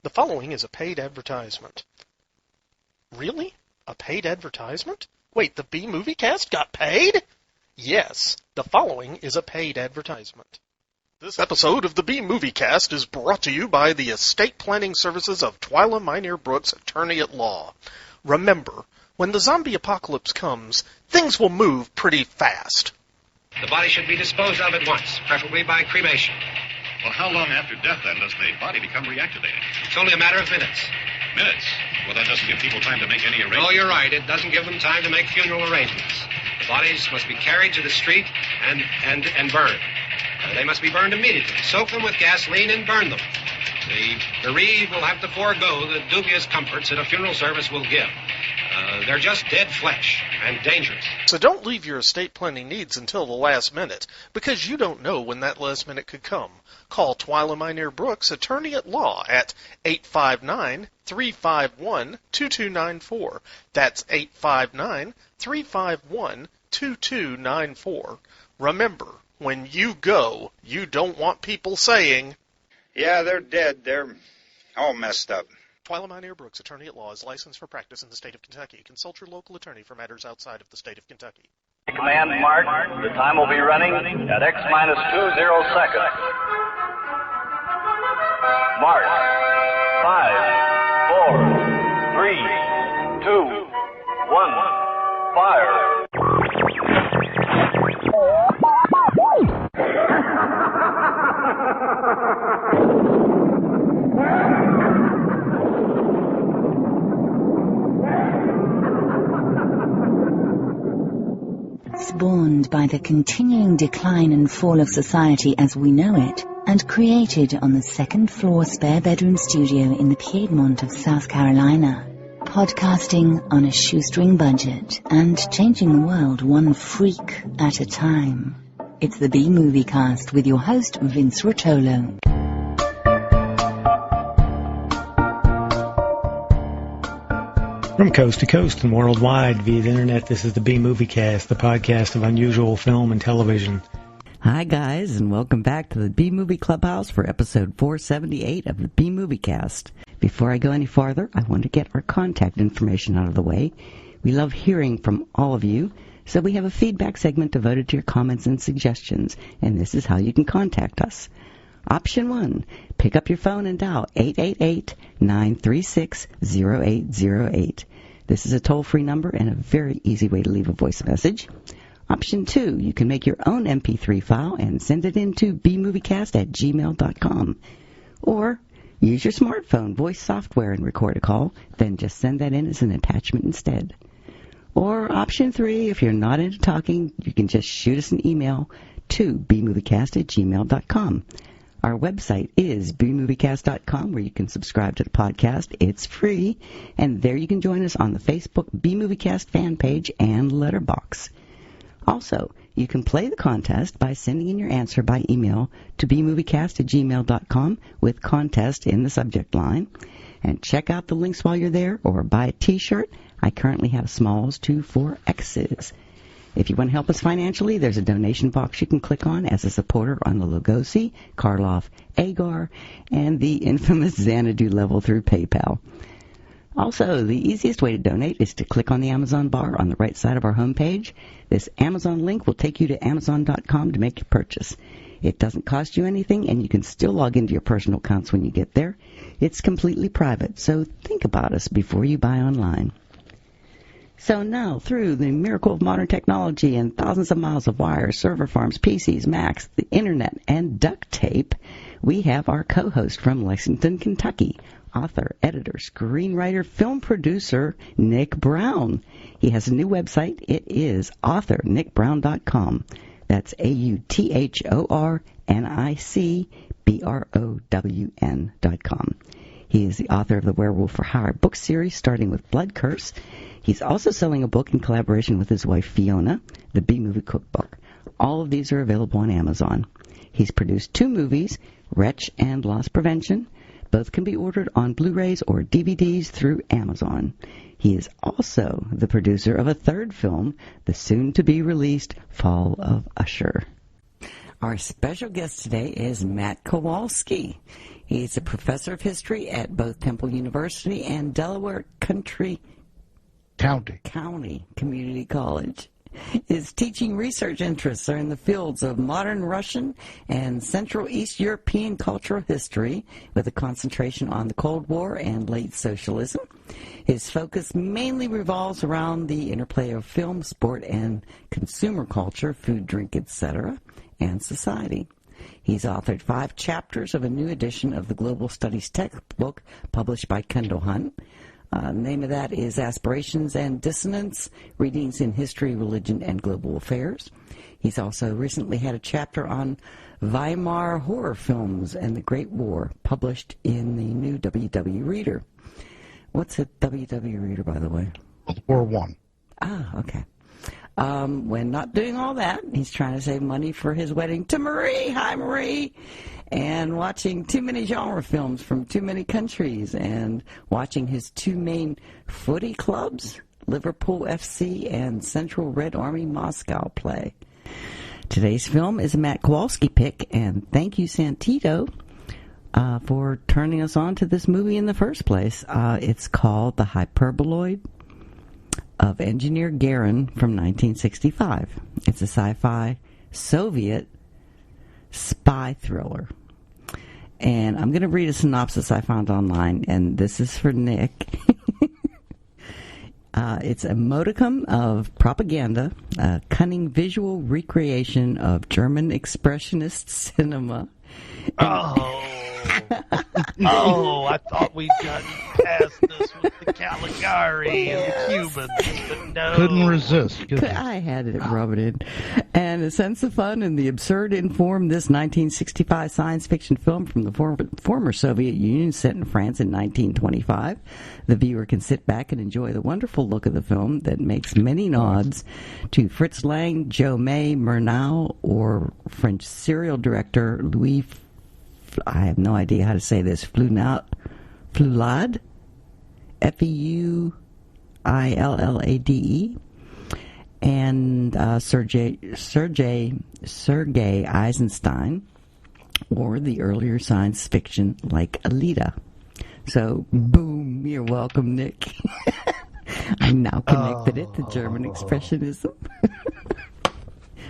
The following is a paid advertisement. Really? A paid advertisement? Wait, the B-Movie Cast got paid? Yes, the following is a paid advertisement. This episode of the B-Movie Cast is brought to you by the estate planning services of Twyla Minear Brooks, attorney at law. Remember, when the zombie apocalypse comes, things will move pretty fast. The body should be disposed of at once, preferably by cremation. Well, how long after death, then, does the body become reactivated? It's only a matter of minutes. Minutes? Well, that doesn't give people time to make any arrangements. Oh, you're right. It doesn't give them time to make funeral arrangements. The bodies must be carried to the street and burned. They must be burned immediately. Soak them with gasoline and burn them. The bereaved will have to forego the dubious comforts that a funeral service will give. They're just dead flesh and dangerous. So don't leave your estate planning needs until the last minute, because you don't know when that last minute could come. Call Twyla Minear Brooks, attorney at law, at 859-351-2294. That's 859-351-2294. Remember, when you go, you don't want people saying, "Yeah, they're dead. They're all messed up." Twyla Minear Brooks, attorney at law, is licensed for practice in the state of Kentucky. Consult your local attorney for matters outside of the state of Kentucky. Command mark. The time will be running at X minus 20 seconds. Mark. 5, 4, 3, 2, 1. Fire. Spawned by the continuing decline and fall of society as we know it, and created on the second-floor spare-bedroom studio in the Piedmont of South Carolina. Podcasting on a shoestring budget and changing the world one freak at a time. It's the B-Movie Cast with your host, Vince Rotolo. From coast to coast and worldwide via the internet, this is the B-Movie Cast, the podcast of unusual film and television. Hi guys, and welcome back to the B-Movie Clubhouse for episode 478 of the B-Movie Cast. Before I go any farther, I want to get our contact information out of the way. We love hearing from all of you, so we have a feedback segment devoted to your comments and suggestions, and this is how you can contact us. Option 1, pick up your phone and dial 888-936-0808. This is a toll-free number and a very easy way to leave a voice message. Option 2, you can make your own MP3 file and send it in to bmoviecast@gmail.com. Or use your smartphone voice software and record a call, then just send that in as an attachment instead. Or option 3, if you're not into talking, you can just shoot us an email to bmoviecast@gmail.com. Our website is bmoviecast.com, where you can subscribe to the podcast. It's free, and there you can join us on the Facebook B-Moviecast fan page and letterbox. Also, you can play the contest by sending in your answer by email to bmoviecast@gmail.com with contest in the subject line. And check out the links while you're there, or buy a t-shirt. I currently have smalls to 4X's. If you want to help us financially, there's a donation box you can click on as a supporter on the Lugosi, Karloff, Agar, and the infamous Xanadu level through PayPal. Also, the easiest way to donate is to click on the Amazon bar on the right side of our homepage. This Amazon link will take you to Amazon.com to make your purchase. It doesn't cost you anything, and you can still log into your personal accounts when you get there. It's completely private, so think about us before you buy online. So now, through the miracle of modern technology and thousands of miles of wires, server farms, PCs, Macs, the internet, and duct tape, we have our co-host from Lexington, Kentucky, author, editor, screenwriter, film producer, Nick Brown. He has a new website. It is authornickbrown.com. That's AUTHORNICBROWN.com. He is the author of the Werewolf for Hire book series, starting with Blood Curse. He's also selling a book in collaboration with his wife, Fiona, the B-Movie Cookbook. All of these are available on Amazon. He's produced 2 movies, Wretch and Loss Prevention. Both can be ordered on Blu-rays or DVDs through Amazon. He is also the producer of a 3rd film, the soon-to-be-released Fall of Usher. Our special guest today is Matt Kowalski. He's a professor of history at both Temple University and Delaware County Community College. His teaching research interests are in the fields of modern Russian and Central East European cultural history, with a concentration on the Cold War and late socialism. His focus mainly revolves around the interplay of film, sport, and consumer culture, food, drink, etc., and society. He's authored 5 chapters of a new edition of the Global Studies textbook published by Kendall Hunt. The name of that is Aspirations and Dissonance, Readings in History, Religion, and Global Affairs. He's also recently had a chapter on Weimar horror films and the Great War, published in the new WW Reader. What's a WW Reader, by the way? World War I. Ah, okay. When not doing all that, he's trying to save money for his wedding to Marie. Hi, Marie. And watching too many genre films from too many countries, and watching his 2 main footy clubs, Liverpool FC and Central Red Army Moscow, play. Today's film is a Matt Kowalski pick, and thank you, Santito, for turning us on to this movie in the first place. It's called The Hyperboloid of Engineer Garin from 1965. It's a sci-fi Soviet spy thriller. And I'm going to read a synopsis I found online, and this is for Nick. It's a modicum of propaganda, a cunning visual recreation of German expressionist cinema. I thought we'd gotten past this with the Caligari and the Cubans, but no. Couldn't resist. I had to rub it in. And a sense of fun and the absurd informed this 1965 science fiction film from the former Soviet Union, set in France in 1925. The viewer can sit back and enjoy the wonderful look of the film that makes many nods to Fritz Lang, Joe May, Murnau, or French serial director Louis, I have no idea how to say this, Floulade? F-E-U-I-L-L-A-D-E, and Sergei Eisenstein, or the earlier science fiction like Alita. So, boom, you're welcome, Nick. I now connected it to German expressionism.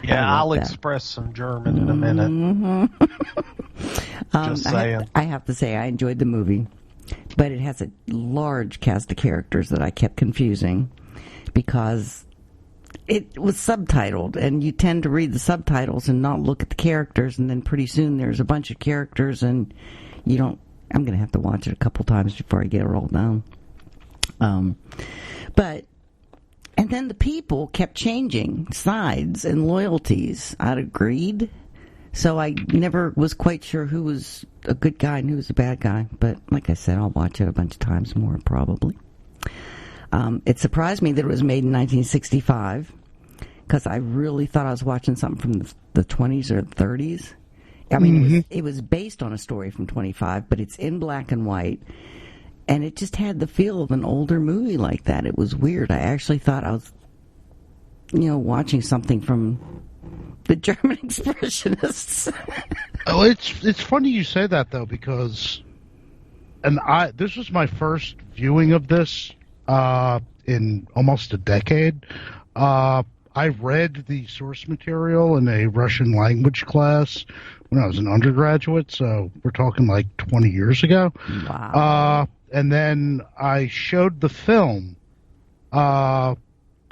Yeah, I'll express some German in a minute. Mm-hmm. Just saying. I have to say, I enjoyed the movie, but it has a large cast of characters that I kept confusing because it was subtitled, and you tend to read the subtitles and not look at the characters, and then pretty soon there's a bunch of characters, and you don't. I'm going to have to watch it a couple times before I get it all down. And then the people kept changing sides and loyalties out of greed. So I never was quite sure who was a good guy and who was a bad guy. But like I said, I'll watch it a bunch of times more, probably. It surprised me that it was made in 1965, because I really thought I was watching something from the 20s or 30s. I mean, it was based on a story from 25, but it's in black and white. And it just had the feel of an older movie like that. It was weird. I actually thought I was, watching something from the German expressionists. Oh, it's funny you say that, though, because this was my first viewing of this in almost a decade. I read the source material in a Russian language class when I was an undergraduate, so we're talking like 20 years ago. Wow. And then I showed the film. I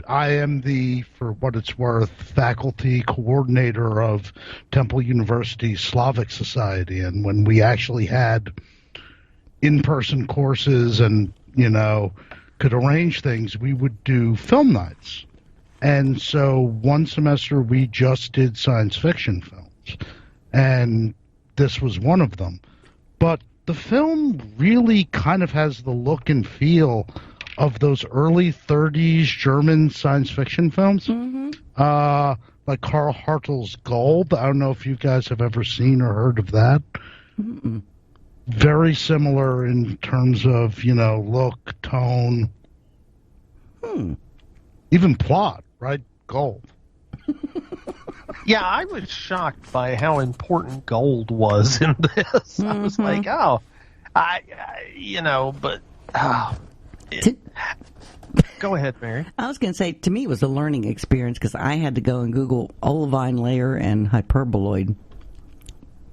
am the, for what it's worth, faculty coordinator of Temple University Slavic Society, and when we actually had in-person courses and, could arrange things, we would do film nights. And so one semester we just did science fiction films, and this was one of them. But the film really kind of has the look and feel of those early 30s German science fiction films, like Karl Hartel's Gold. I don't know if you guys have ever seen or heard of that. Mm-mm. Very similar in terms of, look, tone, even plot, right? Gold. Yeah, I was shocked by how important gold was in this. I was like, oh, but go ahead, Mary. I was going to say, to me, it was a learning experience because I had to go and Google olivine layer and hyperboloid.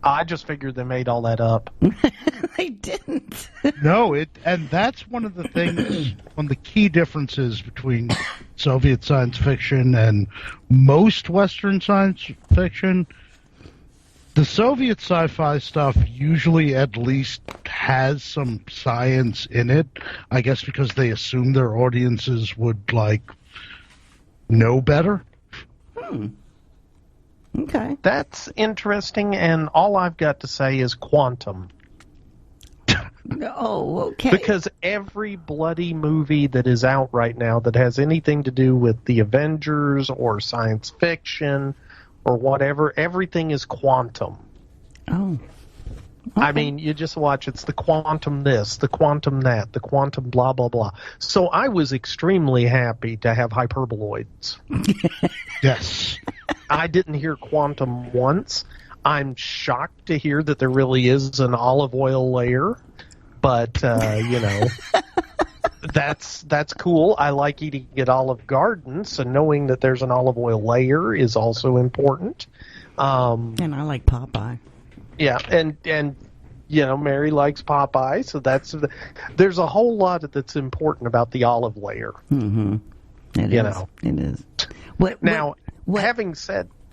I just figured they made all that up. They didn't. No, and that's one of the things, one of the key differences between Soviet science fiction and most Western science fiction. The Soviet sci-fi stuff usually at least has some science in it, I guess because they assume their audiences would, know better. Okay. That's interesting, and all I've got to say is quantum. Oh, okay. Because every bloody movie that is out right now that has anything to do with the Avengers or science fiction or whatever, everything is quantum. Oh. Okay. I mean, you just watch, it's the quantum this, the quantum that, the quantum blah, blah, blah. So I was extremely happy to have hyperboloids. Yes. I didn't hear quantum once. I'm shocked to hear that there really is an olive oil layer, but, that's cool. I like eating at Olive Garden, so knowing that there's an olive oil layer is also important. And I like Popeye. Yeah, and Mary likes Popeye, so there's a whole lot that's important about the olive layer. Mm-hmm. It is.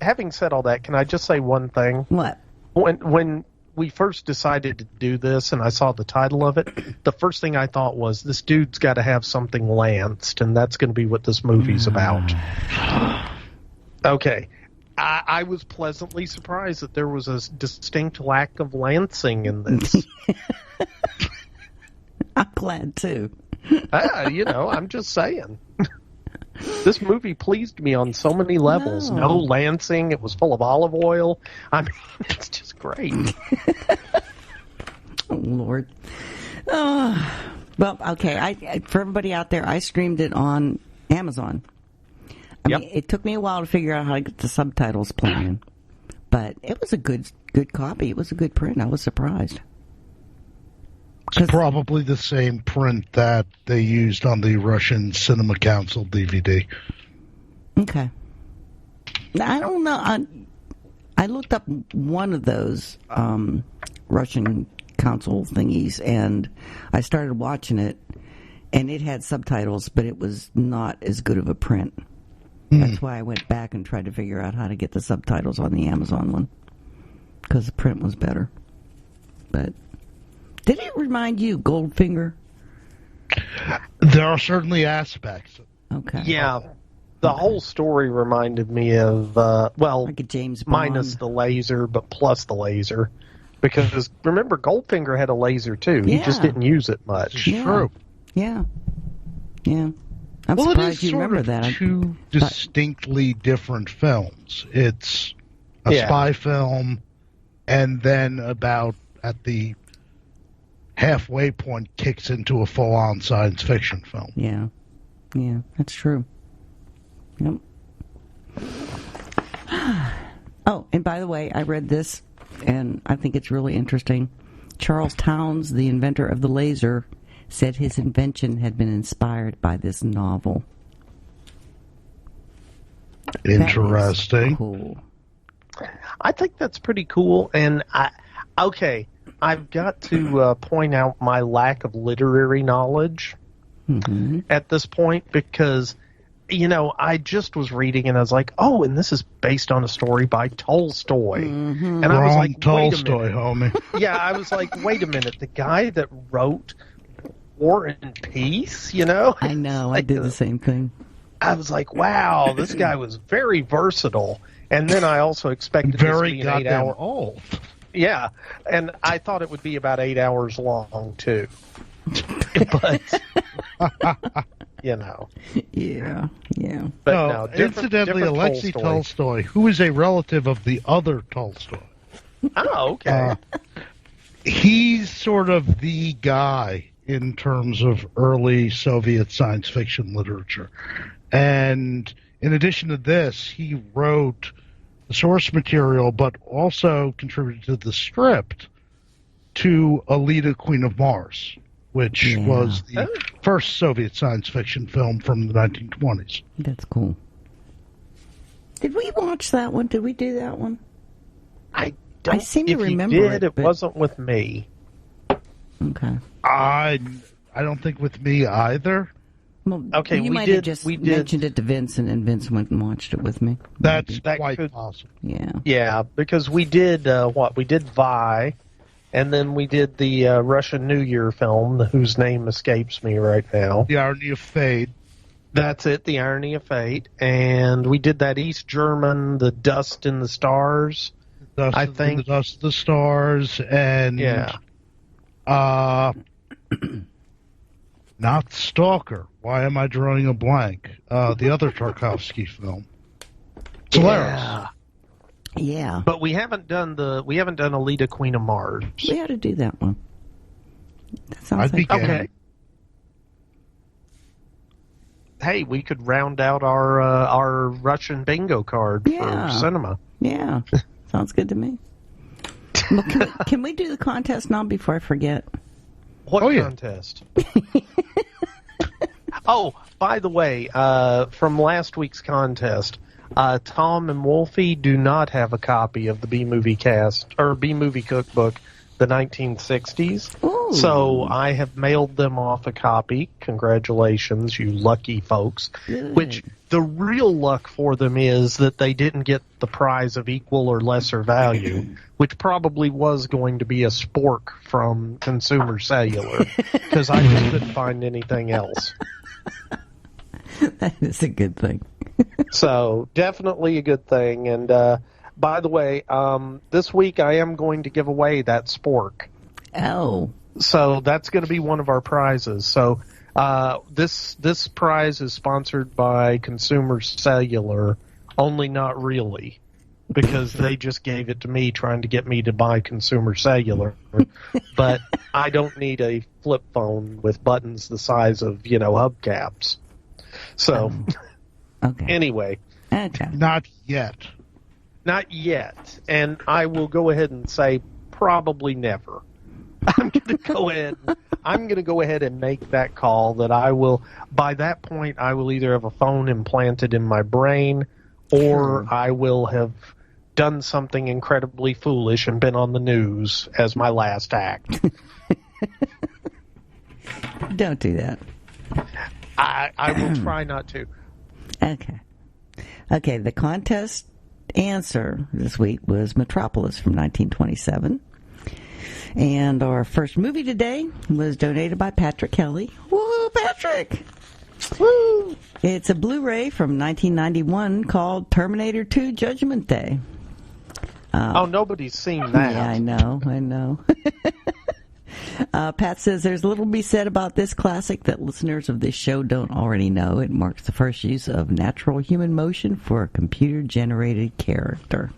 Having said all that, can I just say one thing? What? When we first decided to do this and I saw the title of it, the first thing I thought was, this dude's got to have something lanced, and that's going to be what this movie's about. Okay. I was pleasantly surprised that there was a distinct lack of lancing in this. I'm glad, too. I'm just saying. This movie pleased me on so many levels. No lancing. It was full of olive oil. I mean, it's just great. Oh, Lord. Well, okay. I for everybody out there, I streamed it on Amazon. I mean, it took me a while to figure out how to get the subtitles playing, but it was a good copy. It was a good print. I was surprised. It's probably the same print that they used on the Russian Cinema Council DVD. Okay. I don't know. I looked up one of those Russian Council thingies, and I started watching it, and it had subtitles, but it was not as good of a print. That's why I went back and tried to figure out how to get the subtitles on the Amazon one, because the print was better. But did it remind you Goldfinger? There are certainly aspects. Okay. Yeah. The whole story reminded me of, like a James Bond. Minus the laser, but plus the laser. Because, remember, Goldfinger had a laser, too. Yeah. He just didn't use it much. It's true. Yeah. I'm it surprised is you sort remember of that. two distinctly different films. It's a spy film, and then about at the halfway point kicks into a full-on science fiction film. Yeah, that's true. Yep. Oh, and by the way, I read this, and I think it's really interesting. Charles Townes, the inventor of the laser, said his invention had been inspired by this novel. Interesting. Cool. I think that's pretty cool, and I've got to point out my lack of literary knowledge at this point, because, I just was reading and I was like, oh, and this is based on a story by Tolstoy. And I was like, Tolstoy, homie. Yeah, I was like, wait a minute, the guy that wrote War and Peace, I know, I did the same thing. I was like, wow, this guy was very versatile. And then I also expected very this to be an 8-hour old. Yeah, and I thought it would be about 8 hours long, too. But, Yeah. But no, incidentally, Alexei Tolstoy, who is a relative of the other Tolstoy. Oh, okay. He's sort of the guy in terms of early Soviet science fiction literature. And in addition to this, he wrote the source material, but also contributed to the script to Alita, Queen of Mars, which was the first Soviet science fiction film from the 1920s. That's cool. Did we watch that one? Did we do that one? I seem to remember you did, it. it wasn't with me. Okay. I don't think with me either. Well, okay, you might have just mentioned it to Vince, and Vince went and watched it with me. That's quite possible. Yeah. Yeah, because we did we did Vi, and then we did the Russian New Year film, whose name escapes me right now. The Irony of Fate. That's it, The Irony of Fate, and we did that East German, The Dust in the Stars. I think The Dust of the Stars, and not Stalker. Why am I drawing a blank? The other Tarkovsky film. Solaris. Yeah. But we haven't done Alita, Queen of Mars. We ought to do that one. That sounds I'd be like okay. Hey, we could round out our Russian bingo card for cinema. Yeah. Sounds good to me. Well, can we do the contest now before I forget? What contest? Oh, by the way, from last week's contest, Tom and Wolfie do not have a copy of the B-Movie Cast, or B-Movie Cookbook, the 1960s. Ooh. So I have mailed them off a copy. Congratulations, you lucky folks. Good. Which the real luck for them is that they didn't get the prize of equal or lesser value, which probably was going to be a spork from Consumer Cellular, because I just couldn't find anything else. That is a good thing. So, definitely a good thing. And, by the way, this week I am going to give away that spork. Oh. So, that's going to be one of our prizes. So, this prize is sponsored by Consumer Cellular, only not really, because they just gave it to me trying to get me to buy Consumer Cellular. But I don't need a flip phone with buttons the size of, hubcaps. So, okay. Anyway. Okay. Not yet. Not yet. And I will go ahead and say probably never. I'm going to go ahead and make that call that I will, by that point, I will either have a phone implanted in my brain or I will have done something incredibly foolish and been on the news as my last act. Don't do that. I will try not to. Okay, the contest answer this week was Metropolis from 1927. And our first movie today was donated by Patrick Kelly. Woo, Patrick! Woo! It's a Blu-ray from 1991 called Terminator 2 Judgment Day. Nobody's seen that. Yeah, I know. Pat says there's little to be said about this classic that listeners of this show don't already know. It marks the first use of natural human motion for a computer-generated character.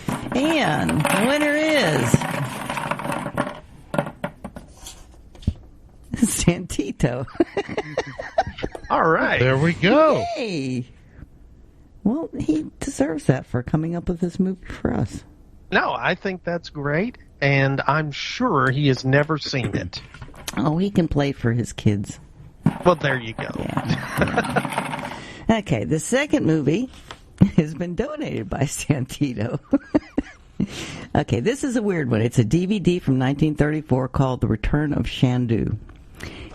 And the winner is Santito. All right. There we go. Hey. Well, he deserves that for coming up with this movie for us. No, I think that's great, and I'm sure he has never seen it. Oh, he can play for his kids. Well, there you go. Yeah. Okay, the second movie has been donated by Santito. Okay, this is a weird one. It's a DVD from 1934 called The Return of Shandu.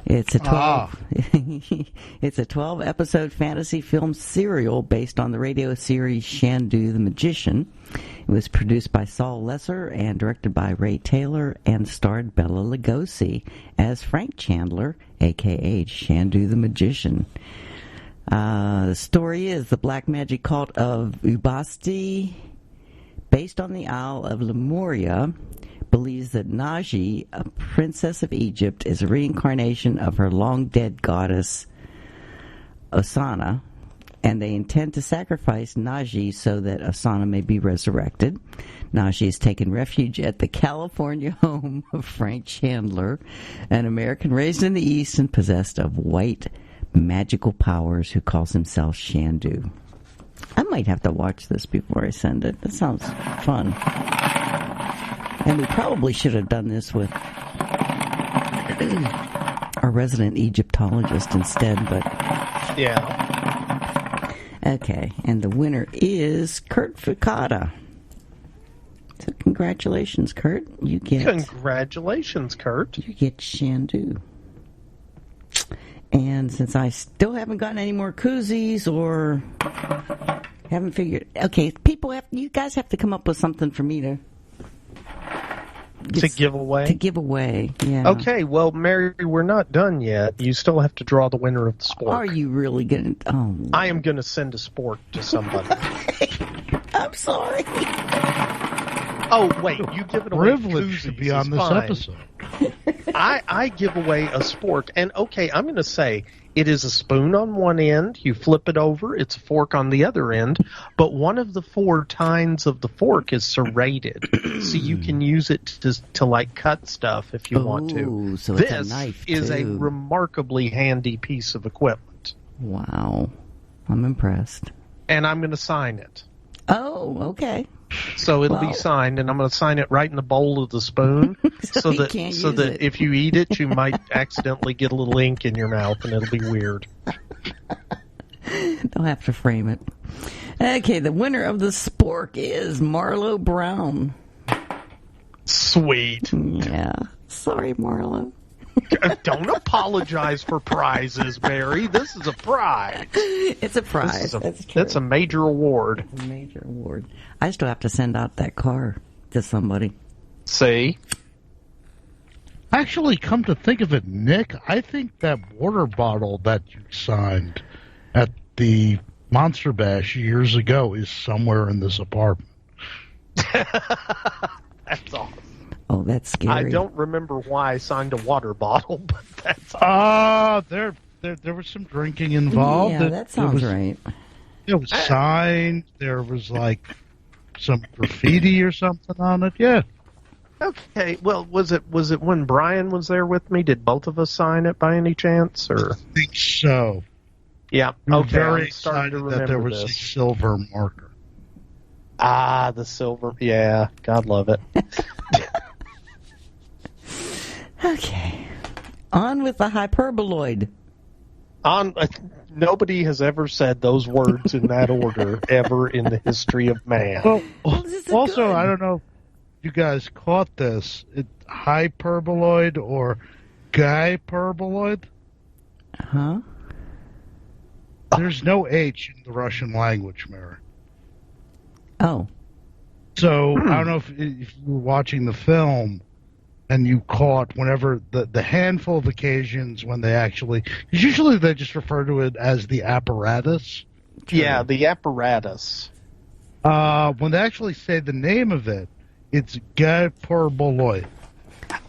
It's a 12-episode fantasy film serial based on the radio series Shandu the Magician. It was produced by Saul Lesser and directed by Ray Taylor and starred Bela Lugosi as Frank Chandler, a.k.a. Shandu the Magician. The story is the black magic cult of Ubasti, based on the Isle of Lemuria, believes that Naji, a princess of Egypt, is a reincarnation of her long-dead goddess Osana, and they intend to sacrifice Naji so that Osana may be resurrected. Naji has taken refuge at the California home of Frank Chandler, an American raised in the East and possessed of white magical powers who calls himself Shandu. I'm might have to watch this before I send it. That sounds fun. And we probably should have done this with our resident Egyptologist instead, but... Yeah. Okay, and the winner is Kurt Ficata. So congratulations, Kurt. Congratulations, Kurt. You get Shandu. And since I still haven't gotten any more koozies or haven't figured... Okay, you guys have to come up with something for me to give away? To give away, yeah. Okay, well, Mary, we're not done yet. You still have to draw the winner of the spork. Are you really going to... Oh, I am going to send a spork to somebody. I'm sorry. Oh, wait, you give it away. Privilege to be on this episode. I give away a spork, and okay, I'm going to say it is a spoon on one end, you flip it over, it's a fork on the other end, but one of the 4 tines of the fork is serrated, so you can use it to like cut stuff if you want to. So this it's a knife, is a remarkably handy piece of equipment. Wow, I'm impressed. And I'm going to sign it. Oh, okay. So it'll be signed, and I'm going to sign it right in the bowl of the spoon, so that if you eat it, you might accidentally get a little ink in your mouth, and it'll be weird. They'll have to frame it. Okay, the winner of the spork is Marlo Brown. Sweet. Yeah. Sorry, Marlo. Don't apologize for prizes, Barry. This is a prize. It's a prize. That's a major award. A major award. I still have to send out that car to somebody. See? Actually, come to think of it, Nick, I think that water bottle that you signed at the Monster Bash years ago is somewhere in this apartment. That's awesome. Oh, that's scary. I don't remember why I signed a water bottle, but that's awesome. There was some drinking involved. Yeah, that sounds right. It was signed. There was like some graffiti or something on it. Yeah. Okay. Well, was it when Brian was there with me? Did both of us sign it by any chance? Or I think so. Yeah. We were okay. very I'm starting to excited remember that there was this. a silver marker. Ah, the silver. Yeah. God love it. Okay. On with the hyperboloid. Nobody has ever said those words in that order ever in the history of man. Well, also, I don't know if you guys caught this. Hyperboloid or guyperboloid? Huh? There's no H in the Russian language, Mary. Oh. So, I don't know if you were watching the film and you caught whenever the handful of occasions when they actually... Because usually they just refer to it as the apparatus. Yeah, the apparatus. When they actually say the name of it, it's guyperboloid.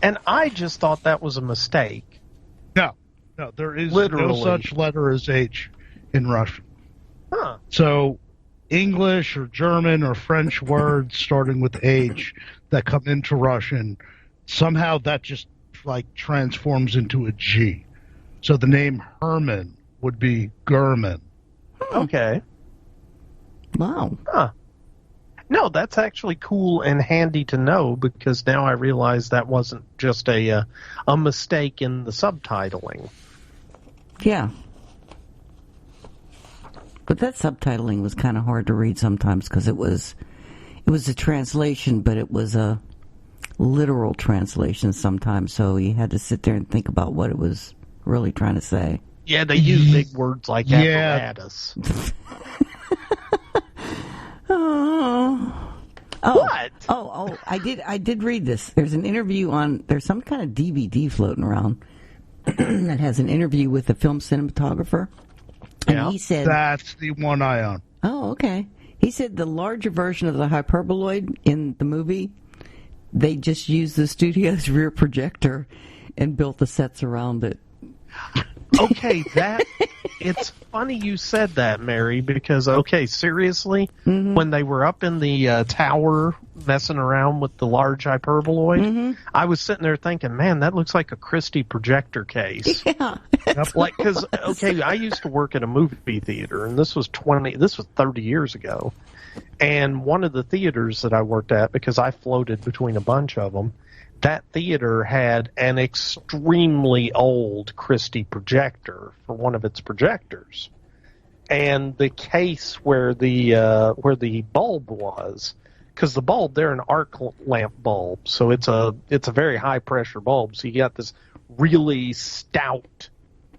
And I just thought that was a mistake. No, there is Literally. no such letter as H in Russian. Huh. So English or German or French words starting with H that come into Russian, somehow that just like transforms into a G. So the name Herman would be German. Okay. Wow. Huh. No, that's actually cool and handy to know, because now I realize that wasn't just a mistake in the subtitling. Yeah. But that subtitling was kind of hard to read sometimes because it was a translation, but it was a literal translation sometimes, so you had to sit there and think about what it was really trying to say. Yeah, they use big words like apparatus. What? Oh! I did read this. There's an interview there's some kind of DVD floating around that has an interview with a film cinematographer, and he said that's the one I own. Oh, okay. He said the larger version of the hyperboloid in the movie, they just used the studio's rear projector and built the sets around it. Okay, it's funny you said that, Mary, because, seriously, when they were up in the tower messing around with the large hyperboloid, I was sitting there thinking, man, that looks like a Christie projector case. Yeah. Like, because, okay, I used to work at a movie theater, and this was 30 years ago. And one of the theaters that I worked at, because I floated between a bunch of them, that theater had an extremely old Christie projector for one of its projectors. And the case where the bulb was, because the bulb, they're an arc lamp bulb, so it's a very high pressure bulb. So you got this really stout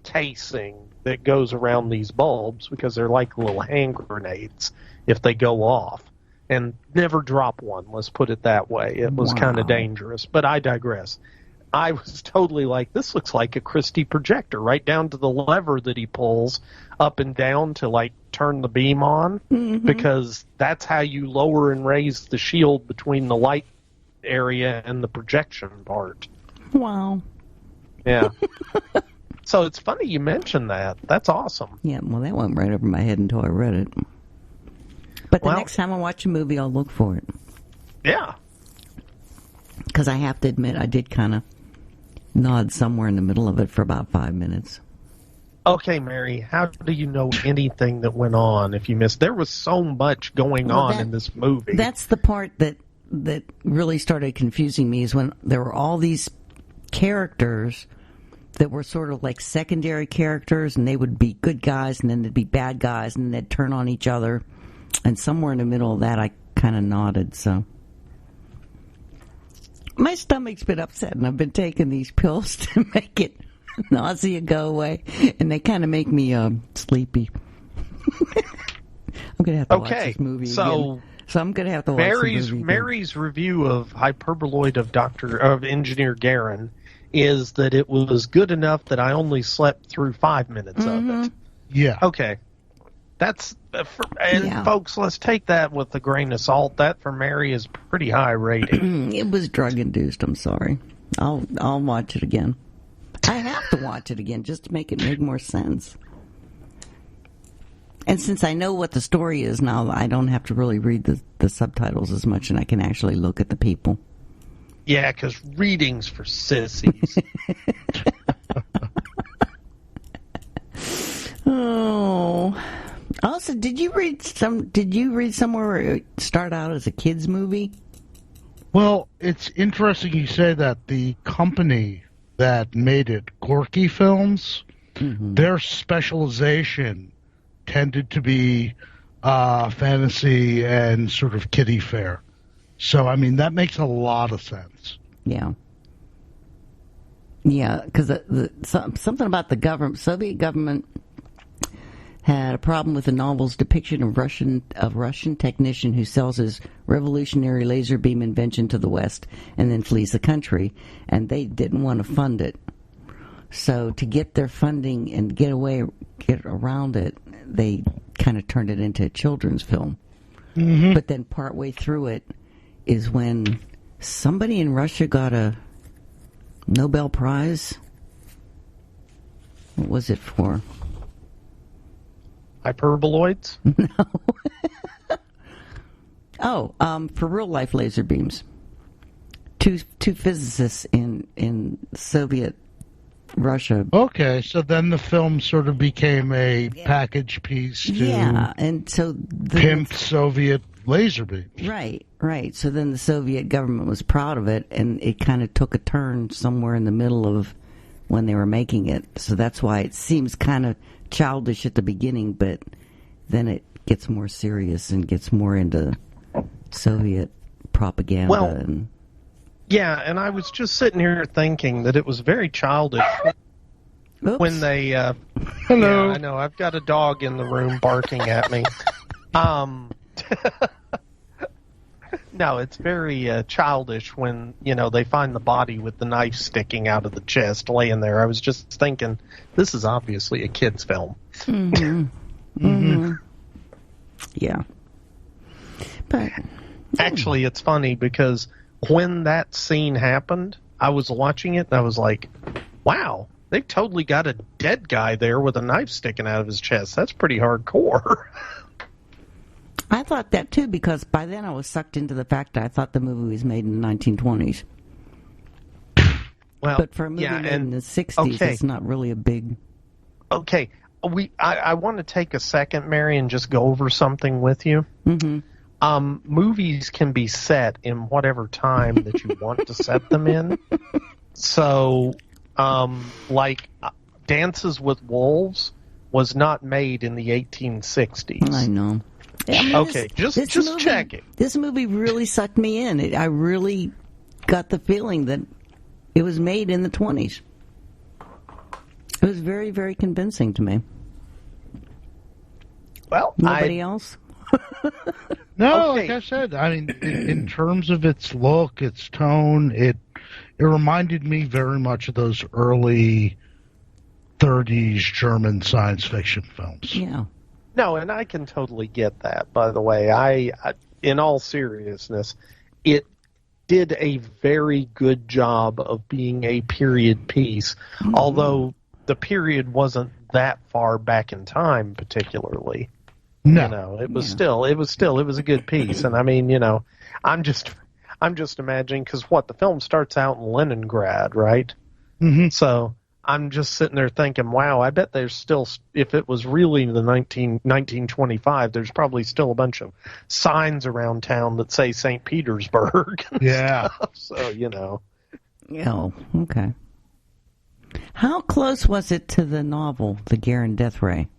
casing that goes around these bulbs because they're like little hand grenades if they go off. And never drop one, let's put it that way. It was kind of dangerous, but I digress. I was totally like, this looks like a Christie projector, right down to the lever that he pulls up and down to, like, turn the beam on, because that's how you lower and raise the shield between the light area and the projection part. Wow. Yeah. So it's funny you mentioned that. That's awesome. Yeah, well, that went right over my head until I read it. But the next time I watch a movie, I'll look for it. Yeah. Because I have to admit, I did kind of nod somewhere in the middle of it for about 5 minutes. Okay, Mary, how do you know anything that went on if you missed? There was so much going on in this movie. That's the part that really started confusing me, is when there were all these characters that were sort of like secondary characters, and they would be good guys, and then they'd be bad guys, and then they'd turn on each other. And somewhere in the middle of that, I kind of nodded, so. My stomach's been upset, and I've been taking these pills to make it nausea go away, and they kind of make me sleepy. I'm going to have to watch this movie again. So I'm going to have to watch this movie Mary's review of Hyperboloid of Engineer Garin is that it was good enough that I only slept through 5 minutes of it. Yeah. Okay. That's folks, let's take that with a grain of salt. That for Mary is pretty high rating. It was drug induced. I'm sorry. I'll watch it again. I have to watch it again just to make it make more sense. And since I know what the story is now, I don't have to really read the subtitles as much, and I can actually look at the people. Yeah, because reading's for sissies. Oh. Also, did you read somewhere where it started out as a kids movie? Well, it's interesting you say that. The company that made it, Gorky Films, their specialization tended to be fantasy and sort of kiddie fare. So, I mean, that makes a lot of sense. Yeah. Yeah, because something about the government, Soviet government, had a problem with the novel's depiction of Russian technician who sells his revolutionary laser beam invention to the West and then flees the country, and they didn't want to fund it. So to get their funding and get around it, they kind of turned it into a children's film. But then partway through it is when somebody in Russia got a Nobel Prize. What was it for? Hyperboloids? No. For real life laser beams. Two physicists in Soviet Russia. Okay, so then the film sort of became a package piece to and so pimp Soviet laser beams. Right. So then the Soviet government was proud of it, and it kind of took a turn somewhere in the middle of when they were making it. So that's why it seems kind of childish at the beginning, but then it gets more serious and gets more into Soviet propaganda. Well, yeah, and I was just sitting here thinking that it was very childish when they... Hello. Yeah, I know, I've got a dog in the room barking at me. No, it's very childish when, they find the body with the knife sticking out of the chest laying there. I was just thinking, this is obviously a kid's film. Yeah. But actually, it's funny because when that scene happened, I was watching it and I was like, wow, they've totally got a dead guy there with a knife sticking out of his chest. That's pretty hardcore. I thought that too, because by then I was sucked into the fact that I thought the movie was made in the 1920s. Well, but for a movie made in the 60s, it's not really a big... Okay, I want to take a second, Mary, and just go over something with you. Mm-hmm. Movies can be set in whatever time that you want to set them in. So, like, Dances with Wolves was not made in the 1860s. I know. I mean, okay, just checking. This movie really sucked me in. I really got the feeling that it was made in the 20s. It was very, very convincing to me. Well, nobody else? No, okay. Like I said, I mean, in terms of its look, its tone, it reminded me very much of those early 30s German science fiction films. Yeah. No, and I can totally get that, by the way. I in all seriousness, it did a very good job of being a period piece, although the period wasn't that far back in time particularly. No. You know, it was a good piece. And I mean, you know, I'm just imagining, because the film starts out in Leningrad, right? Mm-hmm. So I'm just sitting there thinking, wow, I bet there's still, if it was really the 1925, there's probably still a bunch of signs around town that say St. Petersburg. Yeah. So, you know. Oh, okay. How close was it to the novel, The Garin Death Ray?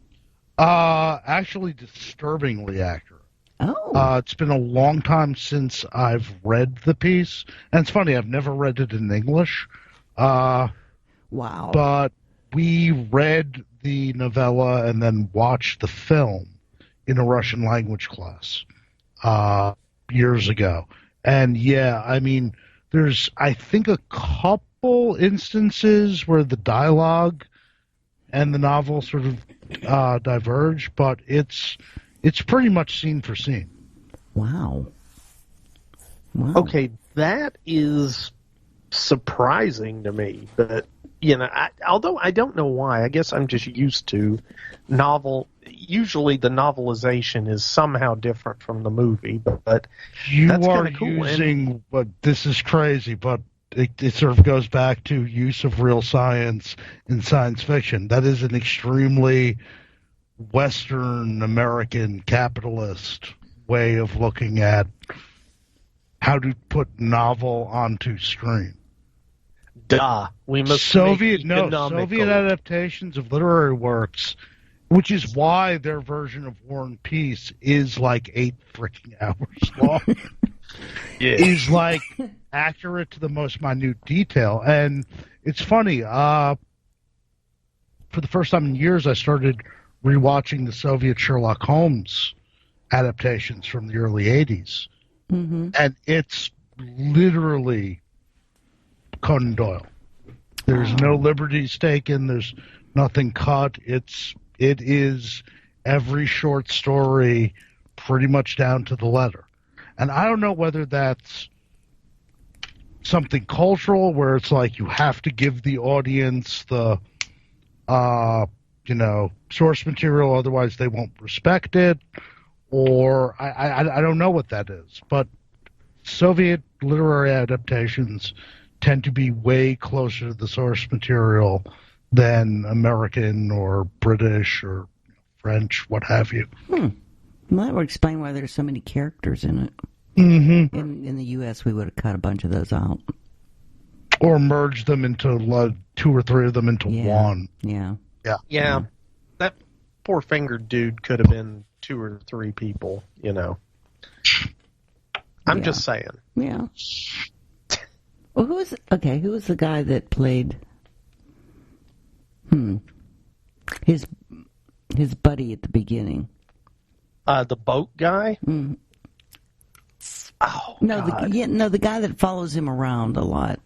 Actually disturbingly accurate. Oh. It's been a long time since I've read the piece. And it's funny, I've never read it in English. Wow. But we read the novella and then watched the film in a Russian language class years ago. And yeah, I mean, there's, I think, a couple instances where the dialogue and the novel sort of diverge, but it's pretty much scene for scene. Wow. Okay, that is surprising to me, but you know, although I don't know why, I guess I'm just used to usually the novelization is somehow different from the movie, but you that's are cool. using, but this is crazy, but it sort of goes back to use of real science in science fiction. That is an extremely Western American capitalist way of looking at how to put novel onto screen. Duh. We must Soviet adaptations of literary works, which is why their version of War and Peace is like 8 freaking hours long. Yeah. Is like accurate to the most minute detail. And it's funny, for the first time in years I started rewatching the Soviet Sherlock Holmes adaptations from the early 80s. Mm-hmm. And it's literally Conan Doyle. There's no liberties taken. There's nothing cut. It is every short story pretty much down to the letter. And I don't know whether that's something cultural where it's like you have to give the audience the, source material, otherwise they won't respect it, or I don't know what that is. But Soviet literary adaptations tend to be way closer to the source material than American or British or French, what have you. Well, that would explain why there's so many characters in it. Mm-hmm. In the U.S., we would have cut a bunch of those out. Or merged them into 2 or 3 of them into one. Yeah. Yeah. That four-fingered dude could have been 2 or 3 people, you know. I'm just saying. Yeah. Well, who was the guy that played his buddy at the beginning? The boat guy? Mm. Oh, the guy that follows him around a lot.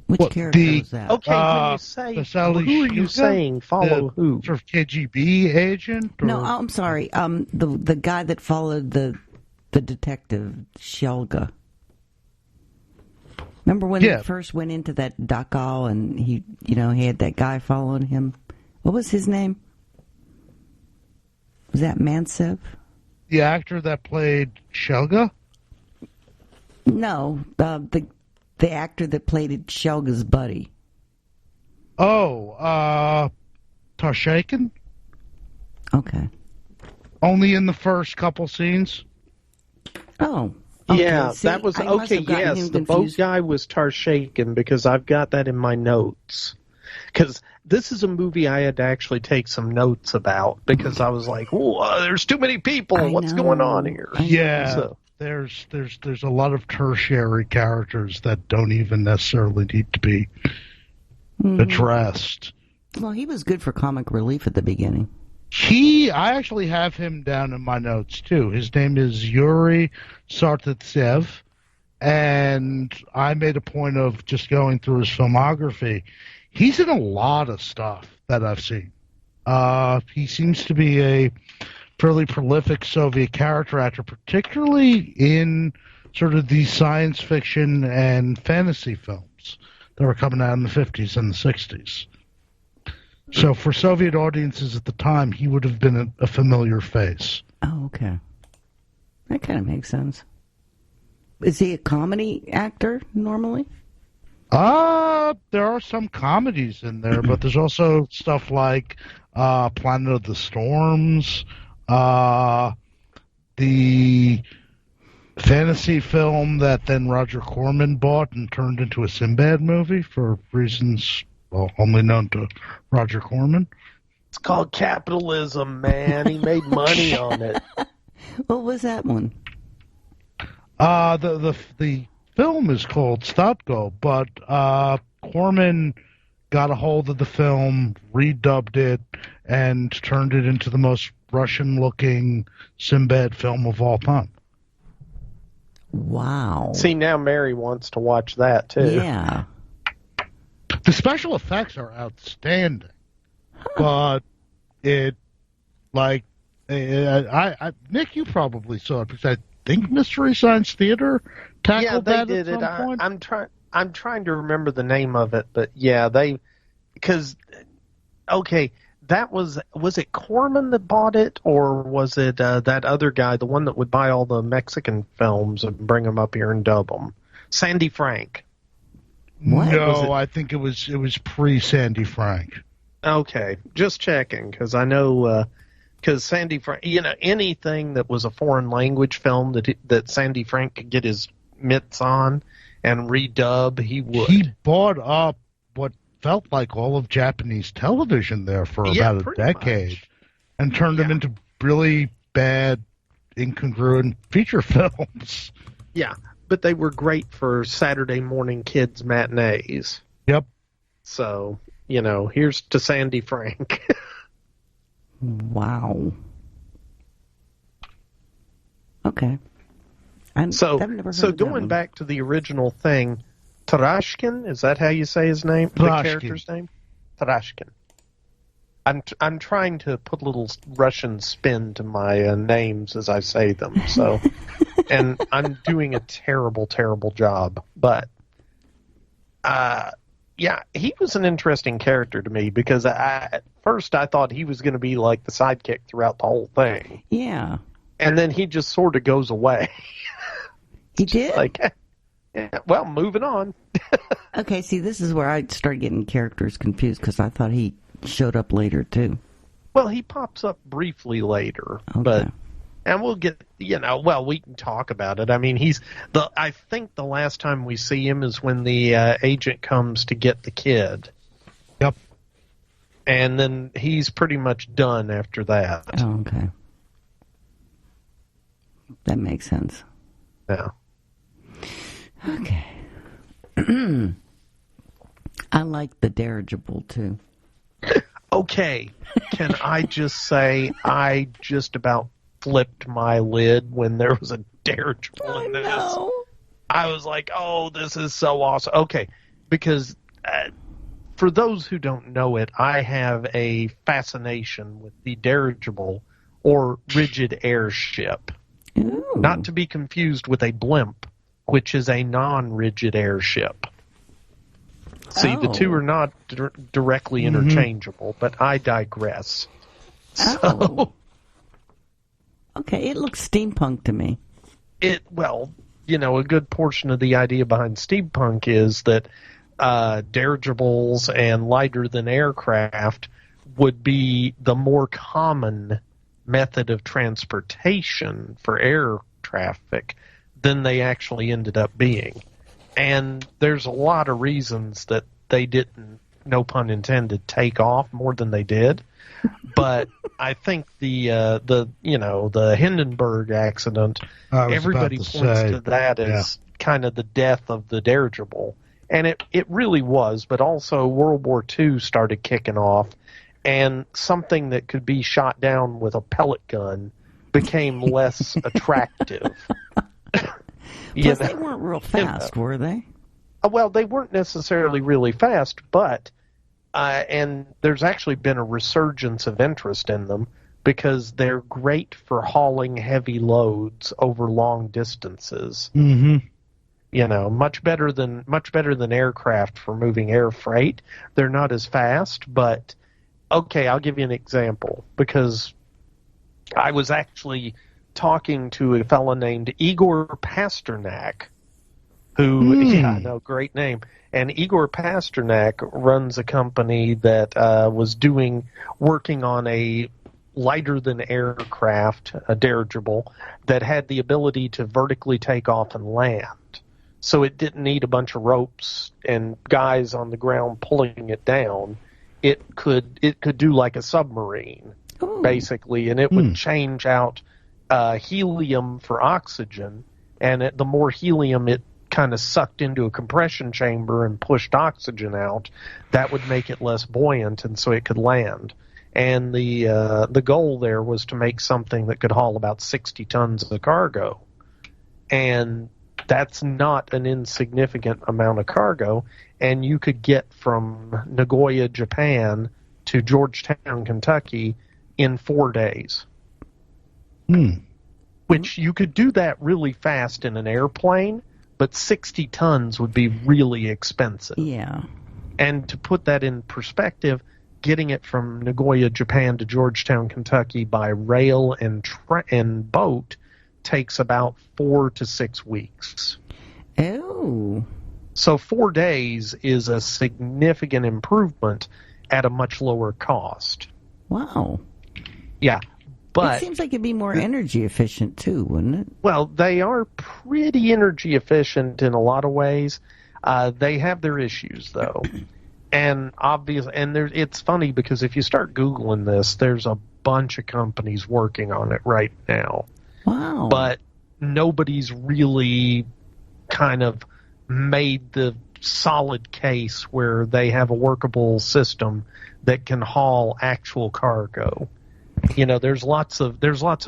Which character was that? Okay, when you say, who are you saying follow who? Sort of KGB agent? Or? No, I'm sorry. The guy that followed the detective, Shelga. Remember when they first went into that Dachau and he had that guy following him? What was his name? Was that Mantsev? the actor that played Shelga? No, the actor that played Shelga's buddy. Oh, Tarshakin? Okay. Only in the first couple scenes? Oh. Okay. Yeah, See, that was I must okay. have gotten Yes, him the boat confused. guy was Tarshakin because I've got that in my notes. Because this is a movie I had to actually take some notes about because I was like, "Whoa, there's too many people. What's going on here?" Yeah, So, there's a lot of tertiary characters that don't even necessarily need to be addressed. Well, he was good for comic relief at the beginning. I actually have him down in my notes too. His name is Yuri Sartsev, and I made a point of just going through his filmography. He's in a lot of stuff that I've seen. He seems to be a fairly prolific Soviet character actor, particularly in sort of the science fiction and fantasy films that were coming out in the 50s and the 60s. So for Soviet audiences at the time, he would have been a familiar face. Oh, okay. That kind of makes sense. Is he a comedy actor normally? There are some comedies in there, but there's also stuff like Planet of the Storms, the fantasy film that then Roger Corman bought and turned into a Sinbad movie for reasons only known to Roger Corman. it's called capitalism, man. He made money on it. What was that one? The film is called Statko, but Corman got a hold of the film, redubbed it, and turned it into the most Russian-looking Sinbad film of all time. Wow. See, now Mary wants to watch that too. Yeah. The special effects are outstanding, but it, like, Nick, you probably saw it because I think Mystery Science Theater tackled that did at some it. point. I'm trying to remember the name of it, but yeah, that was it Corman that bought it, or was it that other guy, the one that would buy all the Mexican films and bring them up here and dub them? Sandy Frank. What? No, I think it was pre-Sandy Frank. Okay, just checking because I know because Sandy Frank, anything that was a foreign language film that Sandy Frank could get his mitts on and redub, he would. He bought up what felt like all of Japanese television there for about a decade and turned them into really bad, incongruent feature films. Yeah, but they were great for Saturday morning kids matinees. Yep. So, here's to Sandy Frank. Wow. Okay. So I've never heard of going that one. back to the original thing, Tarashkin, is that how you say his name? Tarashkin. The character's name? Tarashkin. I'm trying to put a little Russian spin to my names as I say them, so and I'm doing a terrible, terrible job. But yeah, he was an interesting character to me because at first I thought he was going to be like the sidekick throughout the whole thing. Yeah. And then he just sort of goes away. He did? Yeah, well, moving on. Okay, see, this is where I started getting characters confused because I thought he showed up later, too. Well, he pops up briefly later, Okay. and we'll get, we can talk about it. I mean, I think the last time we see him is when the agent comes to get the kid. Yep. And then he's pretty much done after that. Oh, okay. That makes sense. Yeah. Okay. I like the dirigible, too. Okay, can I just say I just about flipped my lid when there was a dirigible in this. No. I was like, oh, this is so awesome. Okay, because for those who don't know it, I have a fascination with the dirigible or rigid airship. Ooh. Not to be confused with a blimp, which is a non-rigid airship. See, the two are not directly interchangeable, but I digress. Oh. Okay, it looks steampunk to me. Well, a good portion of the idea behind steampunk is that dirigibles and lighter-than-air craft would be the more common method of transportation for air traffic than they actually ended up being. And there's a lot of reasons that they didn't, no pun intended, take off more than they did. But I think the Hindenburg accident, everybody points to that as kind of the death of the dirigible. And it really was, but also World War II started kicking off, and something that could be shot down with a pellet gun became less attractive. Plus, they weren't real fast, were they? Well, they weren't necessarily really fast, but and there's actually been a resurgence of interest in them because they're great for hauling heavy loads over long distances. Mm-hmm. Much better than aircraft for moving air freight. They're not as fast, but okay, I'll give you an example because I was actually talking to a fellow named Igor Pasternak, who, great name. And Igor Pasternak runs a company that was working on a lighter-than-air craft, a dirigible, that had the ability to vertically take off and land. So it didn't need a bunch of ropes and guys on the ground pulling it down. It could do like a submarine, basically, and it would change out helium for oxygen, and the more helium it kind of sucked into a compression chamber and pushed oxygen out, that would make it less buoyant, and so it could land. And the goal there was to make something that could haul about 60 tons of cargo. And that's not an insignificant amount of cargo, and you could get from Nagoya, Japan to Georgetown, Kentucky in 4 days. Which you could do that really fast in an airplane, but 60 tons would be really expensive. Yeah. And to put that in perspective, getting it from Nagoya, Japan to Georgetown, Kentucky by rail and boat takes about 4 to 6 weeks. Oh. So 4 days is a significant improvement at a much lower cost. Wow. Yeah. But it seems like it'd be more energy efficient too, wouldn't it? Well, they are pretty energy efficient in a lot of ways. They have their issues, though. And it's funny because if you start Googling this, there's a bunch of companies working on it right now. Wow. But nobody's really kind of made the solid case where they have a workable system that can haul actual cargo. There's lots of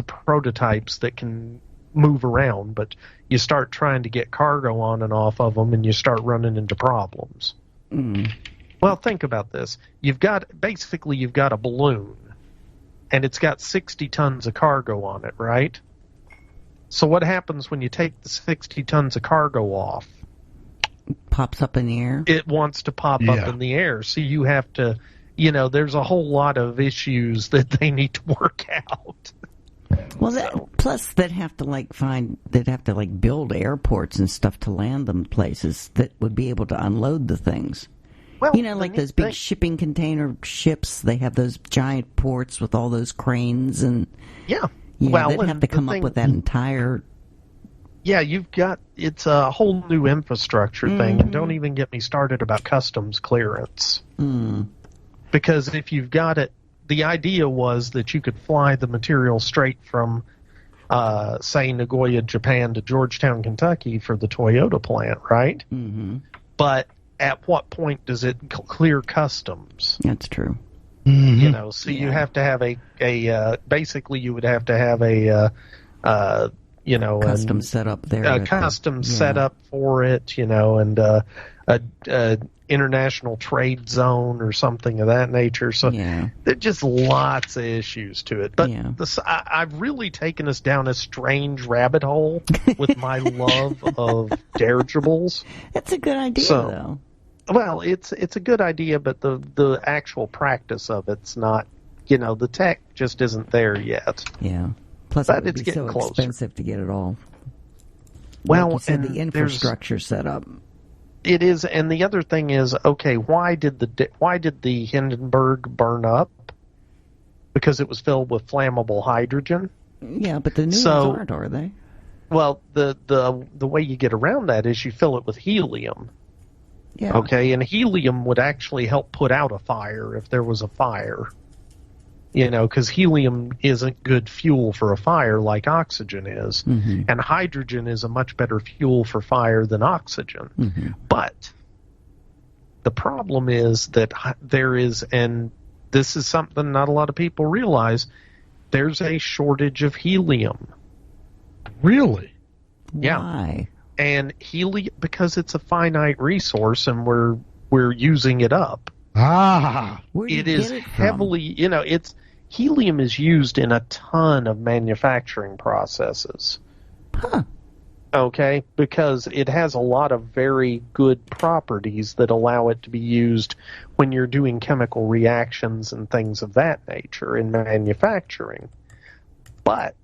prototypes that can move around, but you start trying to get cargo on and off of them, and you start running into problems. Well, think about this. You've got a balloon, and it's got 60 tons of cargo on it, right? So what happens when you take the 60 tons of cargo off? Pops up in the air? It wants to pop up in the air, so you have to... there's a whole lot of issues that they need to work out. Well, plus they'd have to build airports and stuff to land them places that would be able to unload the things. Well, like those big shipping container ships. They have those giant ports with all those cranes and they'd have to come up with that entire. Yeah, it's a whole new infrastructure thing, and don't even get me started about customs clearance. Because if you've got it, the idea was that you could fly the material straight from, say, Nagoya, Japan to Georgetown, Kentucky for the Toyota plant, right? Mm-hmm. But at what point does it clear customs? That's true. Mm-hmm. So you have to have basically you would have to have a custom setup there. A custom setup for it, and a international trade zone or something of that nature. So there's just lots of issues to it. But I've really taken us down a strange rabbit hole with my love of dirigibles. That's a good idea, though. Well, it's a good idea, but the actual practice of it's not. The tech just isn't there yet. Yeah. Plus, but it would it's be getting so closer. expensive to get it all. Well, like you said, and the infrastructure set up. It is, and the other thing is, okay, why did the Hindenburg burn up? Because it was filled with flammable hydrogen. Yeah, but the new ones aren't, are they? Well, the way you get around that is you fill it with helium. Yeah. Okay, and helium would actually help put out a fire if there was a fire. You know, because helium isn't good fuel for a fire like oxygen is. Mm-hmm. And hydrogen is a much better fuel for fire than oxygen. Mm-hmm. But the problem is that there is, and this is something not a lot of people realize, there's a shortage of helium. Really? Yeah. Why? And helium, because it's a finite resource and we're using it up. Ah. Where do you It get is it from? heavily, you know, helium is used in a ton of manufacturing processes. Huh. Okay, because it has a lot of very good properties that allow it to be used when you're doing chemical reactions and things of that nature in manufacturing. But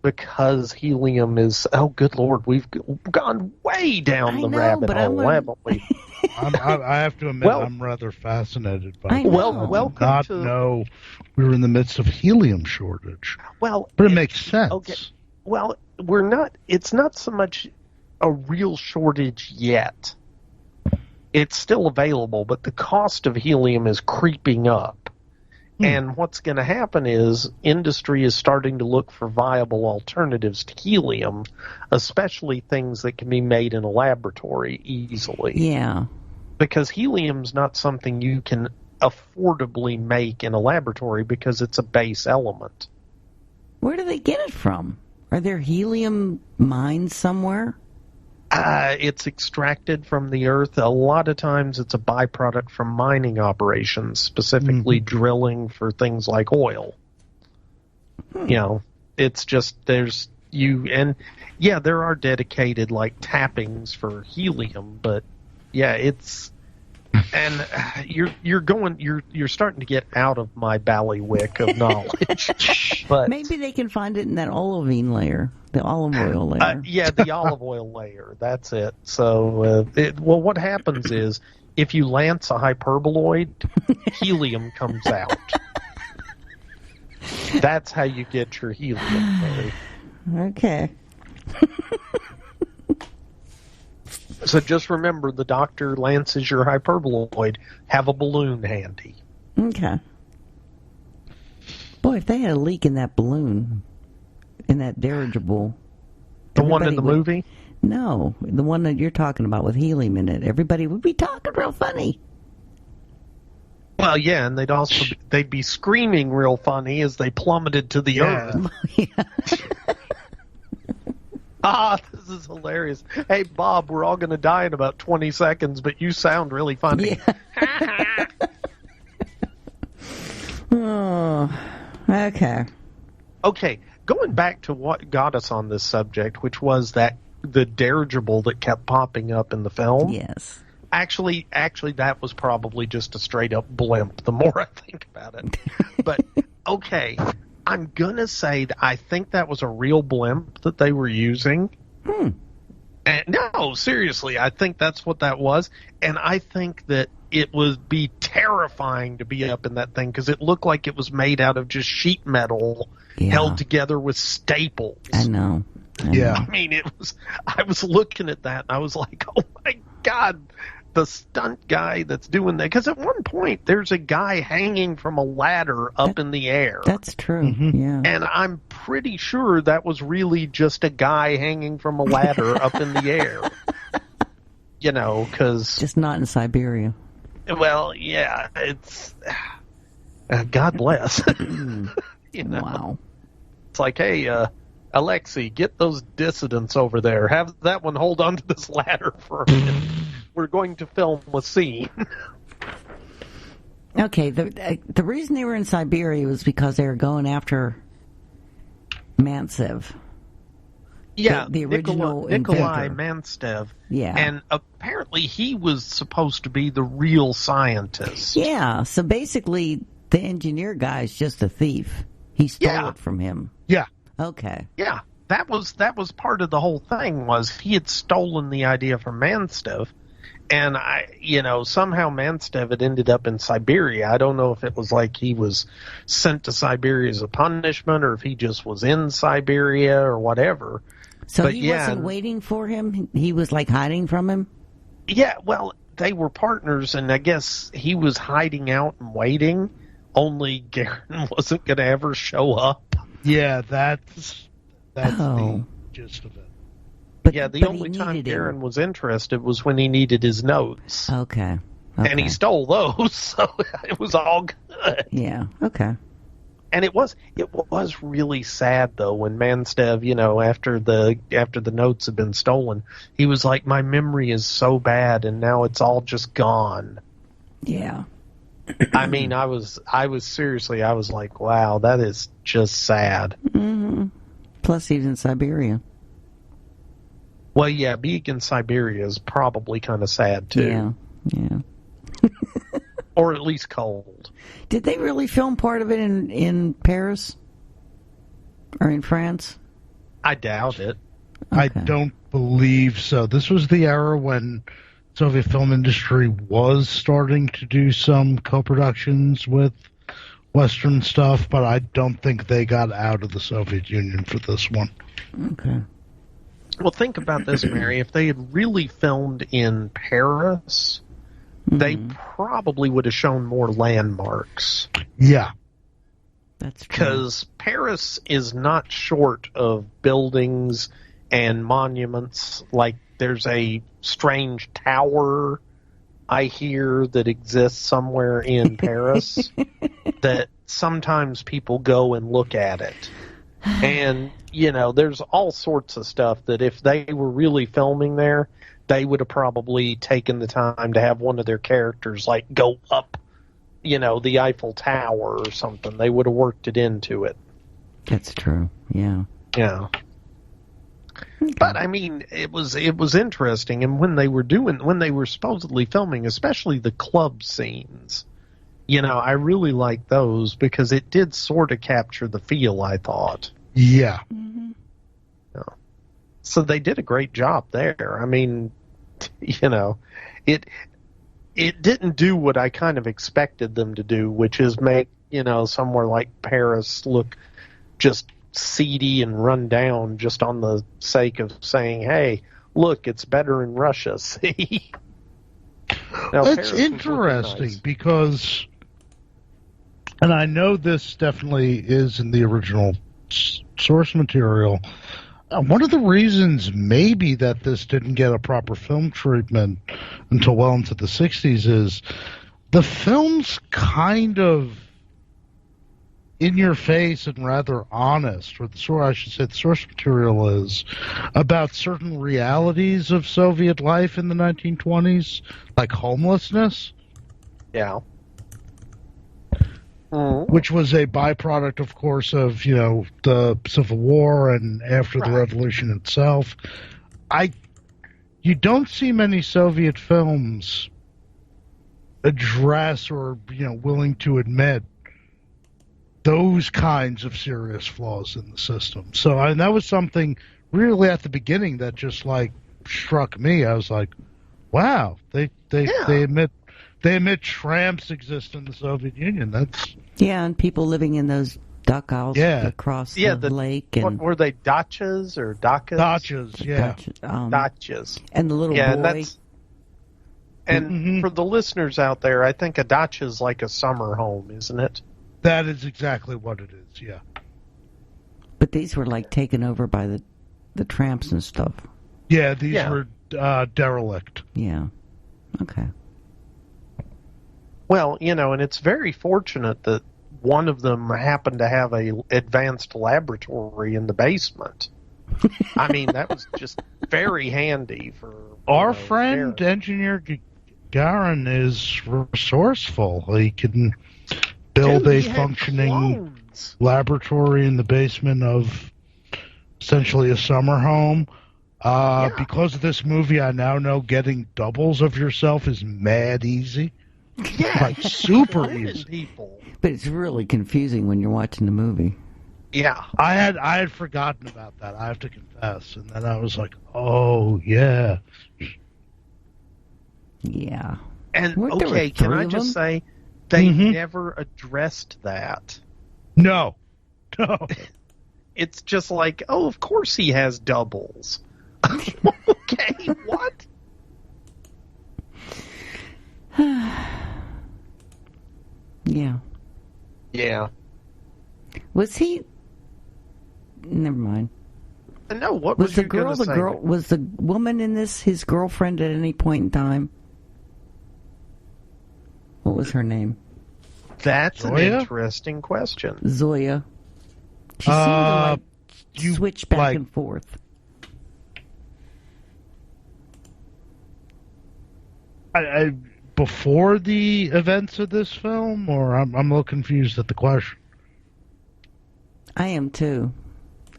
because helium is, oh good Lord, we've gone way down the rabbit hole, haven't we? I have to admit, I'm rather fascinated by it. Well, welcome I did to... not know we were in the midst of helium shortage. Well, but it makes sense. Okay. Well, it's not so much a real shortage yet. It's still available, but the cost of helium is creeping up. And what's going to happen is industry is starting to look for viable alternatives to helium, especially things that can be made in a laboratory easily. Yeah. Because helium's not something you can affordably make in a laboratory because it's a base element. Where do they get it from? Are there helium mines somewhere? It's extracted from the earth. A lot of times it's a byproduct from mining operations, specifically drilling for things like oil. You know, it's just there are dedicated like tappings for helium, but yeah, it's and you're starting to get out of my ballywick of knowledge. But maybe they can find it in that olivine layer, the olive oil layer. Yeah, the olive oil layer. That's it. So, what happens is if you lance a hyperboloid, helium comes out. That's how you get your helium, Mary. Okay. So just remember, the doctor lances your hyperboloid. Have a balloon handy. Okay. Boy, if they had a leak in that balloon, in that dirigible. The one in the movie? No, the one that you're talking about with helium in it. Everybody would be talking real funny. Well, yeah, and they'd be screaming real funny as they plummeted to the earth. This is hilarious. Hey, Bob, we're all going to die in about 20 seconds, but you sound really funny. Yeah. Oh, okay. Okay, going back to what got us on this subject, which was the dirigible that kept popping up in the film. Yes. Actually, that was probably just a straight-up blimp, the more I think about it. But, okay, I'm going to say that I think that was a real blimp that they were using. And, no, seriously, I think that's what that was. And I think that it would be terrifying to be up in that thing because it looked like it was made out of just sheet metal held together with staples. I know. I mean, I was looking at that and I was like, oh my God, the stunt guy that's doing that. Because at one point, there's a guy hanging from a ladder up in the air. That's true, yeah. And I'm pretty sure that was really just a guy hanging from a ladder up in the air. You know, because... Just not in Siberia. Well, yeah, it's... God bless. You know? Wow. It's like, hey, Alexei, get those dissidents over there. Have that one hold on to this ladder for a minute. We're going to film a scene. Okay, the reason they were in Siberia was because they were going after Mantsev. Yeah, the original Nikolai inventor. Manstev. Yeah. And apparently he was supposed to be the real scientist. Yeah, so basically the engineer guy is just a thief. He stole it from him. Yeah. Okay. Yeah, that was part of the whole thing. Was he had stolen the idea from Manstev, and somehow Manstev had ended up in Siberia. I don't know if it was like he was sent to Siberia as a punishment, or if he just was in Siberia or whatever. So he wasn't waiting for him? He was like hiding from him? Yeah, well, they were partners, and I guess he was hiding out and waiting, only Garin wasn't going to ever show up. Yeah, that's the gist of it. But the only time Garin was interested was when he needed his notes. Okay. And he stole those, so it was all good. Yeah, okay. And it was really sad though when Manstev, after the notes had been stolen, he was like, my memory is so bad and now it's all just gone. Yeah. I mean, I was seriously, I was like, wow, that is just sad. Mm-hmm. Plus he's in Siberia. Well, yeah, being in Siberia is probably kind of sad too. Yeah. Or at least cold. Did they really film part of it in Paris? Or in France? I doubt it. Okay. I don't believe so. This was the era when Soviet film industry was starting to do some co-productions with Western stuff, but I don't think they got out of the Soviet Union for this one. Okay. Well, think about this, Mary. If they had really filmed in Paris, they probably would have shown more landmarks. Yeah. That's true. Because Paris is not short of buildings and monuments. Like, there's a strange tower, I hear, that exists somewhere in Paris that sometimes people go and look at it. And, there's all sorts of stuff that if they were really filming there, they would have probably taken the time to have one of their characters, like, go up, the Eiffel Tower or something. They would have worked it into it. That's true, yeah. Yeah. Okay. But, I mean, it was interesting. And when they were supposedly filming, especially the club scenes, I really liked those because it did sort of capture the feel, I thought. Yeah. Mm-hmm. Yeah. So they did a great job there. I mean, it didn't do what I kind of expected them to do, which is make, somewhere like Paris look just seedy and run down just on the sake of saying, hey, look, it's better in Russia, see? Now, it's interesting because, and I know this definitely is in the original source material, one of the reasons maybe that this didn't get a proper film treatment until well into the 60s is the film's kind of in your face and rather honest, or the source material is, about certain realities of Soviet life in the 1920s, like homelessness. Yeah. Which was a byproduct, of course, of, the Civil War and after the revolution itself. You don't see many Soviet films address or, willing to admit those kinds of serious flaws in the system. So, and that was something really at the beginning that just, struck me. I was like, wow, they admit tramps exist in the Soviet Union. That's and people living in those duck houses across the lake. And what were they, dachas or dakas? Dachas, yeah. Dachas. And the little boy. And for the listeners out there, I think a dacha is like a summer home, isn't it? That is exactly what it is, yeah. But these were, taken over by the tramps and stuff. Yeah, these were derelict. Yeah. Okay. Well, and it's very fortunate that one of them happened to have a advanced laboratory in the basement. I mean, that was just very handy for our friend Engineer Garin is resourceful. He can build a functioning laboratory in the basement of essentially a summer home. Because of this movie, I now know getting doubles of yourself is mad easy. Yeah, super easy. People. But it's really confusing when you're watching the movie. Yeah. I had forgotten about that, I have to confess. And then I was like, oh, yeah. Yeah. And, Weren't there okay, can three I of just them? say, they never addressed that. No. It's just like, oh, of course he has doubles. Okay, what? Yeah. Yeah. Was he... Never mind. No, what Was the you girl gonna say? was the woman in this his girlfriend at any point in time? What was her name? That's Zoya? an interesting question. Zoya. She seemed to switch back and forth. I before the events of this film, or I'm a little confused at the question. I am too.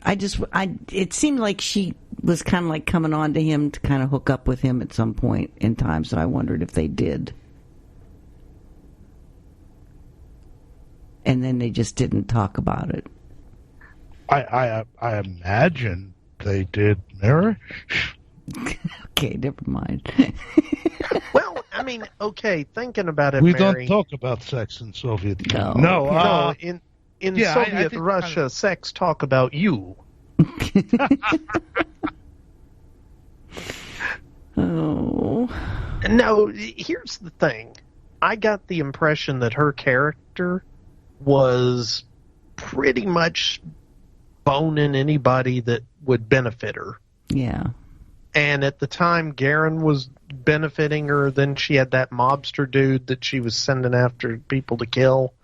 It seemed like she was kind of like coming on to him to kind of hook up with him at some point in time, so I wondered if they did. And then they just didn't talk about it. I imagine they did, Mary. Okay, never mind. Well, I mean, okay, thinking about it, We Mary, don't talk about sex in Soviet. No, in yeah, I Soviet think Russia, sex talk about you. Oh. No, here's the thing. I got the impression that her character was pretty much boning anybody that would benefit her. Yeah. And at the time Garin was benefiting her, then she had that mobster dude that she was sending after people to kill.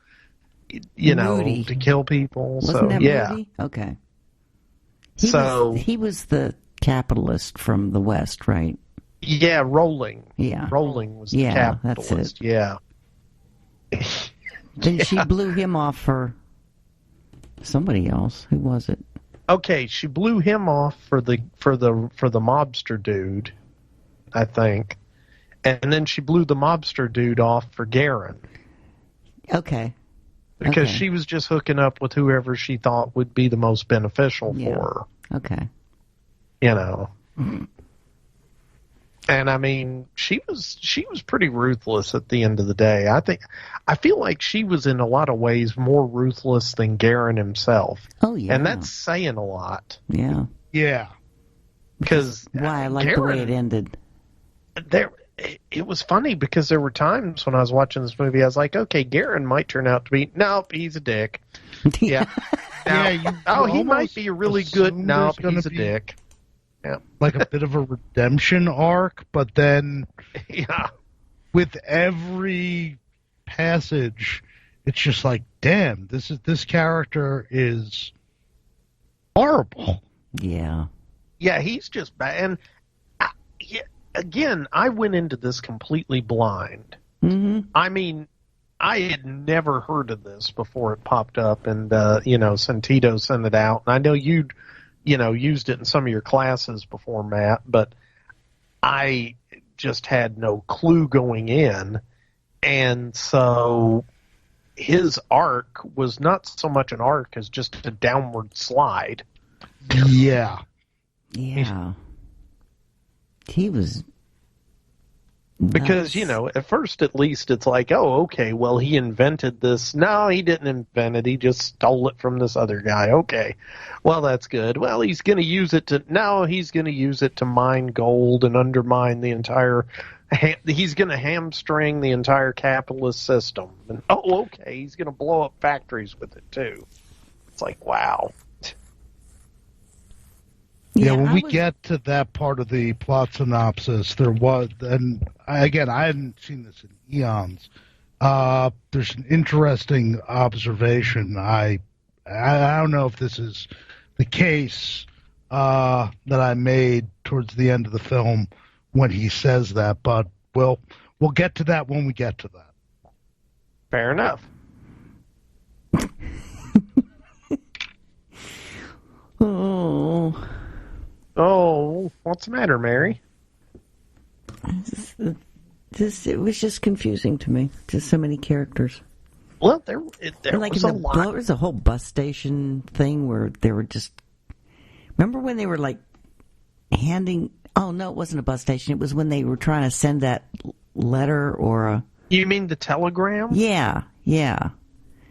Moody. To kill people. Wasn't that yeah. Moody? Okay. He was the capitalist from the West, right? Yeah, Rolling. Yeah. Rolling was the Yeah, capitalist. that's it. Yeah. Then she blew him off for somebody else. Who was it? Okay, she blew him off for the mobster dude, I think. And then she blew the mobster dude off for Garin. Okay. Because she was just hooking up with whoever she thought would be the most beneficial for her. Okay. And I mean, she was pretty ruthless at the end of the day. I feel like she was in a lot of ways more ruthless than Garin himself. Oh yeah. And that's saying a lot. Yeah. Yeah. Because why I like the way it ended. It was funny because there were times when I was watching this movie, I was like, okay, Garin might turn out to be, nope, he's a dick. Yeah. He might be a really good, nope, he's a dick. Yeah. Like a bit of a redemption arc, but then with every passage, it's just like, damn, this character is horrible. Yeah. Yeah, he's just bad. And again, I went into this completely blind. Mm-hmm. I mean, I had never heard of this before it popped up, and Santito sent it out. And I know you'd used it in some of your classes before, Matt, but I just had no clue going in. And so his arc was not so much an arc as just a downward slide. Yeah. Yeah. He was... Because, at first at least it's like, oh, okay, well, he invented this. No, he didn't invent it. He just stole it from this other guy. Okay, well, that's good. Well, he's going to use it to mine gold and undermine the entire... He's going to hamstring the entire capitalist system. And, oh, okay, he's going to blow up factories with it, too. It's like, wow. Yeah, when we get to that part of the plot synopsis, there was, and again, I hadn't seen this in eons. There's an interesting observation. I don't know if this is the case that I made towards the end of the film when he says that, but we'll get to that when we get to that. Fair enough. Oh, what's the matter, Mary? It was just confusing to me. Just so many characters. Well, there like was a lot. There was a whole bus station thing where they were just. Remember when they were like handing? Oh no, it wasn't a bus station. It was when they were trying to send that letter or a. You mean the telegram? Yeah.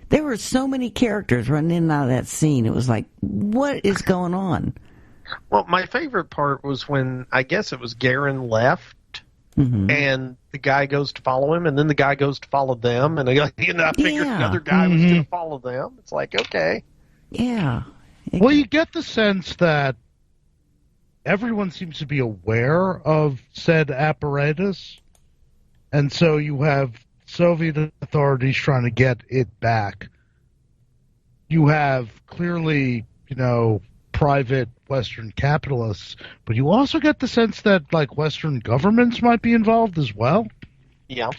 There were so many characters running in and out of that scene. It was like, what is going on? Well, my favorite part was when I guess it was Garin left. Mm-hmm. And the guy goes to follow him, and then the guy goes to follow them, and I figured another guy was going to follow them. It's like, okay. Yeah. Well, you get the sense that everyone seems to be aware of said apparatus, and so you have Soviet authorities trying to get it back. You have clearly, private Western capitalists, but you also get the sense that like Western governments might be involved as well. Yeah.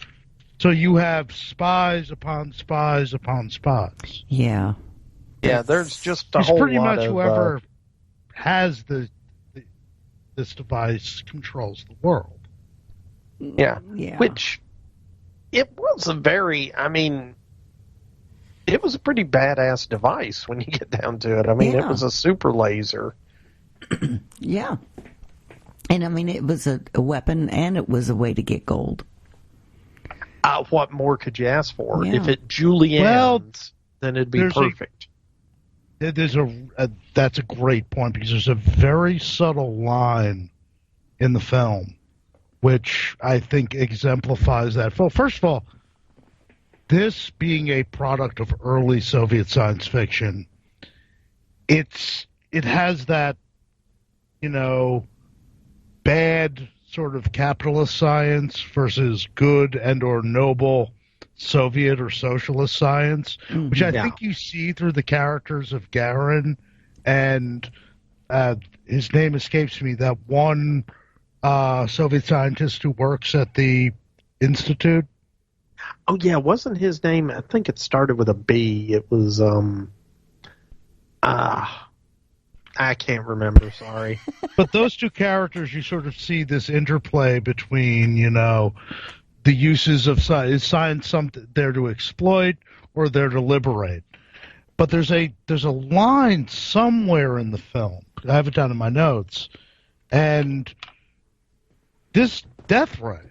So you have spies upon spies upon spies. Yeah. Yeah, there's just a whole pretty lot much of, whoever has this device controls the world. Yeah. Which it was it was a pretty badass device when you get down to it. It was a super laser. Yeah. And it was a weapon, and it was a way to get gold. What more could you ask for? Yeah. If it juliennes, then it'd be perfect. That's a great point, because there's a very subtle line in the film which I think exemplifies that. Well, first of all, this being a product of early Soviet science fiction, it has that, bad sort of capitalist science versus good and or noble Soviet or socialist science, which I think you see through the characters of Garin and his name escapes me, that one Soviet scientist who works at the Institute. Oh, yeah, wasn't his name, I think it started with a B. It was, I can't remember, sorry. But those two characters, you sort of see this interplay between, the uses of science. Is science something there to exploit or there to liberate? But there's a line somewhere in the film, I have it down in my notes, and this death ray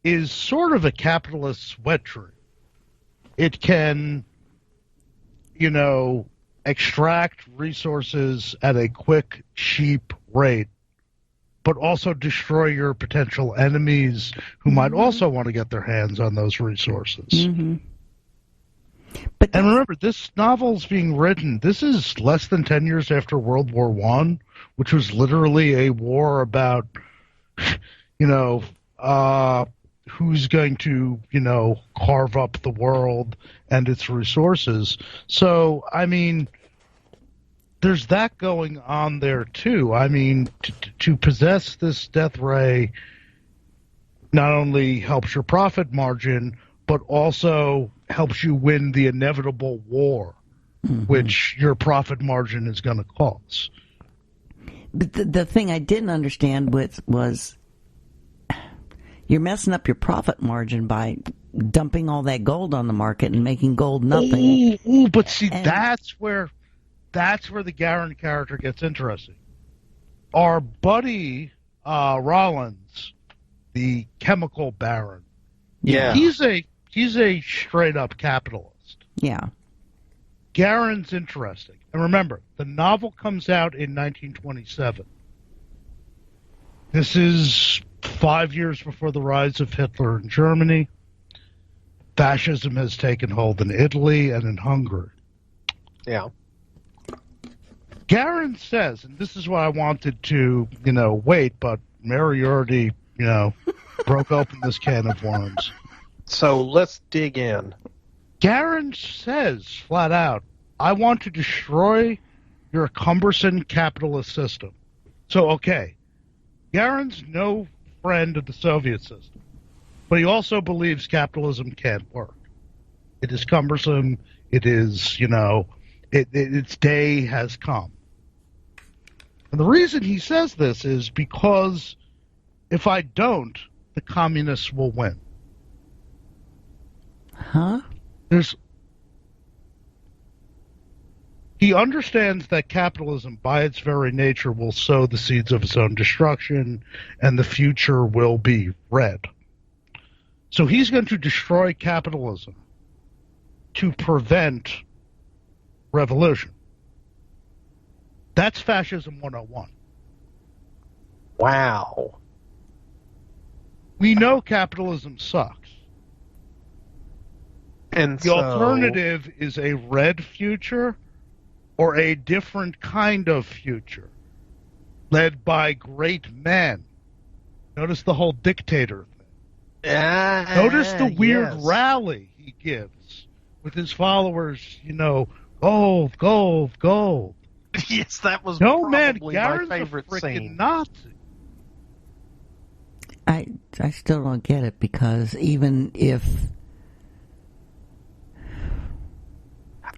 is sort of a capitalist sweat tree. It can, extract resources at a quick, cheap rate, but also destroy your potential enemies who might also want to get their hands on those resources. Mm-hmm. And remember, this novel's being written, this is less than 10 years after World War I, which was literally a war about, who's going to, carve up the world and its resources. So, there's that going on there, too. To possess this death ray not only helps your profit margin, but also helps you win the inevitable war, which your profit margin is going to cause. But the thing I didn't understand was you're messing up your profit margin by dumping all that gold on the market and making gold nothing. But see, that's where the Garin character gets interesting. Our buddy Rollins, the chemical baron, he's a straight up capitalist. Yeah. Garin's interesting. And remember, the novel comes out in 1927. This is 5 years before the rise of Hitler in Germany. Fascism has taken hold in Italy and in Hungary. Yeah. Garin says, and this is what I wanted to, wait, but Mary already, broke open this can of worms. So let's dig in. Garin says flat out, I want to destroy your cumbersome capitalist system. So, okay, Garin's no friend of the Soviet system, but he also believes capitalism can't work. It is cumbersome. It is, its day has come. And the reason he says this is because if I don't, the communists will win. Huh? He understands that capitalism, by its very nature, will sow the seeds of its own destruction, and the future will be red. So he's going to destroy capitalism to prevent revolution. That's fascism 101. Wow. We know capitalism sucks. And the alternative is a red future or a different kind of future led by great men. Notice the whole dictator thing. Notice the weird rally he gives with his followers, gold, gold, gold. Yes, that was no man, probably Garin's my favorite a freaking scene. Nazi. I still don't get it, because even if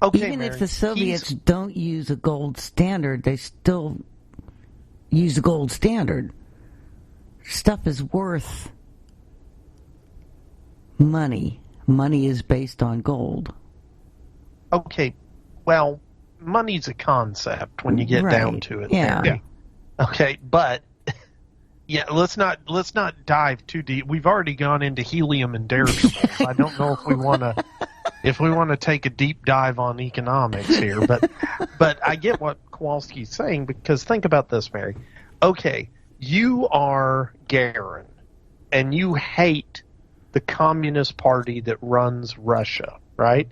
the Soviets don't use a gold standard, they still use the gold standard. Stuff is worth money. Money is based on gold. Okay, well, money's a concept when you get down to it. Yeah. There. Okay, but yeah, let's not dive too deep. We've already gone into helium and dirigibles. I don't know if we want to take a deep dive on economics here, but I get what Kowalski's saying, because think about this, Mary. Okay, you are Garin, and you hate the Communist Party that runs Russia, right?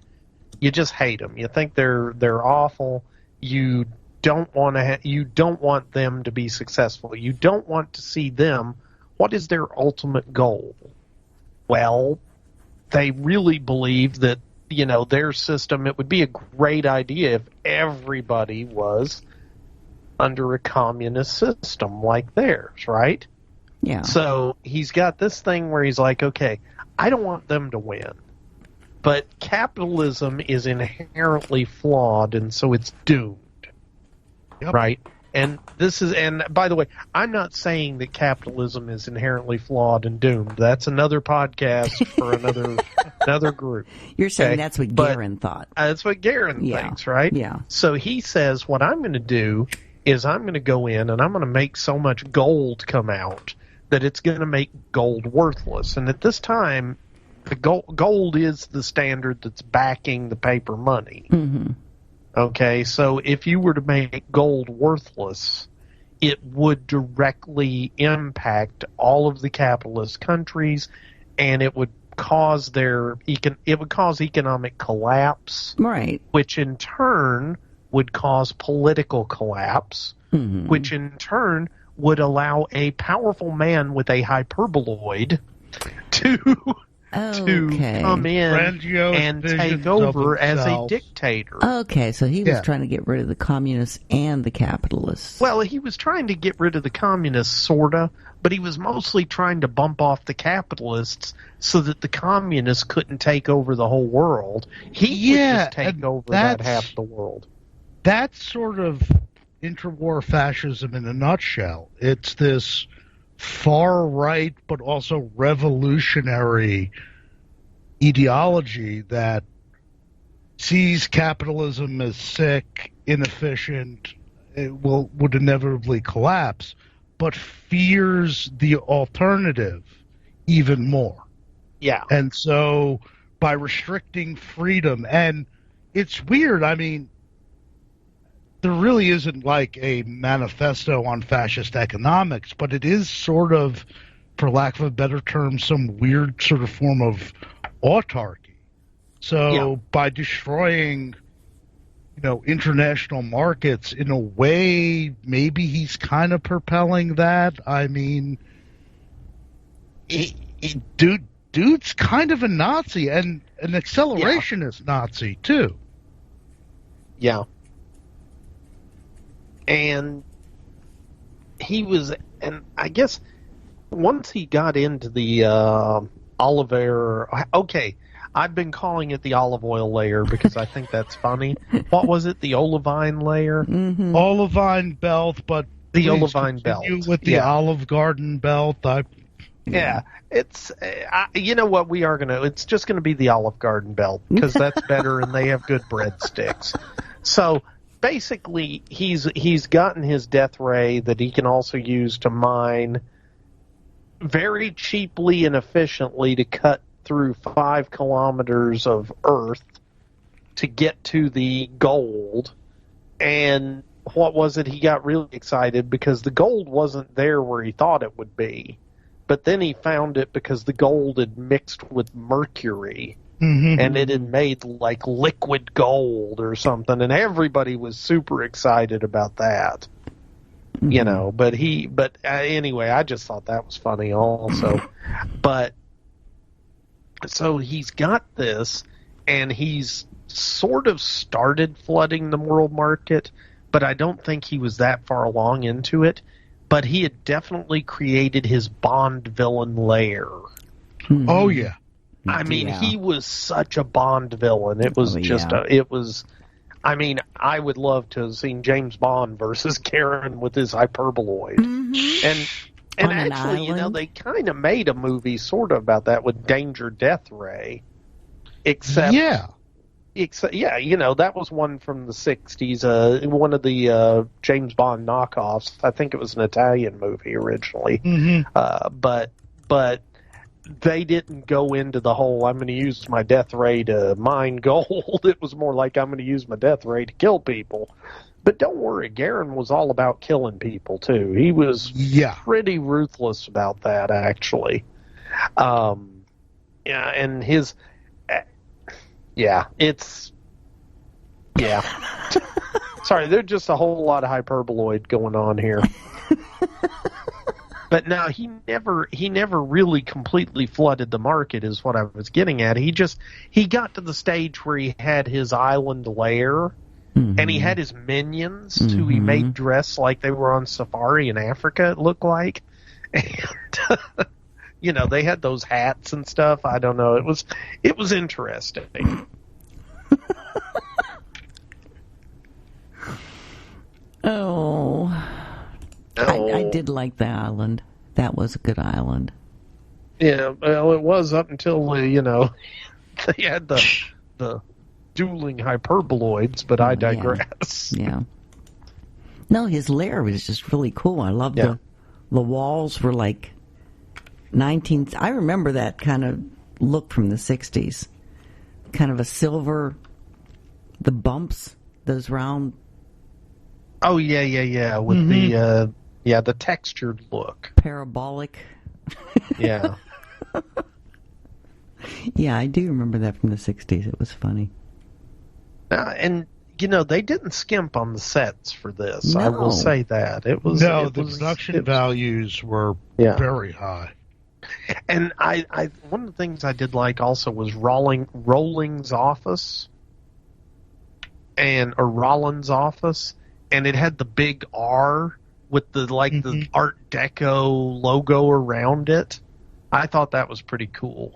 You just hate them. You think they're awful. You don't want them to be successful. You don't want to see them. What is their ultimate goal? Well, they really believe that, their system, it would be a great idea if everybody was under a communist system like theirs, right? Yeah. So he's got this thing where he's like, okay, I don't want them to win, but capitalism is inherently flawed, and so it's doomed. Yep. Right? And by the way, I'm not saying that capitalism is inherently flawed and doomed. That's another podcast for another group. You're saying that's what Garin thought. That's what Garin thinks, right? Yeah. So he says, what I'm going to do is I'm going to go in and I'm going to make so much gold come out that it's going to make gold worthless. And at this time, the gold is the standard that's backing the paper money. Mm-hmm. Okay, so if you were to make gold worthless, it would directly impact all of the capitalist countries, and it would cause economic collapse, right? Which in turn would cause political collapse, mm-hmm. which in turn would allow a powerful man with a hyperboloid to come in and take over as a dictator. Okay, so he was trying to get rid of the communists and the capitalists. Well, he was trying to get rid of the communists, sorta, but he was mostly trying to bump off the capitalists so that the communists couldn't take over the whole world. He would just take over that half the world. That's sort of interwar fascism in a nutshell. It's this far right but also revolutionary ideology that sees capitalism as sick, inefficient, it would inevitably collapse, but fears the alternative even more. Yeah. And so by restricting freedom, and it's weird, I mean, there really isn't like a manifesto on fascist economics, but it is sort of, for lack of a better term, some weird sort of form of autarky. So by destroying, international markets, in a way, maybe he's kind of propelling that. I mean, dude's kind of a Nazi and an accelerationist Nazi too. Yeah. And he was, and I guess once he got into the I've been calling it the olive oil layer because I think that's funny. What was it? The olivine layer? Mm-hmm. Olivine belt, but the olivine belt. With the Olive Garden belt. It's, you know what, it's just going to be the Olive Garden belt because that's better and they have good breadsticks. So basically he's gotten his death ray that he can also use to mine very cheaply and efficiently to cut through 5 kilometers of Earth to get to the gold. And what was it? He got really excited because the gold wasn't there where he thought it would be. But then he found it because the gold had mixed with mercury. Mm-hmm. And it had made like liquid gold or something, and everybody was super excited about that. Mm-hmm. You know, but anyway, I just thought that was funny also. But so he's got this, and he's sort of started flooding the world market, but I don't think he was that far along into it. But he had definitely created his Bond villain lair. Mm-hmm. Oh, yeah. I mean, he was such a Bond villain. It was I mean, I would love to have seen James Bond versus Garin with his Hyperboloid. Mm-hmm. And actually, you know, they kind of made a movie sort of about that with Danger Death Ray. Except, you know, that was one from the 60s, one of the James Bond knockoffs. I think it was an Italian movie originally. Mm-hmm. But they didn't go into the whole, I'm going to use my death ray to mine gold. It was more like, I'm going to use my death ray to kill people. But don't worry, Garin was all about killing people, too. He was pretty ruthless about that, actually. And his... Sorry, there's just a whole lot of Hyperboloid going on here. But now he never really completely flooded the market, is what I was getting at. He got to the stage where he had his island lair, and he had his minions who he made dress like they were on safari in Africa, it looked like. And you know, they had those hats and stuff. I don't know. It was interesting. I did like the island. That was a good island. Yeah, well, it was up until, you know, they had the dueling hyperboloids, but I digress. Yeah. No, his lair was just really cool. I loved the walls were like 19th. I remember that kind of look from the 60s. Kind of a silver, the bumps, those round. Oh, yeah. With the textured look. Parabolic. Yeah. Yeah, I do remember that from the 60s. It was funny. And, you know, they didn't skimp on the sets for this. No. I will say that. The production values were very high. And I one of the things I did like also was Rolling's office or Rollins' office, and it had the big R with the the Art Deco logo around it. I thought that was pretty cool.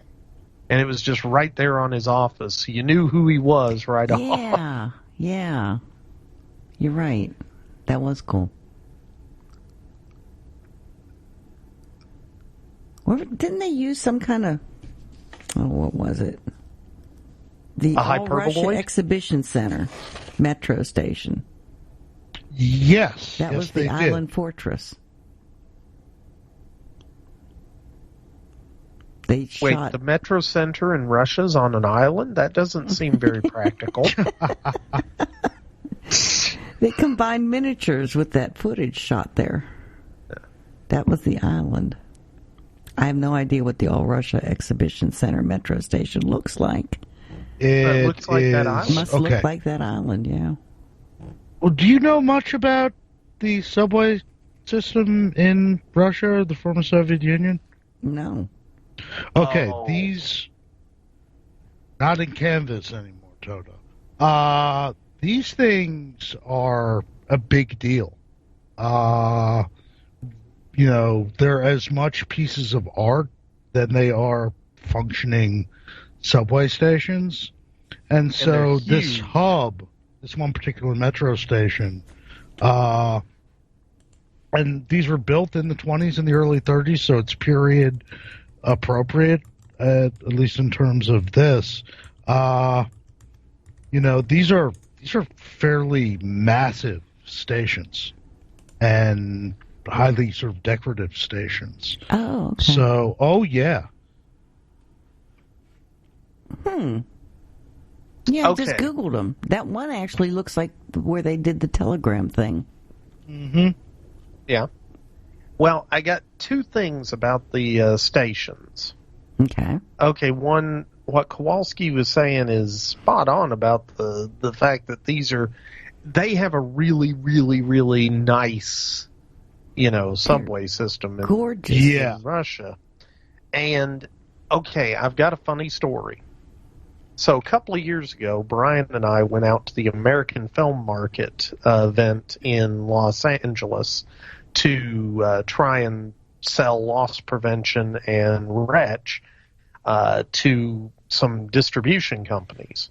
And it was just right there on his office. So you knew who he was right off. Yeah. You're right. That was cool. Didn't they use some kind of... Oh, what was it? The All Russia Exhibition Center metro station. Yes. That was the Island Fortress. Wait, the Metro Center in Russia's on an island? That doesn't seem very practical. They combined miniatures with that footage shot there. That was the island. I have no idea what the All Russia Exhibition Center metro station looks like. It looks like that island. Must look like that island, yeah. Well, do you know much about the subway system in Russia, the former Soviet Union? No. Okay, these... Not in Canvas anymore, Toto. These things are a big deal. You know, they're as much pieces of art than they are functioning subway stations. And so this hub, this one particular metro station, and these were built in the 20s and the early 30s, so it's period appropriate, at least in terms of this. You know, these are these are fairly massive stations and highly sort of decorative stations. Oh, okay. So, yeah. Yeah, I Okay. just Googled them. That one actually looks like where they did the telegram thing. Mm-hmm. Yeah. Well, I got two things about the stations. Okay. Okay, one, what Kowalski was saying is spot on about the fact that they have a really, really, really nice, subway system Gorgeous. in Russia. And, okay, I've got a funny story. So a couple of years ago, Brian and I went out to the American Film Market event in Los Angeles to try and sell loss prevention and retch to some distribution companies.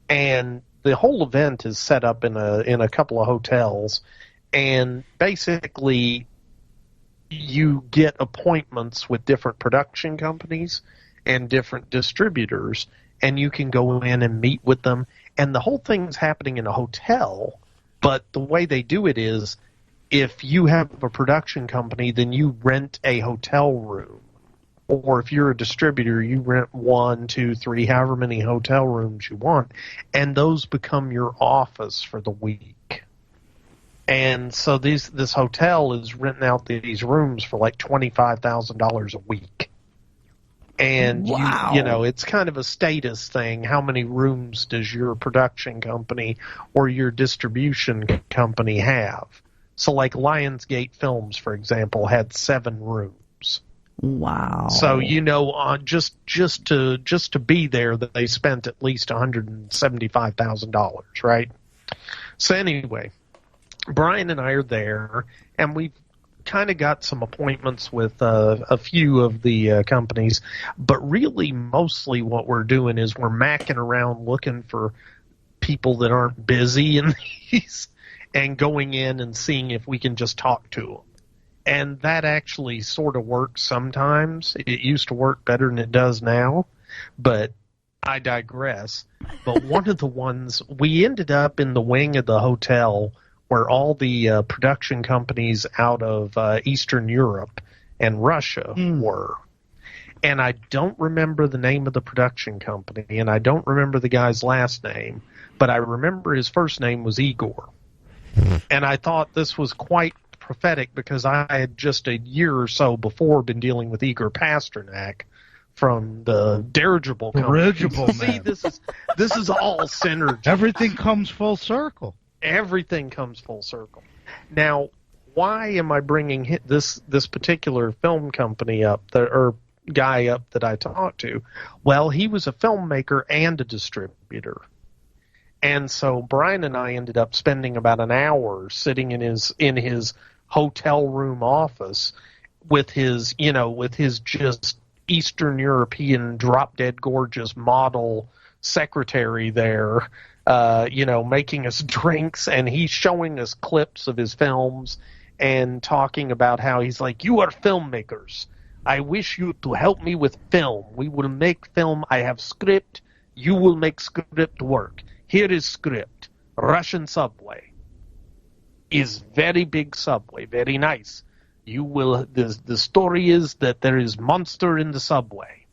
And the whole event is set up in a couple of hotels, and basically you get appointments with different production companies and different distributors, and you can go in and meet with them. And the whole thing's happening in a hotel, but the way they do it is if you have a production company, then you rent a hotel room. Or if you're a distributor, you rent 1, 2, 3, however many hotel rooms you want, and those become your office for the week. And so this hotel is renting out these rooms for like $25,000 a week. And wow. It's kind of a status thing. How many rooms does your production company or your distribution company have? So like Lionsgate Films, for example, had 7 rooms. Wow. So just to be there, that they spent at least $175,000, right? So anyway, Brian and I are there, and we've kind of got some appointments with a few of the companies, but really mostly what we're doing is we're macking around looking for people that aren't busy in these and going in and seeing if we can just talk to them. And that actually sort of works sometimes. It used to work better than it does now, but I digress. But one of the ones, we ended up in the wing of the hotel where all the production companies out of Eastern Europe and Russia were. And I don't remember the name of the production company, and I don't remember the guy's last name, but I remember his first name was Igor. And I thought this was quite prophetic because I had just a year or so before been dealing with Igor Pasternak from the Dirigible company. Dirigible, See, this is all synergy. Everything comes full circle. Everything comes full circle. Now, why am I bringing this particular film company up, or guy up that I talked to? Well, he was a filmmaker and a distributor. And so Brian and I ended up spending about an hour sitting in his hotel room office with his just Eastern European drop dead gorgeous model secretary there, making us drinks, and he's showing us clips of his films and talking about how he's like, "You are filmmakers. I wish you to help me with film. We will make film. I have script. You will make script work. Here is script. Russian subway is very big subway, very nice. You will. The story is that there is monster in the subway,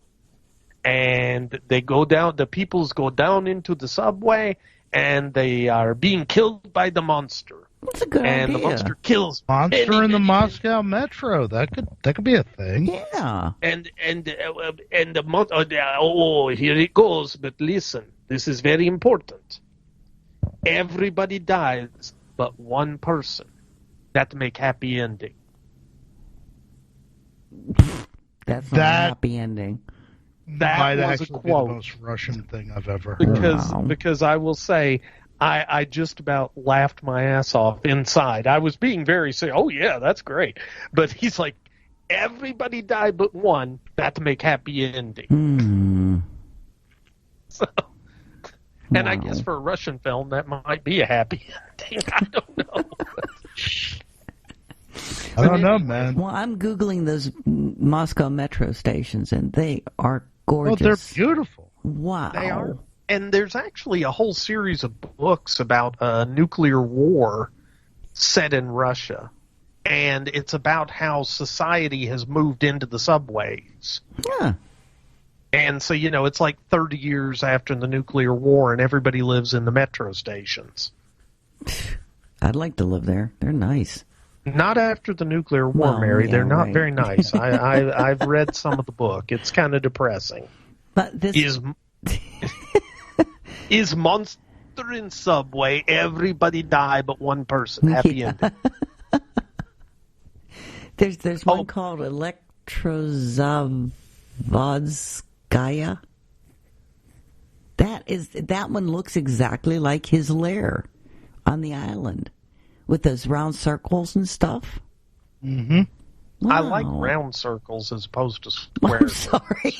and they go down. The peoples go down into the subway, and they are being killed by the monster. That's a good and idea. The monster kills Monster in the Moscow Metro. That could be a thing. Yeah. And the monster. Oh, here it goes. But listen, this is very important. Everybody dies but one person. That make happy ending. That's not a happy ending. That might was actually a quote. be the most Russian thing I've ever heard. Because I will say, I just about laughed my ass off inside. I was being very serious. Oh yeah, that's great. But he's like, everybody died but one. That make happy ending. So, and I guess for a Russian film, that might be a happy ending. I don't know. I don't know, man. Well, I'm Googling those Moscow metro stations, and they are gorgeous. Oh, they're beautiful. Wow. They are. And there's actually a whole series of books about a nuclear war set in Russia. And it's about how society has moved into the subways. Yeah. And so, it's like 30 years after the nuclear war, and everybody lives in the metro stations. I'd like to live there. They're nice. Not after the nuclear war, Well, Mary. yeah, They're not right. very nice. I've read some of the book. It's kind of depressing. But this is monster in subway. Everybody die but one person. Happy ending. There's one called Elektrozavodskaya. That one looks exactly like his lair on the island with those round circles and stuff. Mm-hmm. Wow. I like round circles as opposed to I'm squares. sorry.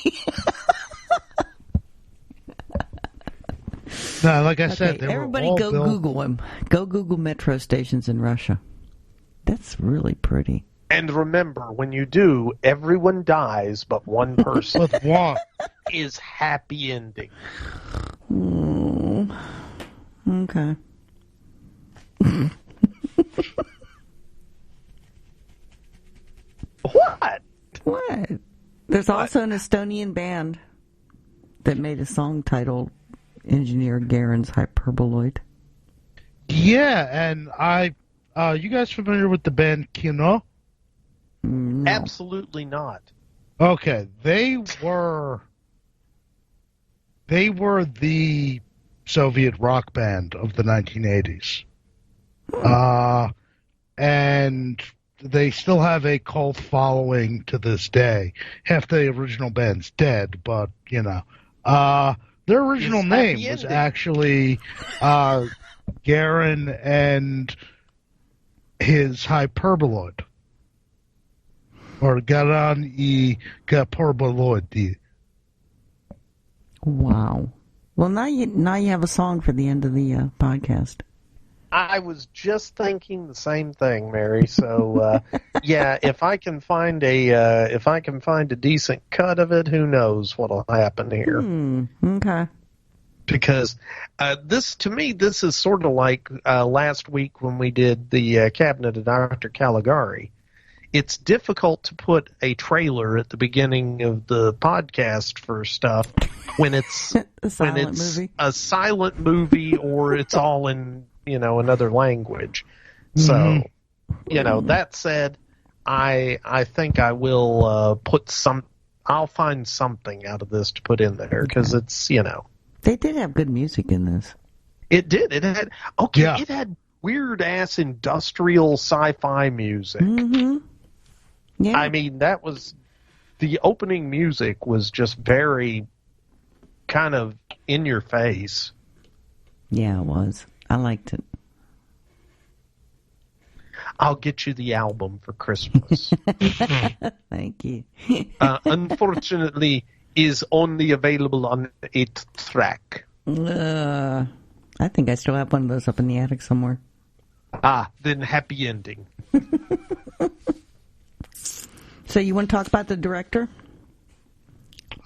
No, like I Okay, said, they everybody were all go built... Google them. Go Google metro stations in Russia. That's really pretty. And remember, when you do, everyone dies but one person. With what? Is happy ending. Okay. What? What? There's also an Estonian band that made a song titled Engineer Garin's Hyperboloid. Yeah, and you guys familiar with the band Kino? No. Absolutely not. Okay, they were the Soviet rock band of the 1980s. And they still have a cult following to this day. Half the original band's dead, but, their original It's name happy was ending. actually Garin and his Hyperboloid. Or Garan y Hyperboloid. Wow. Well, now you have a song for the end of the podcast. I was just thinking the same thing, Mary. So, yeah, if I can find a decent cut of it, who knows what'll happen here? Okay. Because this is sort of like last week when we did the Cabinet of Dr. Caligari. It's difficult to put a trailer at the beginning of the podcast for stuff when it's movie. a silent movie or it's all in another language. So, that said, I think I will I'll find something out of this to put in there because it's They did have good music in this. It did. It had It had weird ass industrial sci-fi music. Mm-hmm. Yeah. I mean, that was the opening music was just very kind of in your face. Yeah, it was. I liked it. I'll get you the album for Christmas. Thank you. Unfortunately, is only available on 8th track. I think I still have one of those up in the attic somewhere. Then happy ending. So you want to talk about the director?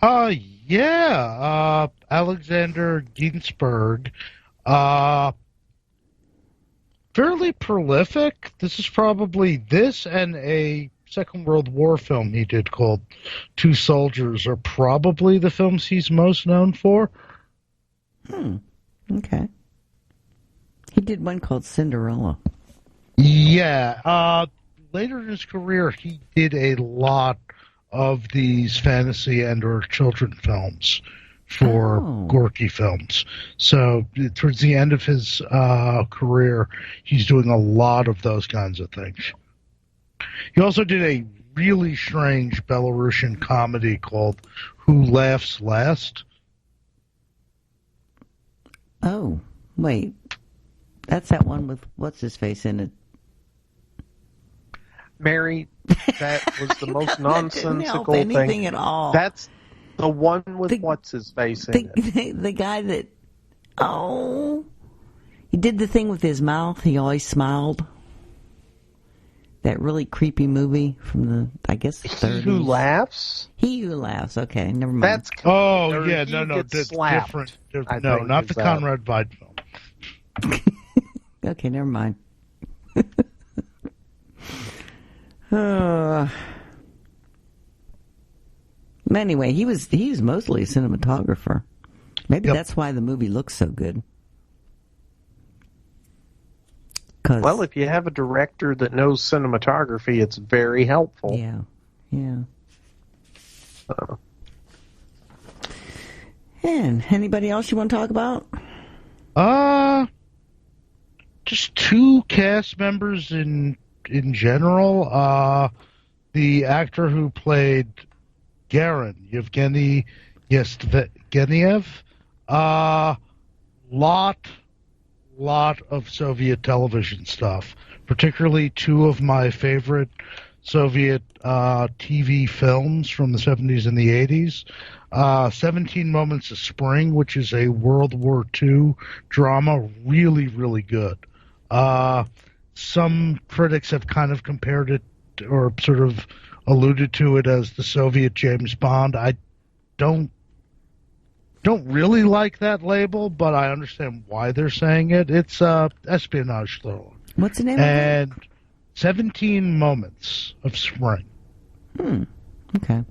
Yeah. Alexander Ginsburg. Fairly prolific. This is probably this and a Second World War film he did called Two Soldiers are probably the films he's most known for. Okay. He did one called Cinderella. Yeah. Later in his career, he did a lot of these fantasy and or children films for Gorky Films. So towards the end of his career, he's doing a lot of those kinds of things. He also did a really strange Belarusian comedy called Who Laughs Last? Oh, wait. That's that one with what's-his-face in it. Mary, that was the most nonsensical anything thing at all. That's the one with what's-his-face in it. The guy that... he did the thing with his mouth. He always smiled. That really creepy movie from the, I guess, 30s. He Who Laughs? He Who Laughs. Okay, never mind. That's different. No, not the Conrad Veidt film. Okay, never mind. Anyway, he was mostly a cinematographer. Maybe that's why the movie looks so good. Well, if you have a director that knows cinematography, it's very helpful. Yeah. And anybody else you want to talk about? Just two cast members in general. The actor who played Garin, Yevgeny Yevgeniev, lot of Soviet television stuff, particularly two of my favorite Soviet TV films from the 70s and the 80s. 17 Moments of Spring, which is a World War II drama, really, really good. Some critics have kind of compared it or sort of alluded to it as the Soviet James Bond. I don't really like that label, but I understand why they're saying it. It's espionage thriller. What's the name of it? And 17 Moments of Spring. Okay.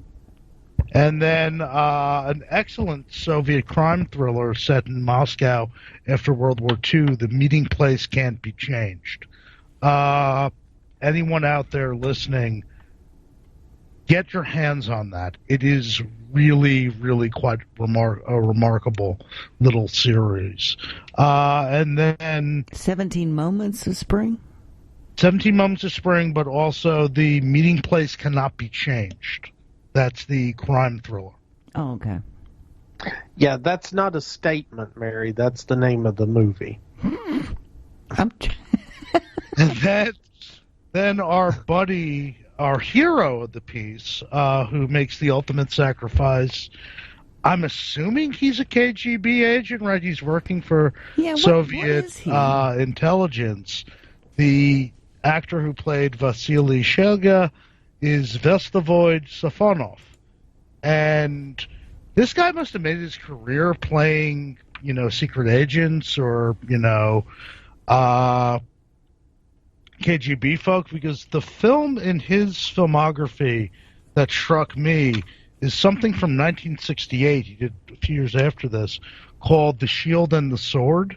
And then an excellent Soviet crime thriller set in Moscow after World War II, The Meeting Place Can't Be Changed. Anyone out there listening, get your hands on that. It is really, really quite a remarkable little series. And then 17 Moments of Spring? 17 Moments of Spring, but also The Meeting Place Cannot Be Changed. That's the crime thriller. Oh, okay. Yeah, that's not a statement, Mary. That's the name of the movie. And then our buddy, our hero of the piece, who makes the ultimate sacrifice, I'm assuming he's a KGB agent, right? He's working for Soviet intelligence. The actor who played Vasily Shelga is Vestovoid Safonov. And this guy must have made his career playing, secret agents or, KGB folk, because the film in his filmography that struck me is something from 1968. He did a few years after this, called The Shield and the Sword.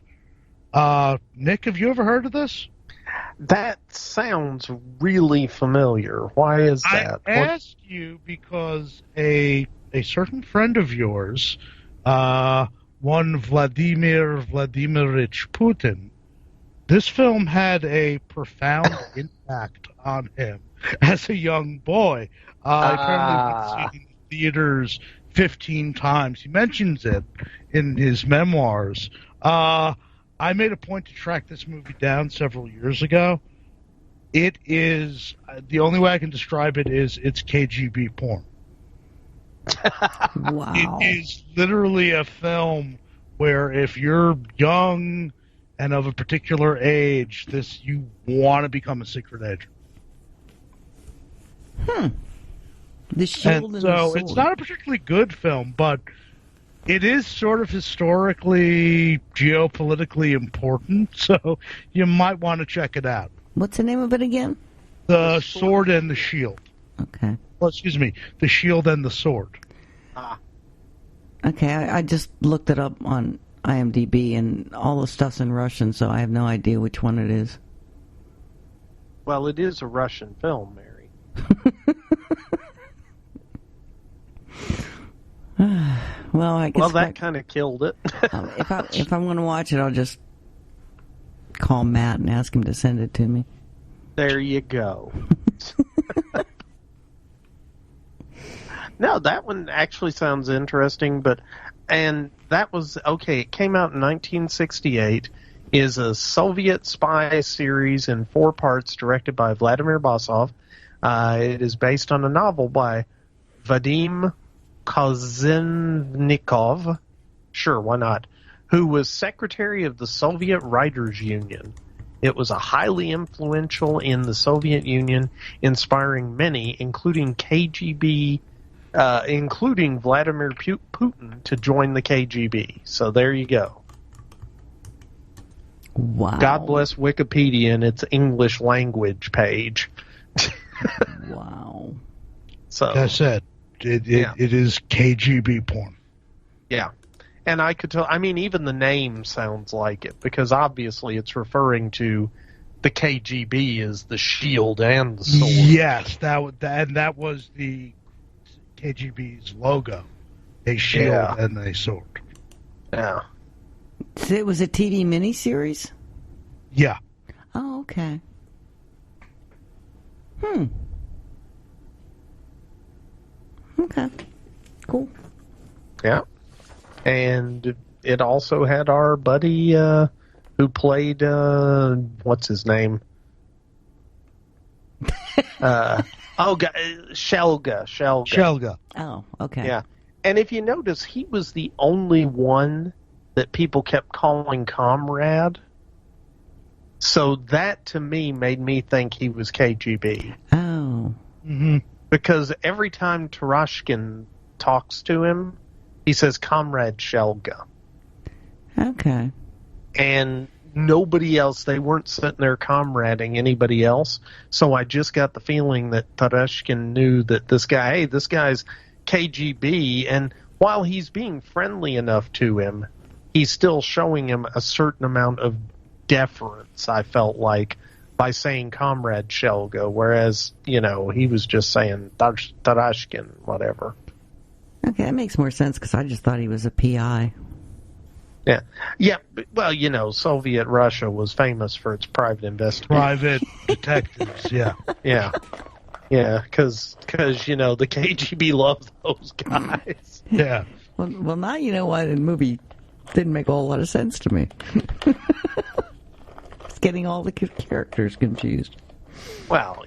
Nick, have you ever heard of this? That sounds really familiar. Why is that? I asked you because a certain friend of yours, one Vladimir Vladimirovich Putin, this film had a profound impact on him as a young boy. Apparently he'd seen theaters 15 times. He mentions it in his memoirs. I made a point to track this movie down several years ago. It is, the only way I can describe it is it's KGB porn. Wow. It is literally a film where if you're young and of a particular age, you want to become a secret agent. The Shield and the Sword. It's not a particularly good film, but it is sort of historically, geopolitically important, so you might want to check it out. What's the name of it again? The Sword and the Shield. Okay. Well, excuse me, The Shield and the Sword. Okay, I just looked it up on IMDb, and all the stuff's in Russian, so I have no idea which one it is. Well, it is a Russian film, Mary. Well, I guess that kind of killed it. if I'm going to watch it, I'll just call Matt and ask him to send it to me. There you go. No, that one actually sounds interesting, and that was, okay, it came out in 1968, is a Soviet spy series in 4 parts directed by Vladimir Basov. It is based on a novel by Vadim Kozhennikov, sure, why not, who was secretary of the Soviet Writers' Union. It was a highly influential in the Soviet Union, inspiring many, including KGB, including Vladimir Putin, to join the KGB. So there you go. Wow. God bless Wikipedia and its English language page. Wow. So that's it. It is KGB porn. Yeah. And I could tell, I mean, even the name sounds like it, because obviously it's referring to the KGB as the shield and the sword. Yes, that was the KGB's logo. A shield and a sword. Yeah. So it was a TV miniseries? Yeah. Oh, okay. Okay. Cool. Yeah. And it also had our buddy who played, what's his name? Shelga. Oh, okay. Yeah. And if you notice, he was the only one that people kept calling Comrade. So that, to me, made me think he was KGB. Oh. Mm-hmm. Because every time Tarashkin talks to him, he says, Comrade Shelga. Okay. And nobody else, they weren't sitting there comrading anybody else. So I just got the feeling that Tarashkin knew that this guy's KGB, and while he's being friendly enough to him, he's still showing him a certain amount of deference, I felt like, by saying Comrade Shelga, whereas, he was just saying Tarashkin, whatever. Okay, that makes more sense, because I just thought he was a PI. Yeah. Yeah, well, Soviet Russia was famous for its private investigators. Private detectives, yeah. Yeah. Yeah, because the KGB loves those guys. Yeah. Well, now you know why the movie didn't make a whole lot of sense to me. It's getting all the characters confused. Well,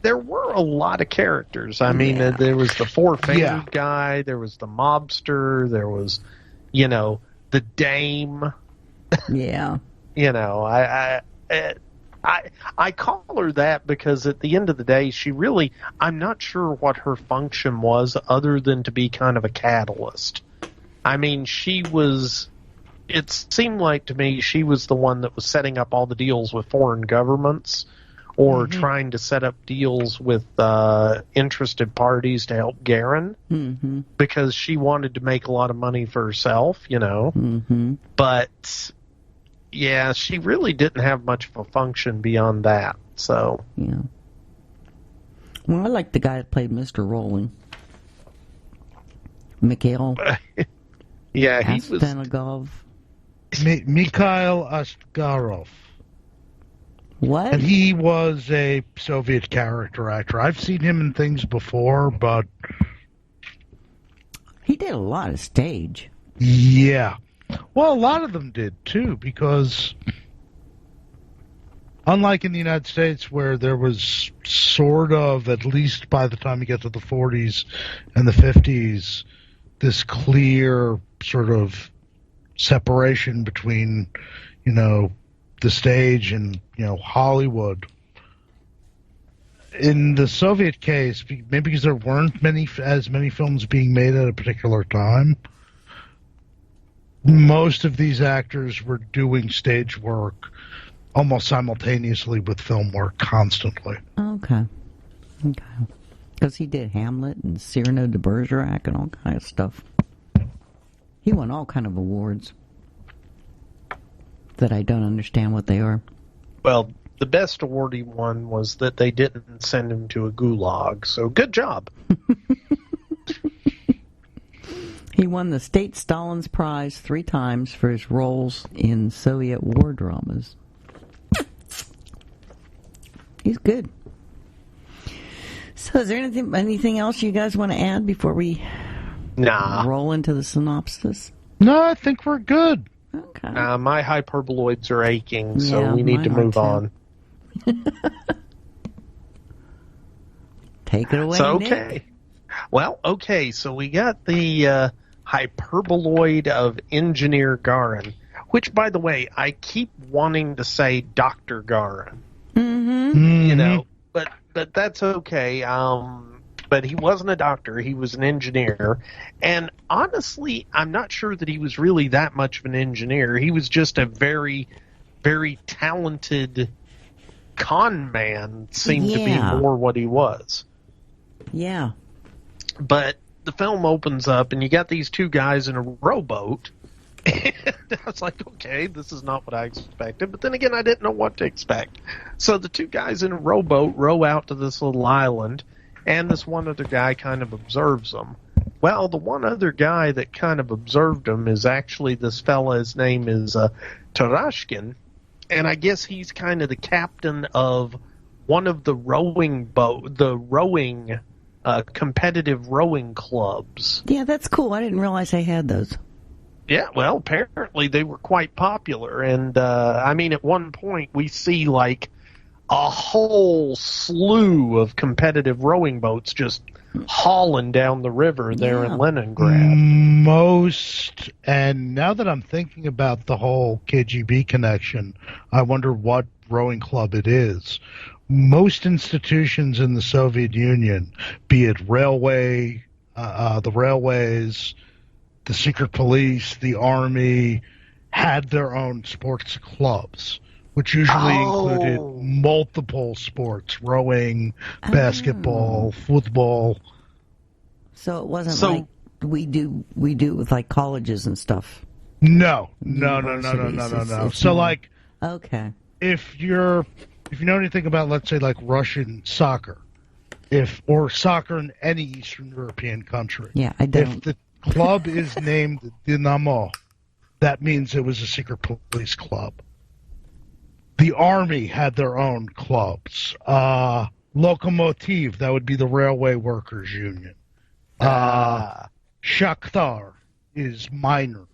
there were a lot of characters. I mean, there was the four-fingered guy, there was the mobster, there was, the dame. Yeah. I call her that because at the end of the day, I'm not sure what her function was other than to be kind of a catalyst. I mean, it seemed like to me she was the one that was setting up all the deals with foreign governments or trying to set up deals with interested parties to help Garin because she wanted to make a lot of money for herself, But yeah, she really didn't have much of a function beyond that. So yeah. Well, I like the guy that played Mr. Rowling, Mikhail. Yeah, he was Astanagov. Mikhail Asgarov. What? And he was a Soviet character actor. I've seen him in things before, but he did a lot of stage. Yeah. Well, a lot of them did, too, because unlike in the United States where there was sort of, at least by the time you get to the 40s and the 50s, this clear sort of separation between, the stage and, Hollywood. In the Soviet case, maybe because there weren't as many films being made at a particular time, most of these actors were doing stage work almost simultaneously with film work constantly. Okay. Because he did Hamlet and Cyrano de Bergerac and all kind of stuff. He won all kind of awards that I don't understand what they are. Well, the best award he won was that they didn't send him to a gulag, so good job. He won the State Stalin's Prize 3 times for his roles in Soviet war dramas. He's good. So is there anything else you guys want to add before we roll into the synopsis? No, I think we're good. Okay. My hyperboloids are aching, so we need to move on. Take it away, So, Nick. Well, so we got the Hyperboloid of Engineer Garin, which, by the way, I keep wanting to say Dr. Garin. Mm-hmm. You know, but that's okay. But he wasn't a doctor. He was an engineer. And honestly, I'm not sure that he was really that much of an engineer. He was just a very, very talented con man, seemed to be more what he was. Yeah. But the film opens up, and you got these two guys in a rowboat. And I was like, okay, this is not what I expected. But then again, I didn't know what to expect. So the two guys in a rowboat row out to this little island, and this one other guy kind of observes them. Well, the one other guy that kind of observed them is actually this fella. His name is Tarashkin, and I guess he's kind of the captain of one of the competitive rowing clubs. Yeah, that's cool. I didn't realize they had those. Yeah, well, apparently they were quite popular, and I mean, at one point we see like a whole slew of competitive rowing boats just hauling down the river there in Leningrad. And now that I'm thinking about the whole KGB connection, I wonder what rowing club it is. Most institutions in the Soviet Union, be it the railways, the secret police, the army, had their own sports clubs, which usually included multiple sports: rowing, basketball, football. So it wasn't like we do with like colleges and stuff. No. So like, okay, if you know anything about, let's say, like Russian soccer, or soccer in any Eastern European country, yeah, I don't. If the club is named Dinamo, that means it was a secret police club. The army had their own clubs. Lokomotiv, that would be the railway workers union. Shakhtar is minor.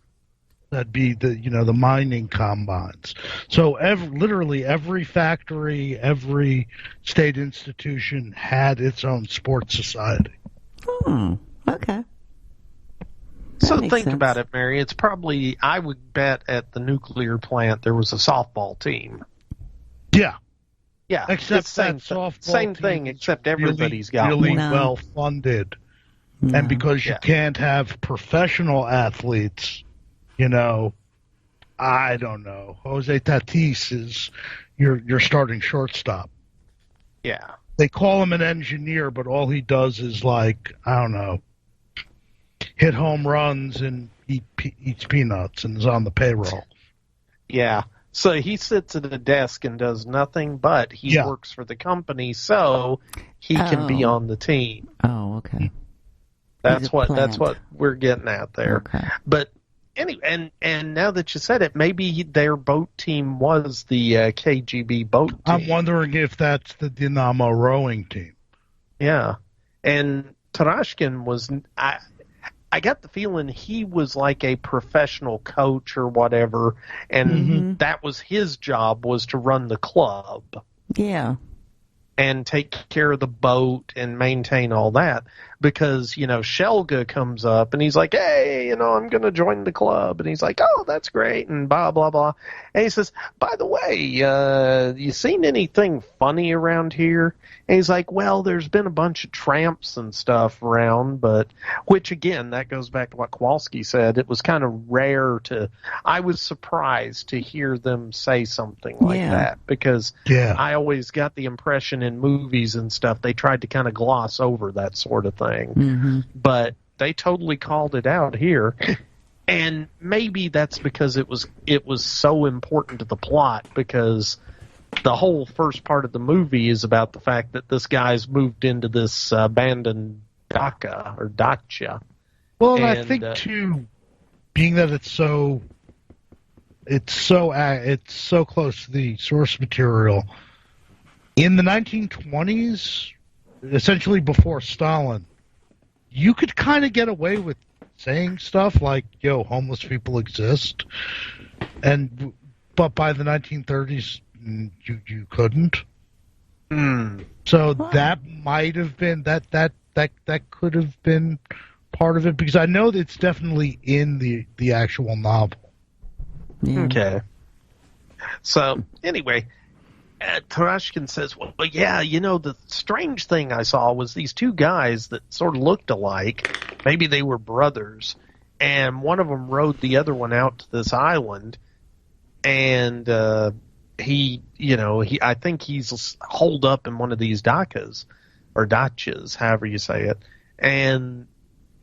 That'd be the mining combines. So literally every factory, every state institution had its own sports society. Okay. So think about it, Mary. It's probably, I would bet at the nuclear plant there was a softball team. Yeah. Yeah. Except same thing, except everybody's got really one. well funded. No. And because you can't have professional athletes, I don't know. Jose Tatis is your starting shortstop. Yeah. They call him an engineer, but all he does is hit home runs and eats peanuts and is on the payroll. Yeah. So he sits at a desk and does nothing, but he works for the company, so he can be on the team. Oh, okay. That's what we're getting at there. Okay. But anyway, and now that you said it, maybe their boat team was the KGB boat team. I'm wondering if that's the Dinamo rowing team. Yeah. And Tarashkin was, I got the feeling he was like a professional coach or whatever, and that was his job, was to run the club. Yeah. And take care of the boat and maintain all that. Because, Shelga comes up and he's like, hey, I'm going to join the club. And he's like, oh, that's great, and blah, blah, blah. And he says, by the way, you seen anything funny around here? And he's like, well, there's been a bunch of tramps and stuff around, which again, that goes back to what Kowalski said. It was kind of rare I was surprised to hear them say something like that, because I always got the impression in movies and stuff, they tried to kind of gloss over that sort of thing. But they totally called it out here. And maybe that's because it was so important to the plot, because the whole first part of the movie is about the fact that this guy's moved into this abandoned dacha. Well, and I think too, being that it's so close to the source material, in the 1920s, essentially before Stalin, you could kind of get away with saying stuff like, yo, homeless people exist. But by the 1930s, you couldn't. So that might have been, that could have been part of it, because I know that it's definitely in the actual novel. Yeah. Okay. So, anyway, Tarashkin says, well, yeah, the strange thing I saw was these two guys that sort of looked alike. Maybe they were brothers. And one of them rode the other one out to this island. And I think he's holed up in one of these dachas, or dachas, however you say it. And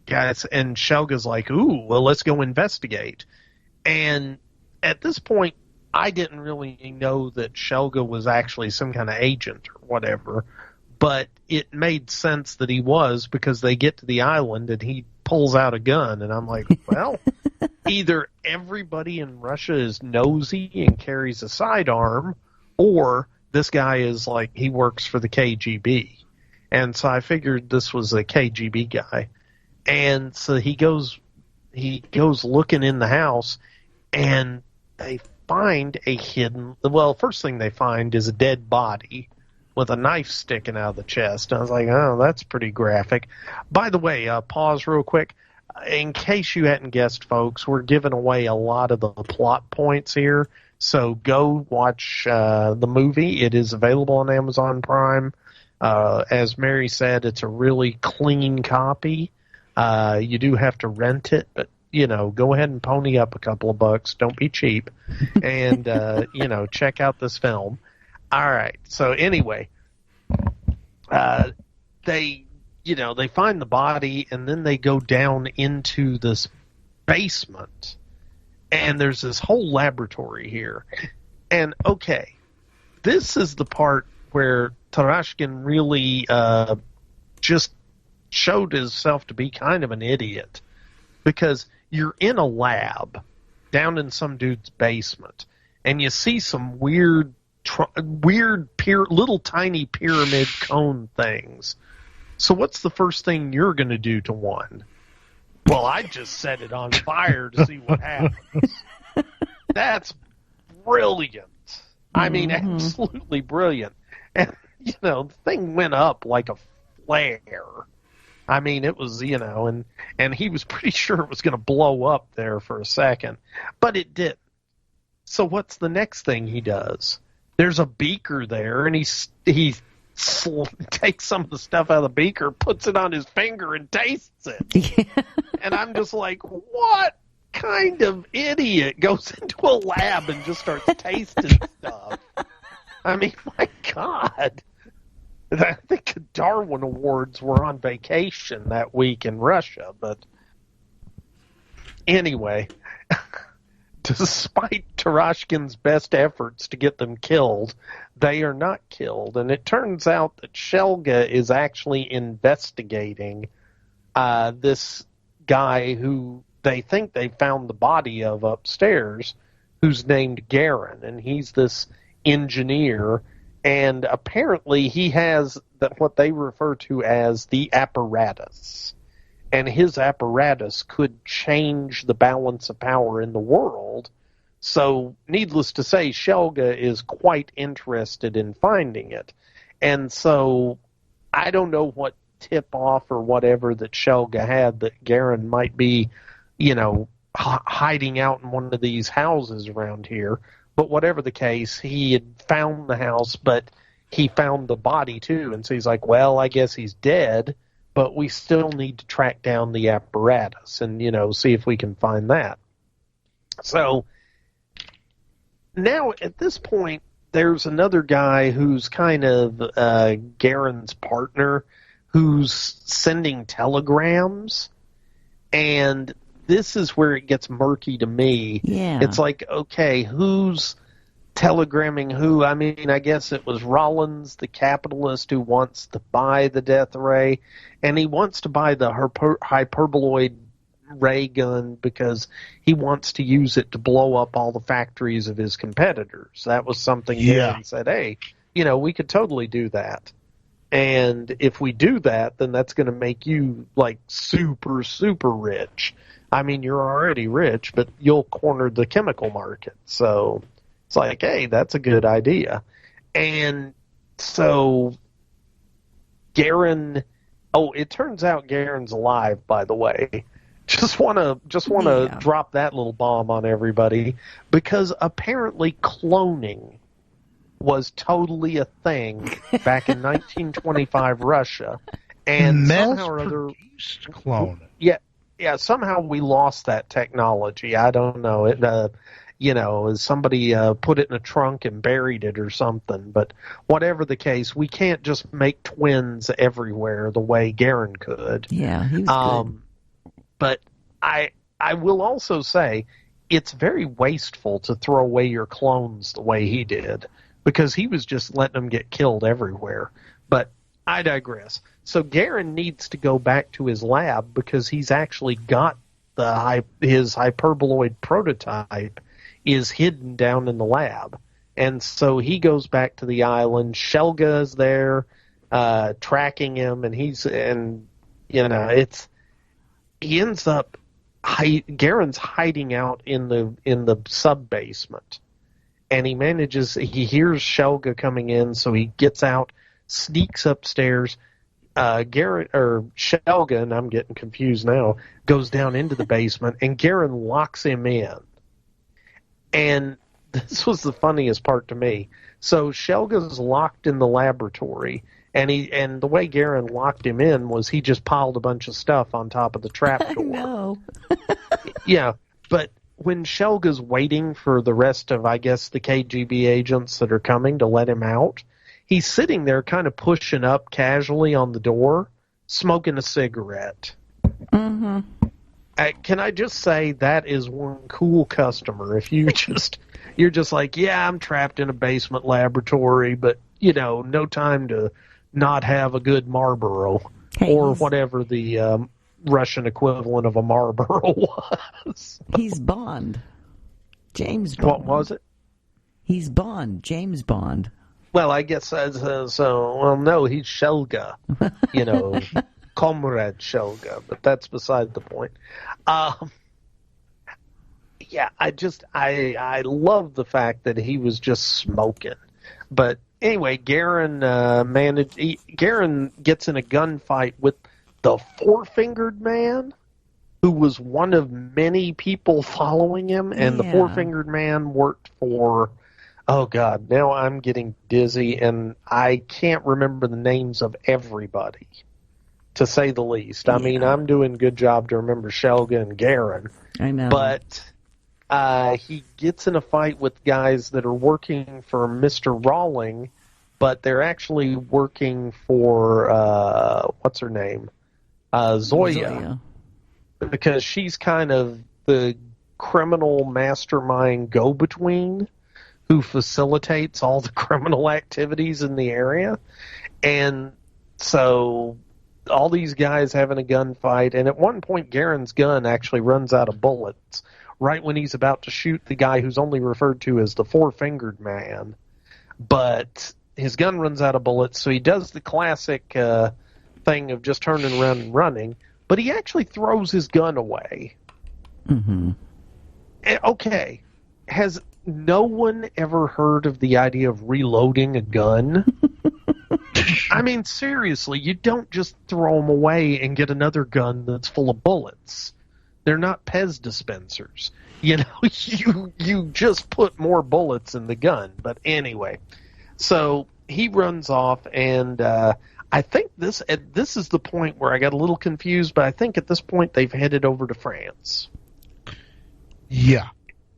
Shelga's like, ooh, well, let's go investigate. And at this point, I didn't really know that Shelga was actually some kind of agent or whatever, but it made sense that he was, because they get to the island and he pulls out a gun, and I'm like, well, either everybody in Russia is nosy and carries a sidearm, or this guy is like, he works for the KGB. And so I figured this was a KGB guy. And so he goes looking in the house, and they find first thing they find is a dead body with a knife sticking out of the chest. I was like, oh, that's pretty graphic. By the way, pause real quick. In case you hadn't guessed, folks, we're giving away a lot of the plot points here. So go watch the movie. It is available on Amazon Prime. As Mary said, it's a really clean copy. You do have to rent it, but go ahead and pony up a couple of bucks. Don't be cheap. And, check out this film. All right. So anyway, they find the body, and then they go down into this basement, and there's this whole laboratory here. And okay, this is the part where Tarashkin really, just showed himself to be kind of an idiot, because you're in a lab down in some dude's basement, and you see some weird little tiny pyramid cone things. So what's the first thing you're going to do to one? Well, I just set it on fire to see what happens. That's brilliant. I mean, absolutely brilliant. And, the thing went up like a flare. I mean, it was, and he was pretty sure it was going to blow up there for a second, but it didn't. So what's the next thing he does? There's a beaker there, and he takes some of the stuff out of the beaker, puts it on his finger, and tastes it. And I'm just like, what kind of idiot goes into a lab and just starts tasting stuff? I mean, my God. I think the Darwin Awards were on vacation that week in Russia, but anyway, despite Tarashkin's best efforts to get them killed, they are not killed, and it turns out that Shelga is actually investigating this guy who they think they found the body of upstairs, who's named Garin, and he's this engineer. And apparently he has what they refer to as the apparatus. And his apparatus could change the balance of power in the world. So, needless to say, Shelga is quite interested in finding it. And so, I don't know what tip-off or whatever that Shelga had that Garin might be, hiding out in one of these houses around here. But whatever the case, he had found the house, but he found the body too. And so he's like, well, I guess he's dead, but we still need to track down the apparatus and, see if we can find that. So now at this point, there's another guy who's kind of Garin's partner who's sending telegrams. And this is where it gets murky to me. Yeah. It's like, okay, who's telegramming who? I mean, I guess it was Rollins, the capitalist, who wants to buy the death ray, and he wants to buy the hyperboloid ray gun because he wants to use it to blow up all the factories of his competitors. That was something Garin said, hey, we could totally do that. And if we do that, then that's going to make you, like, super, super rich. I mean, you're already rich, but you'll corner the chemical market. So it's like, hey, that's a good idea. And so Garin, it turns out Garin's alive, by the way. Just want to drop that little bomb on everybody, because apparently cloning was totally a thing back in 1925 Russia, and somehow or other cloning. Yeah, somehow we lost that technology. I don't know. It, somebody put it in a trunk and buried it or something. But whatever the case, we can't just make twins everywhere the way Garin could. Yeah, he was good. But I will also say it's very wasteful to throw away your clones the way he did, because he was just letting them get killed everywhere. But I digress. So Garin needs to go back to his lab because he's actually got his hyperboloid prototype is hidden down in the lab. And so he goes back to the island. Shelga is there, tracking him, and he ends up Garin's hiding out in the sub basement, and he hears Shelga coming in, so he gets out, sneaks upstairs. Shelga, and I'm getting confused now, goes down into the basement, and Garin locks him in. And this was the funniest part to me. So Shelga's locked in the laboratory, and the way Garin locked him in was he just piled a bunch of stuff on top of the trapdoor. No. Yeah, but when Shelga's waiting for the rest of, I guess, the KGB agents that are coming to let him out, he's sitting there kind of pushing up casually on the door, smoking a cigarette. Mm-hmm. Can I just say that is one cool customer. If you're just like, yeah, I'm trapped in a basement laboratory, but, no time to not have a good Marlboro or whatever the Russian equivalent of a Marlboro was. He's Bond. James Bond. What was it? He's Bond. James Bond. Well, I guess no, he's Shelga, Comrade Shelga, but that's beside the point. Yeah, I love the fact that he was just smoking. But anyway, Garin gets in a gunfight with the Four-Fingered Man, who was one of many people following him, and the Four-Fingered Man worked for... Oh, God, now I'm getting dizzy, and I can't remember the names of everybody, to say the least. I mean, I'm doing a good job to remember Shelga and Garin. I know. But he gets in a fight with guys that are working for Mr. Rawling, but they're actually working for, what's her name? Zoya. Because she's kind of the criminal mastermind go-between who facilitates all the criminal activities in the area. And so all these guys having a gunfight, and at one point Garin's gun actually runs out of bullets right when he's about to shoot the guy who's only referred to as the Four-Fingered Man. But his gun runs out of bullets, so he does the classic thing of just turning around and running, but he actually throws his gun away. Mm-hmm. Okay, has no one ever heard of the idea of reloading a gun? I mean, seriously, you don't just throw them away and get another gun that's full of bullets. They're not Pez dispensers. You just put more bullets in the gun. But anyway, so he runs off, and I think this is the point where I got a little confused, but I think at this point they've headed over to France. Yeah.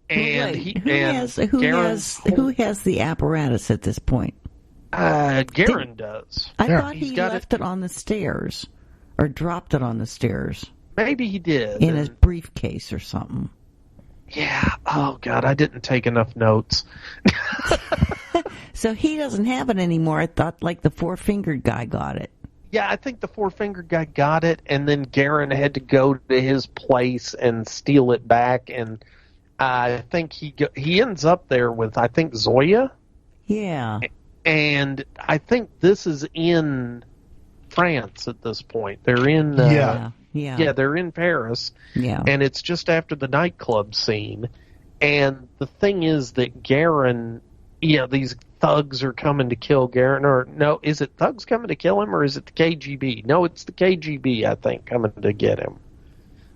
And who has the apparatus at this point? Garin does. I thought he left it on the stairs, or dropped it on the stairs. Maybe he did. In his briefcase or something. Yeah. Oh, God, I didn't take enough notes. So he doesn't have it anymore. I thought, the Four-Fingered guy got it. Yeah, I think the Four-Fingered guy got it, and then Garin had to go to his place and steal it back, and I think he ends up there with, I think, Zoya. Yeah. And I think this is in France at this point. They're in... Yeah, they're in Paris. Yeah. And it's just after the nightclub scene. And the thing is that Garin... these thugs are coming to kill Garin. Or, no, is it thugs coming to kill him, or is it the KGB? No, it's the KGB, I think, coming to get him.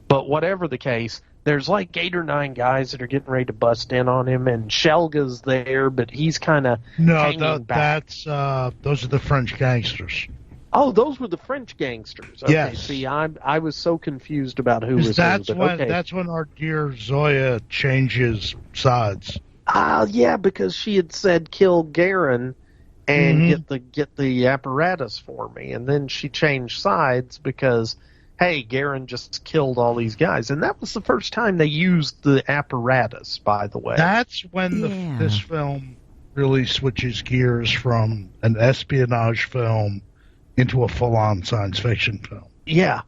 But whatever the case, there's like 8 or 9 guys that are getting ready to bust in on him, and Shelga's there, but he's kind of hanging back. Those are the French gangsters. Oh, those were the French gangsters. Okay, yes. See, I was so confused about who was that's who. That's when our dear Zoya changes sides. Yeah, because she had said kill Garin and get the apparatus for me, and then she changed sides because, hey, Garin just killed all these guys, and that was the first time they used the apparatus. By the way, that's when this film really switches gears from an espionage film into a full-on science fiction film. Yeah,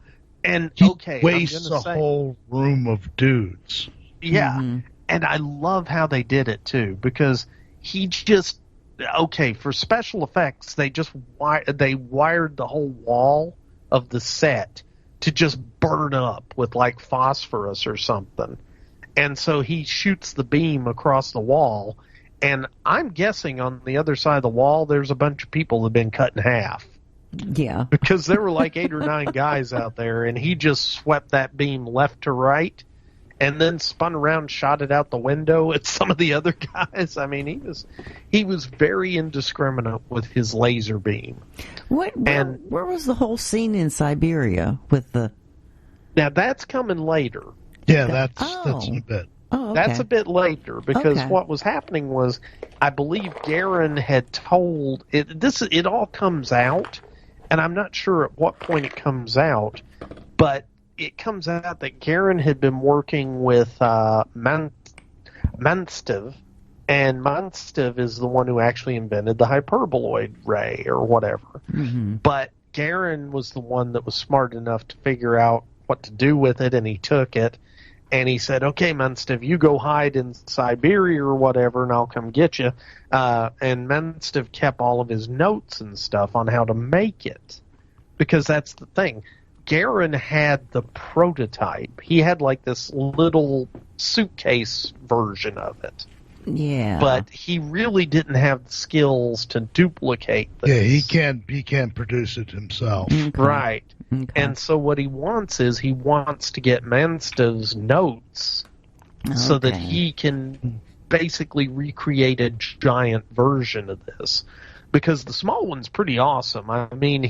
and he okay, wastes a whole room of dudes. Yeah, and I love how they did it too, because he just for special effects they just wired the whole wall of the set to just burn up with like phosphorus or something, and so he shoots the beam across the wall, and I'm guessing on the other side of the wall there's a bunch of people that have been cut in half. Yeah. Because there were like 8 or 9 guys out there, and he just swept that beam left to right and then spun around and shot it out the window at some of the other guys. I mean, he was very indiscriminate with his laser beam. Where was the whole scene in Siberia with the... Now, that's coming later. Yeah, that's in a bit. Oh, okay. That's a bit later, because what was happening was, I believe Garin had told... It all comes out, and I'm not sure at what point it comes out, but it comes out that Garin had been working with Manstev, and Manstev is the one who actually invented the hyperboloid ray or whatever. Mm-hmm. But Garin was the one that was smart enough to figure out what to do with it, and he took it, and he said, okay, Manstev, you go hide in Siberia or whatever, and I'll come get you. And Manstev kept all of his notes and stuff on how to make it, because that's the thing. Garin had the prototype. He had like this little suitcase version of it. Yeah. But he really didn't have the skills to duplicate this. Yeah, he can't produce it himself. Okay. Right. Okay. And so what he wants is he wants to get Manstev's notes so that he can basically recreate a giant version of this. Because the small one's pretty awesome. I mean,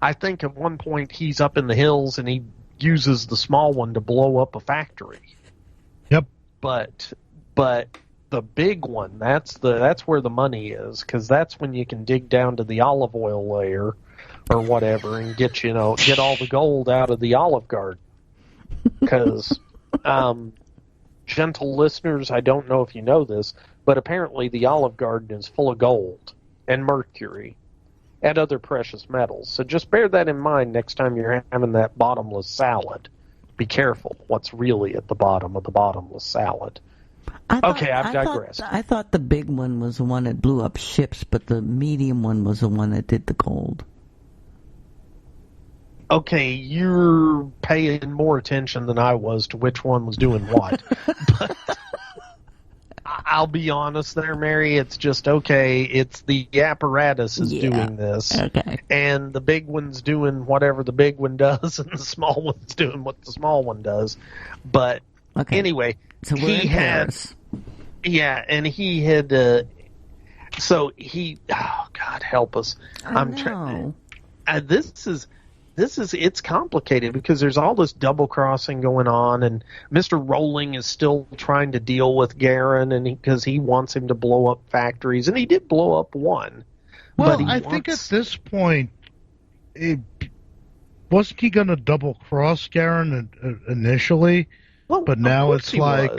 I think at one point he's up in the hills and he uses the small one to blow up a factory. Yep. But the big one, that's where the money is, because that's when you can dig down to the olive oil layer or whatever and get all the gold out of the Olive Garden. Because, gentle listeners, I don't know if you know this, but apparently the Olive Garden is full of gold and mercury and other precious metals. So just bear that in mind next time you're having that bottomless salad. Be careful what's really at the bottom of the bottomless salad. I've digressed. I thought the big one was the one that blew up ships, but the medium one was the one that did the gold. Okay, you're paying more attention than I was to which one was doing what. But I'll be honest there, Mary. It's just, it's the apparatus is doing this. Okay. And the big one's doing whatever the big one does, and the small one's doing what the small one does. But anyway, so we're in Paris. Yeah, and he had... so he... Oh, God help us. I'm trying... It's complicated because there's all this double crossing going on, and Mr. Rowling is still trying to deal with Garin, and because he wants him to blow up factories, and he did blow up one. Well, I think at this point, wasn't he going to double cross Garin initially? Well, but now it's like,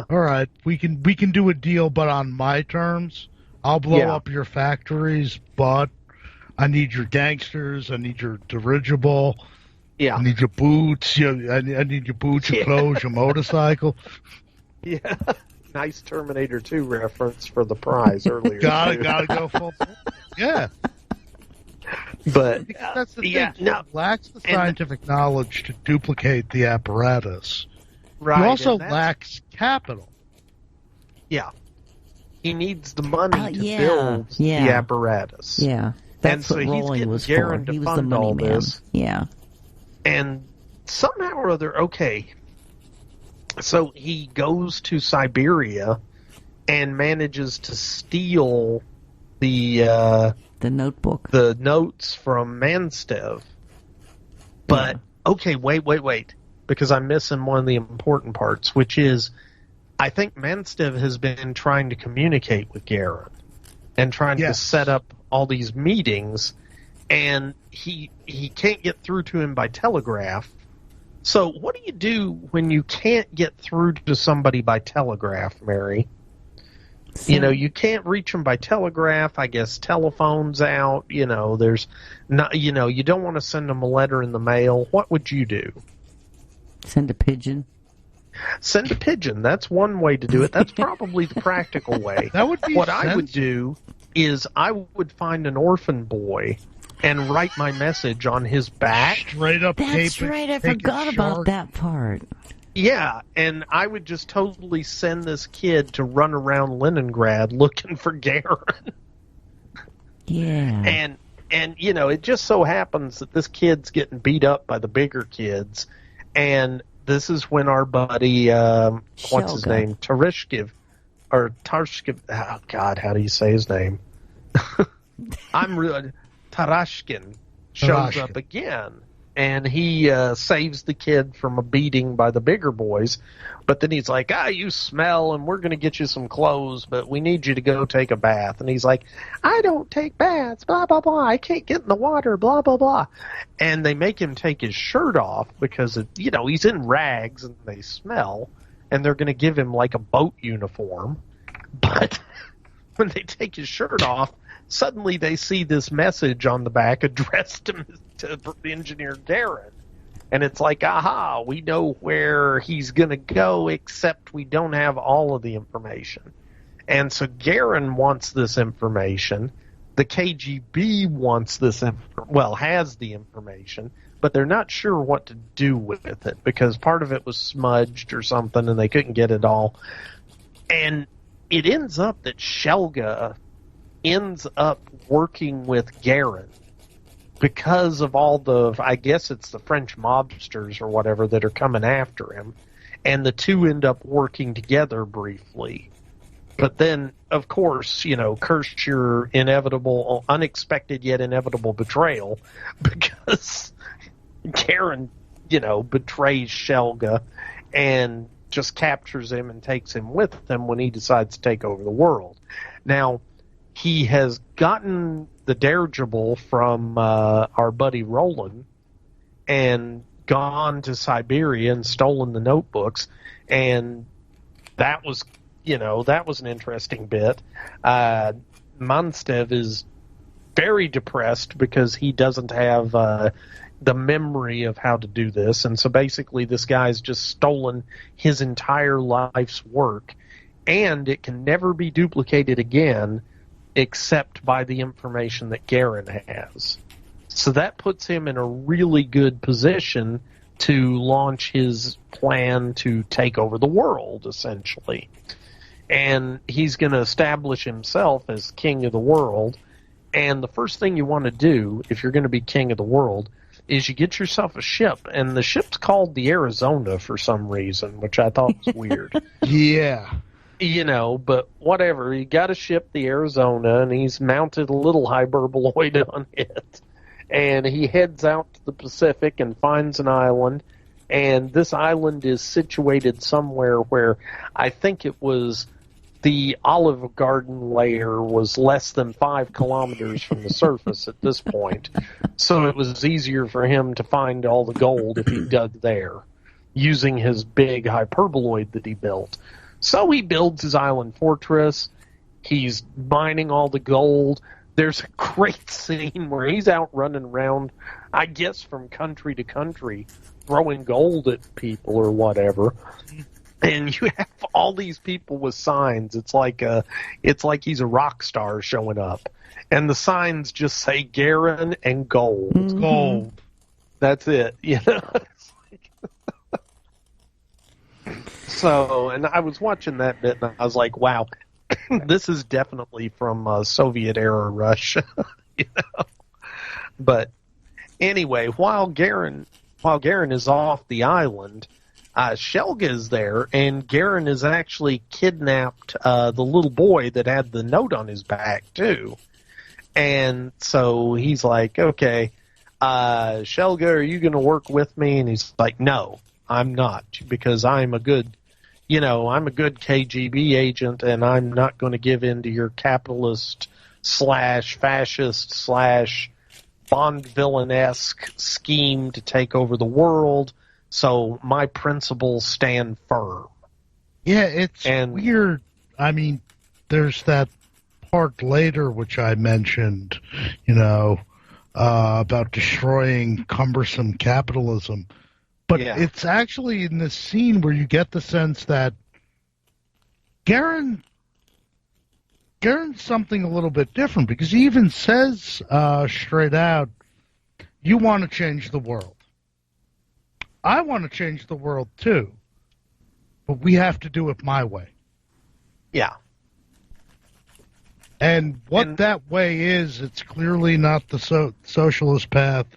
all right, we can do a deal, but on my terms. I'll blow up your factories, but I need your gangsters. I need your dirigible. Yeah. I need your boots. I need your boots, your clothes, your motorcycle. Yeah. Nice Terminator 2 reference for the prize earlier. Gotta go full. Yeah. But that's the thing. No, lacks the scientific knowledge to duplicate the apparatus. Right. He also lacks capital. Yeah. He needs the money to build the apparatus. Yeah. That's what Rowling was for. He was the money man. Yeah. And somehow or other, okay, so he goes to Siberia and manages to steal the notebook, the notes from Manstev. But, okay, wait, because I'm missing one of the important parts, which is, I think Manstev has been trying to communicate with Garin and trying to set up all these meetings, and he can't get through to him by telegraph. So what do you do when you can't get through to somebody by telegraph, Mary? You know, you can't reach them by telegraph. I guess telephone's out. You know, there's not. You know, you don't want to send them a letter in the mail. What would you do? Send a pigeon. Send a pigeon. That's one way to do it. That's probably the practical way. That would be what I would do is I would find an orphan boy and write my message on his back. Straight up. That's right. I forgot about that part. Yeah, and I would just totally send this kid to run around Leningrad looking for Garin. Yeah. And you know, it just so happens that this kid's getting beat up by the bigger kids, and this is when our buddy, what's his name, Tarashkiv, oh God, how do you say his name? Tarashkin shows up again, and he saves the kid from a beating by the bigger boys, but then he's like, you smell, and we're going to get you some clothes, but we need you to go take a bath. And he's like, I don't take baths, blah, blah, blah, I can't get in the water, blah, blah, blah. And they make him take his shirt off because, he's in rags and they smell, and they're going to give him like a boat uniform. But when they take his shirt off, suddenly they see this message on the back addressed to Engineer Garin. And it's like, aha, we know where he's going to go, except we don't have all of the information. And so Garin wants this information. The KGB wants this, has the information, but they're not sure what to do with it because part of it was smudged or something and they couldn't get it all. And it ends up that Shelga ends up working with Garin because of all the, I guess it's the French mobsters or whatever that are coming after him. And the two end up working together briefly. But then, of course, curse your inevitable, unexpected yet inevitable betrayal because Garin, betrays Shelga and just captures him and takes him with him when he decides to take over the world. Now, he has gotten the dirigible from our buddy Roland and gone to Siberia and stolen the notebooks, and that was an interesting bit. Manstev is very depressed because he doesn't have the memory of how to do this, and so basically this guy's just stolen his entire life's work, and it can never be duplicated again except by the information that Garin has. So that puts him in a really good position to launch his plan to take over the world, essentially. And he's going to establish himself as king of the world. And the first thing you want to do, if you're going to be king of the world, is you get yourself a ship. And the ship's called the Arizona for some reason, which I thought was weird. Yeah. But whatever. He got a ship, the Arizona, and he's mounted a little hyperboloid on it. And he heads out to the Pacific and finds an island. And this island is situated somewhere where I think it was the Olive Garden layer was less than 5 kilometers from the surface at this point. So it was easier for him to find all the gold if he dug there, using his big hyperboloid that he built. So he builds his island fortress. He's mining all the gold. There's a great scene where he's out running around, I guess from country to country, throwing gold at people or whatever. And you have all these people with signs. It's like he's a rock star showing up. And the signs just say Garin and gold. Mm-hmm. Gold. That's it. So, and I was watching that bit, and I was like, wow, this is definitely from Soviet-era Russia. But anyway, while Garin while Garin is off the island, Shelga is there, and Garin has actually kidnapped the little boy that had the note on his back, too. And so he's like, okay, Shelga, are you going to work with me? And he's like, no, I'm not, because I'm a good KGB agent, and I'm not going to give in to your capitalist / fascist / Bond villain-esque scheme to take over the world. So my principles stand firm. Yeah, it's weird. I mean, there's that part later which I mentioned, about destroying cumbersome capitalism. But it's actually in this scene where you get the sense that Garin's something a little bit different, because he even says straight out, you want to change the world. I want to change the world too, but we have to do it my way. Yeah. And that way is, it's clearly not the socialist path,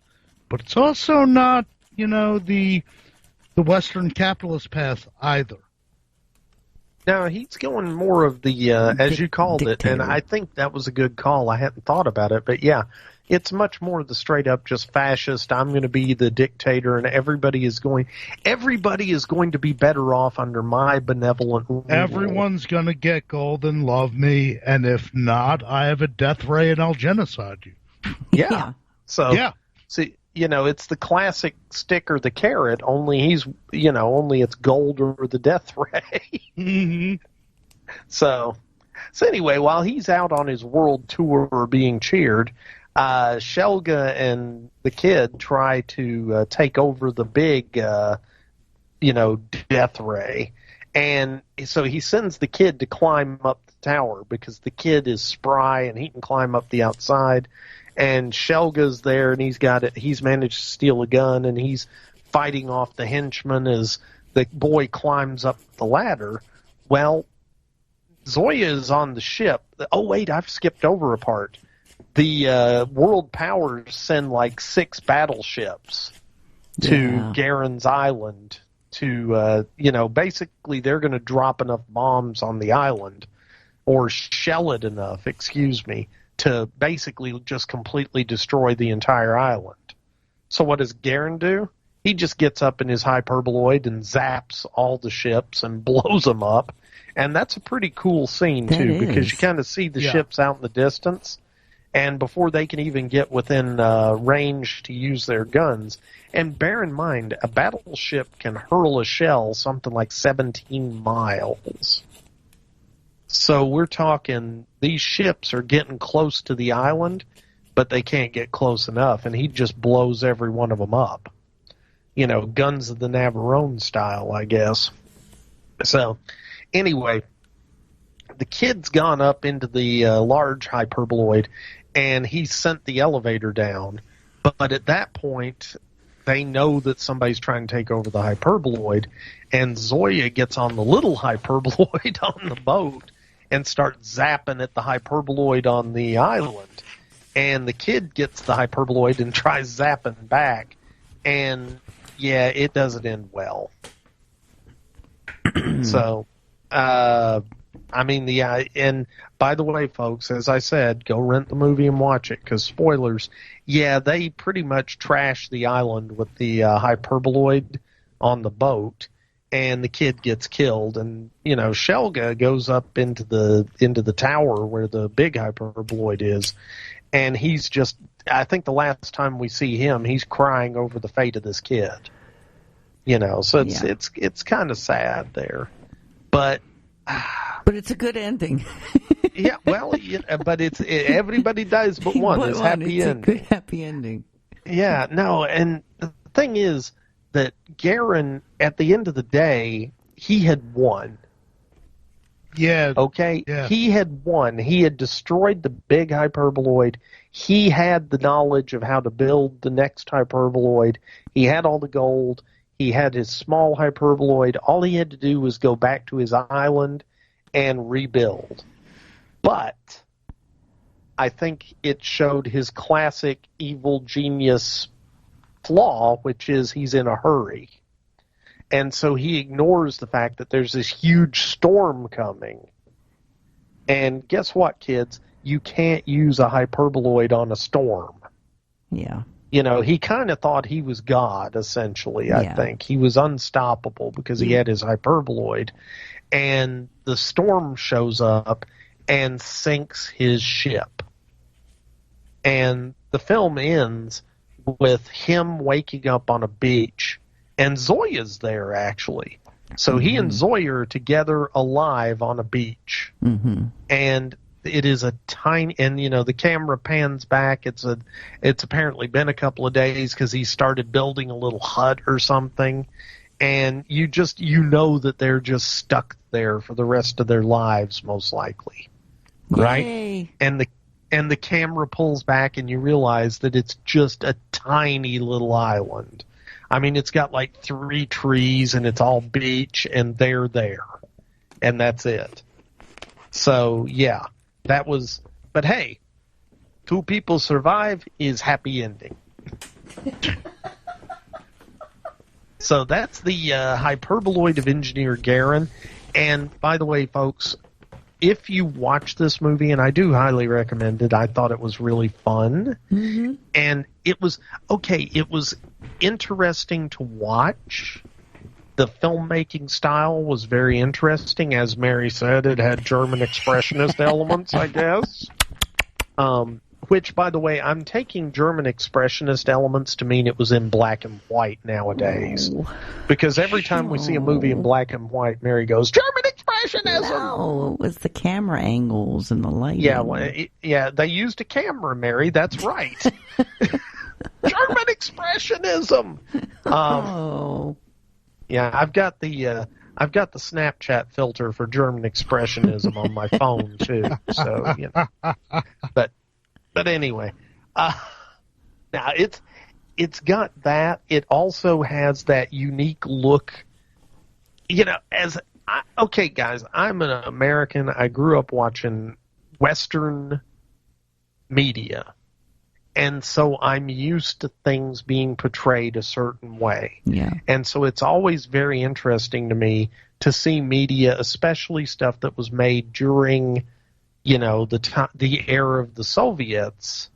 but it's also not, the Western capitalist path either. No, he's going more of the, as you called it, and I think that was a good call. I hadn't thought about it, but yeah, it's much more the straight up just fascist, I'm going to be the dictator, and everybody is going to be better off under my benevolent rule. Everyone's going to get gold and love me, and if not, I have a death ray and I'll genocide you. Yeah. So, see, it's the classic stick or the carrot, only only it's gold or the death ray. Mm-hmm. So anyway, while he's out on his world tour being cheered, Shelga and the kid try to take over the big, death ray. And so he sends the kid to climb up the tower because the kid is spry and he can climb up the outside. And Shelga's there, and he's managed to steal a gun, and he's fighting off the henchmen as the boy climbs up the ladder. Well, Zoya is on the ship. Oh, wait, I've skipped over a part. The world powers send like 6 battleships to Garin's island to, basically they're going to drop enough bombs on the island, or shell it enough, to basically just completely destroy the entire island. So what does Garin do? He just gets up in his Hyperboloid and zaps all the ships and blows them up. And that's a pretty cool scene, too, because you kind of see the ships out in the distance. And before they can even get within range to use their guns. And bear in mind, a battleship can hurl a shell something like 17 miles. So we're talking, these ships are getting close to the island, but they can't get close enough, and he just blows every one of them up. Guns of the Navarone style, I guess. So, anyway, the kid's gone up into the large Hyperboloid, and he sent the elevator down. But at that point, they know that somebody's trying to take over the Hyperboloid, and Zoya gets on the little Hyperboloid on the boat and starts zapping at the Hyperboloid on the island. And the kid gets the Hyperboloid and tries zapping back. And, yeah, it doesn't end well. So, and by the way, folks, as I said, go rent the movie and watch it, because spoilers, they pretty much trash the island with the Hyperboloid on the boat. And the kid gets killed, and Shelga goes up into the tower where the big Hyperboloid is, and he's just, I think the last time we see him, he's crying over the fate of this kid. So it's kind of sad there, but it's a good ending. But everybody dies but one. It's happy ending. A good happy ending. Yeah, no, and the thing is that Garin, at the end of the day, he had won. Yeah. Okay? Yeah. He had won. He had destroyed the big Hyperboloid. He had the knowledge of how to build the next Hyperboloid. He had all the gold. He had his small Hyperboloid. All he had to do was go back to his island and rebuild. But I think it showed his classic evil genius flaw, which is he's in a hurry. And so he ignores the fact that there's this huge storm coming. And guess what, kids? You can't use a hyperboloid on a storm. Yeah. You know, he kind of thought he was God, essentially, I think. He was unstoppable because he had his hyperboloid. And the storm shows up and sinks his ship. And the film ends with him waking up on a beach. And Zoya's there, actually. So he and Zoya are together alive on a beach. Mm-hmm. And it is a tiny, and you know, the camera pans back. It's apparently been a couple of days because he started building a little hut or something. And you know that they're just stuck there for the rest of their lives, most likely. Right? Yay. And the camera pulls back and you realize that it's just a tiny little island. I mean, it's got like 3 trees and it's all beach and they're there. And that's it. So, yeah, that was, but hey, 2 people survive is happy ending. So that's the Hyperboloid of Engineer Garin. And by the way, folks, if you watch this movie, and I do highly recommend it, I thought it was really fun. Mm-hmm. And it was interesting to watch. The filmmaking style was very interesting. As Mary said, it had German expressionist elements, I guess. Which, by the way, I'm taking German expressionist elements to mean it was in black and white nowadays. Oh. Because every time we see a movie in black and white, Mary goes, German expressionism! No, it was the camera angles and the lighting. Yeah, well, they used a camera, Mary. That's right. German expressionism! Oh. Yeah, I've got the Snapchat filter for German expressionism on my phone too. So, you know, but anyway, now it's got that. It also has that unique look. You know, okay, guys, I'm an American. I grew up watching Western media. And so I'm used to things being portrayed a certain way. Yeah. And so it's always very interesting to me to see media, especially stuff that was made during, you know, the era of the Soviets,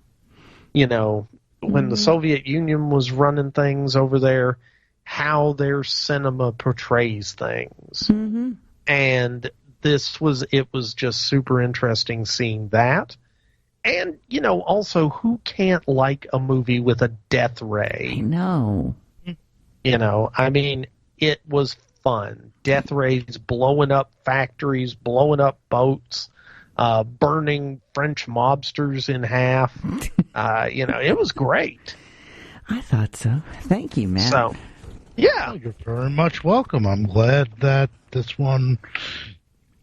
you know, when the Soviet Union was running things over there, how their cinema portrays things. Mm-hmm. And it was just super interesting seeing that. And, you know, also, who can't like a movie with a death ray? I know. You know, I mean, it was fun. Death rays blowing up factories, blowing up boats, burning French mobsters in half. You know, it was great. I thought so. Thank you, Matt. So, yeah. Well, you're very much welcome. I'm glad that this one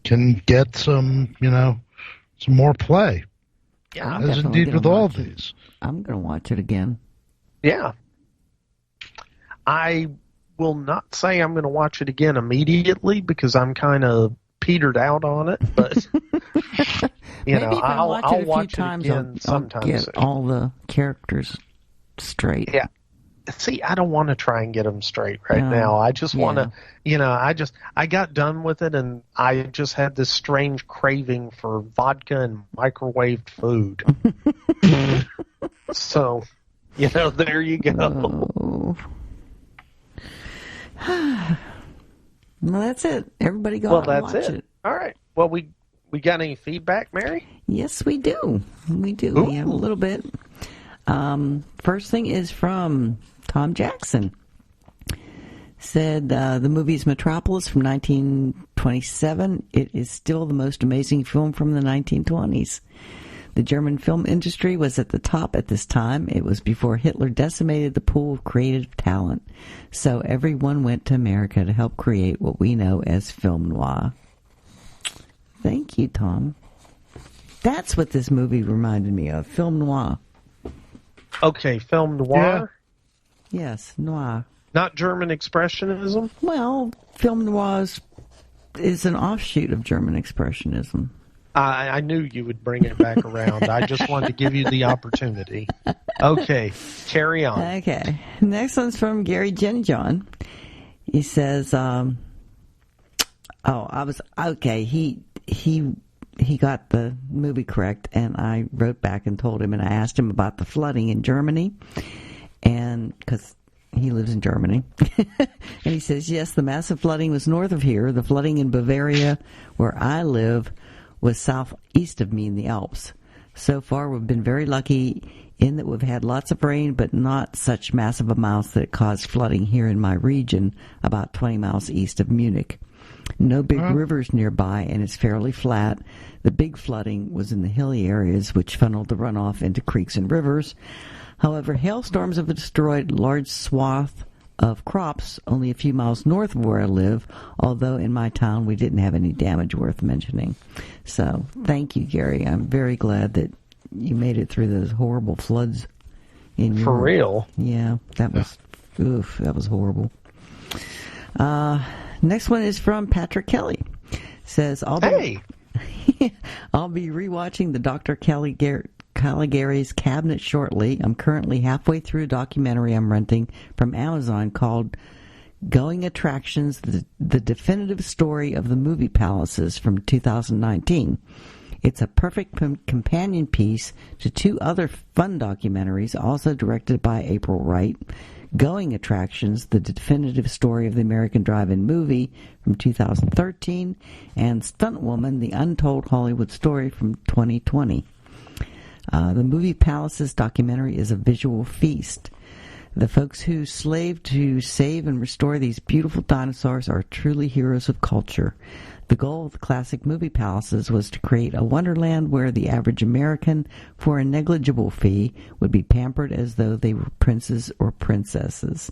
can get some more play. Yeah, as indeed with all these. I'm going to watch it again. Yeah. I will not say I'm going to watch it again immediately because I'm kind of petered out on it, but you know, I'll watch it again sometime I'll get soon. all the characters straight. Yeah. See, I don't want to try and get them straight now. I just want to, you know, I got done with it and I just had this strange craving for vodka and microwaved food. So, you know, there you go. Oh. Well, that's it. Everybody go out and watch it. All right. Well, we got any feedback, Mary? Yes, we do. We do. Ooh. We have a little bit. First thing is from Tom Jackson. Said the movie's Metropolis from 1927. It is still the most amazing film from the 1920s. The German film industry was at the top at this time. It was before Hitler decimated the pool of creative talent. So everyone went to America to help create what we know as film noir. Thank you, Tom. That's what this movie reminded me of, film noir. Okay, film noir? Yeah. Yes, noir. Not German expressionism? Well, film noir is an offshoot of German expressionism. I knew you would bring it back around. I just wanted to give you the opportunity. Okay, carry on. Okay. Next one's from Gary Jenjon. He says, he got the movie correct, and I wrote back and told him, and I asked him about the flooding in Germany, and because he lives in Germany. And he says, yes, the massive flooding was north of here. The flooding in Bavaria, where I live, was southeast of me in the Alps. So far, we've been very lucky in that we've had lots of rain, but not such massive amounts that it caused flooding here in my region, about 20 miles east of Munich. No big rivers nearby, and it's fairly flat. The big flooding was in the hilly areas, which funneled the runoff into creeks and rivers. However, hailstorms have destroyed large swath of crops only a few miles north of where I live, although in my town we didn't have any damage worth mentioning. So, thank you, Gary. I'm very glad that you made it through those horrible floods in Europe. For real? Yeah, that was horrible. Next one is from Patrick Kelly. Says, I'll be rewatching the Dr. Caligari's Cabinet shortly. I'm currently halfway through a documentary I'm renting from Amazon called Going Attractions, the Definitive Story of the Movie Palaces from 2019. It's a perfect companion piece to two other fun documentaries, also directed by April Wright. Going Attractions, the Definitive Story of the American Drive-In Movie from 2013, and Stunt Woman, the Untold Hollywood Story from 2020. The Movie Palaces documentary is a visual feast. The folks who slaved to save and restore these beautiful dinosaurs are truly heroes of culture. The goal of the classic Movie Palaces was to create a wonderland where the average American, for a negligible fee, would be pampered as though they were princes or princesses.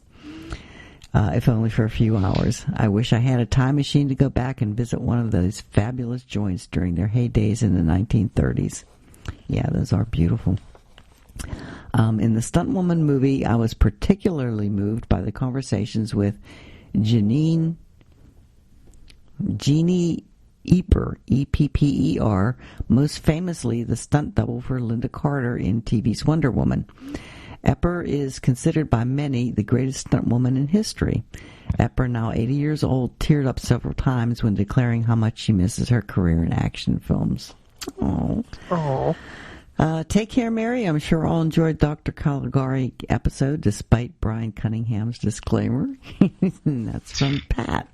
If only for a few hours. I wish I had a time machine to go back and visit one of those fabulous joints during their heydays in the 1930s. Yeah, those are beautiful. In the Stunt Woman movie, I was particularly moved by the conversations with Jeannie Epper, E-P-P-E-R, most famously the stunt double for Linda Carter in TV's Wonder Woman. Epper is considered by many the greatest stunt woman in history. Epper, now 80 years old, teared up several times when declaring how much she misses her career in action films. Oh. Take care, Mary. I'm sure all enjoyed Dr. Caligari episode, despite Brian Cunningham's disclaimer. That's from Pat.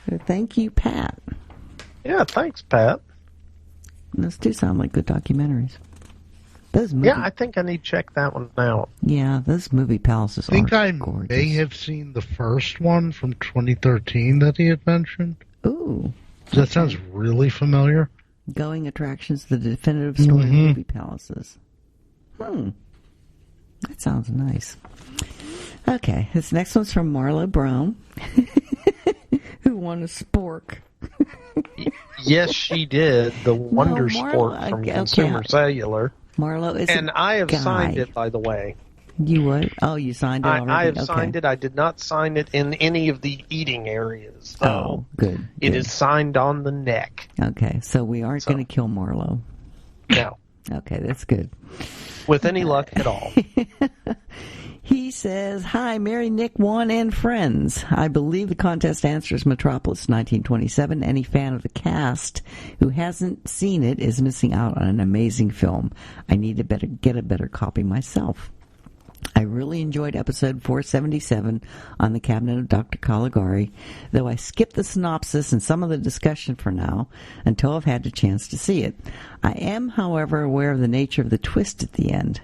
So thank you, Pat. Yeah, thanks, Pat. Those do sound like good documentaries. I think I need to check that one out. Yeah, those Movie Palaces are gorgeous. I think I may have seen the first one from 2013 that he had mentioned. Ooh. That sounds really familiar. Going Attractions, the Definitive Story of Movie Palaces. That sounds nice. Okay, this next one's from Marlo Brown, who won a spork. Yes, she did. The Wonder Sport from Consumer Cellular. Marlo is and I have signed it, by the way. You would? Oh, you signed it already? I have signed it. I did not sign it in any of the eating areas. So oh, good. It is signed on the neck. Okay, so we aren't going to kill Marlo. No. Okay, that's good. With any luck at all. He says, hi, Mary, Nick, Juan, and friends. I believe the contest answer is Metropolis 1927. Any fan of the cast who hasn't seen it is missing out on an amazing film. I need to get a better copy myself. I really enjoyed episode 477 on the Cabinet of Dr. Caligari, though I skipped the synopsis and some of the discussion for now until I've had the chance to see it. I am, however, aware of the nature of the twist at the end.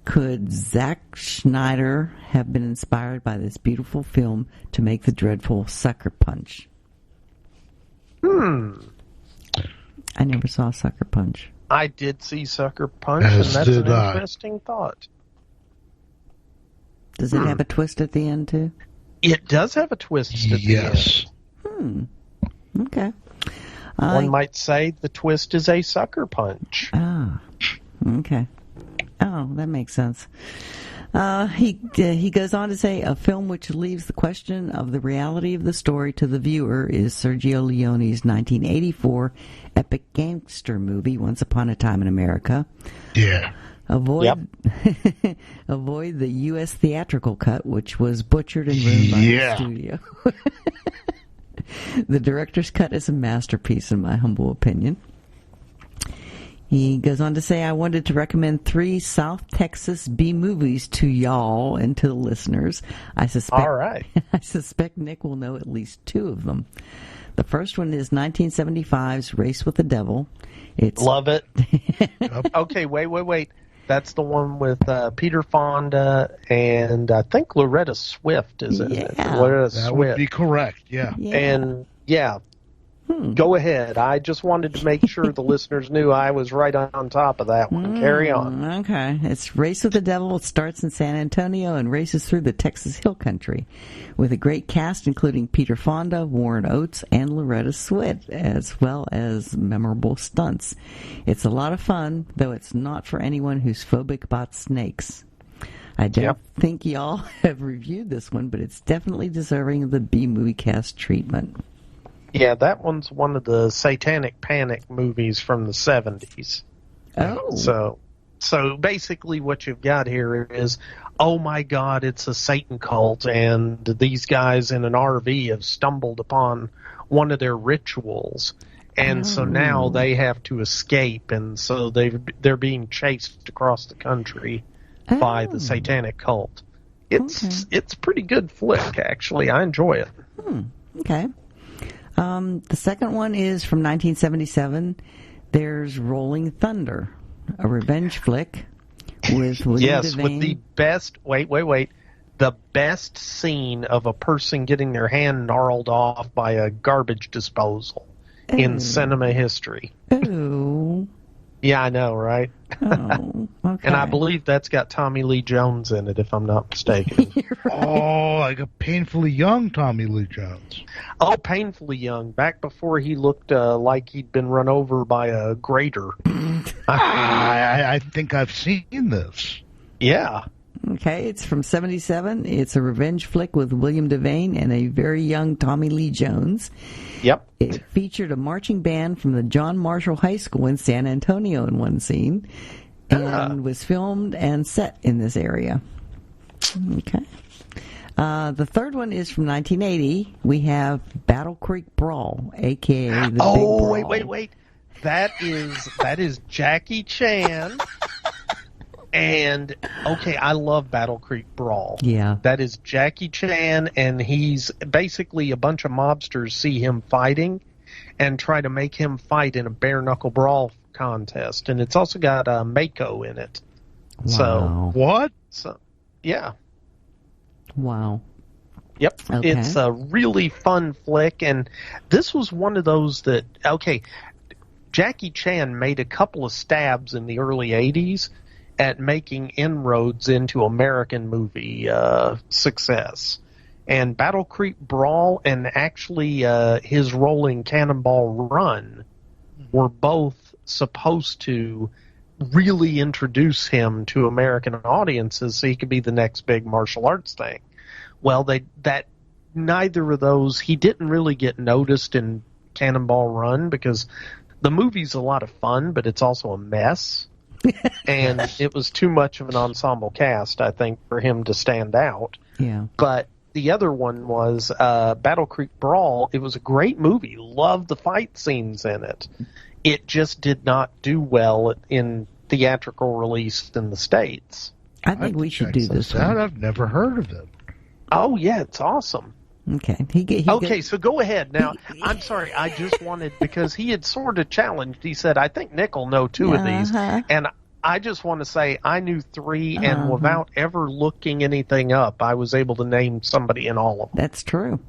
Could Zack Snyder have been inspired by this beautiful film to make the dreadful Sucker Punch? I never saw Sucker Punch. I did see Sucker Punch, and that's an interesting thought. Does it have a twist at the end, too? It does have a twist at the end. Okay. One might say the twist is a sucker punch. Ah, okay. Oh, that makes sense. He goes on to say, a film which leaves the question of the reality of the story to the viewer is Sergio Leone's 1984 epic gangster movie, Once Upon a Time in America. Yeah. Avoid the U.S. theatrical cut, which was butchered and ruined by the studio. The director's cut is a masterpiece, in my humble opinion. He goes on to say, I wanted to recommend 3 South Texas B movies to y'all and to the listeners. I suspect Nick will know at least 2 of them. The first one is 1975's Race with the Devil. Love it. Okay, wait. That's the one with Peter Fonda and I think Loretta Swift, isn't it? Loretta That Swift. would be correct, yeah. And, go ahead. I just wanted to make sure the listeners knew I was right on top of that one. Carry on. Okay. It's Race with the Devil. It starts in San Antonio and races through the Texas Hill Country with a great cast including Peter Fonda, Warren Oates, and Loretta Swift, as well as memorable stunts. It's a lot of fun, though it's not for anyone who's phobic about snakes. I don't think y'all have reviewed this one, but it's definitely deserving of the B-Movie Cast treatment. Yeah, that one's one of the Satanic Panic movies from the 70s. Oh. So basically what you've got here is, oh my God, it's a Satan cult, and these guys in an RV have stumbled upon one of their rituals. And so now they have to escape, and so they're being chased across the country by the Satanic cult. It's a pretty good flick, actually. I enjoy it. Okay. The second one is from 1977. There's Rolling Thunder, a revenge flick with William Devane. With the best, the best scene of a person getting their hand gnarled off by a garbage disposal in cinema history. Ooh. Yeah, I know, right? Oh, okay. And I believe that's got Tommy Lee Jones in it, if I'm not mistaken. Right. Oh, like a painfully young Tommy Lee Jones. Oh, painfully young. Back before he looked like he'd been run over by a grater. I think I've seen this. Yeah. Okay, it's from 77. It's a revenge flick with William Devane and a very young Tommy Lee Jones. Yep. It featured a marching band from the John Marshall High School in San Antonio in one scene and was filmed and set in this area. Okay. The third one is from 1980. We have Battle Creek Brawl, a.k.a. the Big Brawl. Wait. That is Jackie Chan. And, okay, I love Battle Creek Brawl. Yeah. That is Jackie Chan, and he's basically a bunch of mobsters see him fighting and try to make him fight in a bare-knuckle brawl contest. And it's also got Mako in it. Wow. So, what? So, yeah. Wow. Yep. Okay. It's a really fun flick, and this was one of those that, okay, Jackie Chan made a couple of stabs in the early 80s at making inroads into American movie success. And Battle Creek Brawl and actually his role in Cannonball Run were both supposed to really introduce him to American audiences so he could be the next big martial arts thing. Well, neither of those, he didn't really get noticed in Cannonball Run because the movie's a lot of fun, but it's also a mess. And it was too much of an ensemble cast, I think, for him to stand out. Yeah. But the other one was Battle Creek Brawl. It was a great movie. Loved the fight scenes in it. It just did not do well in theatrical release in the States. I think we should do this one. I've never heard of it. Oh, yeah, it's awesome. Okay. So go ahead. Now, I'm sorry, I just wanted, because he had sort of challenged, he said, I think Nick will know 2 of these. And I just want to say I knew 3, and without ever looking anything up, I was able to name somebody in all of them. That's true.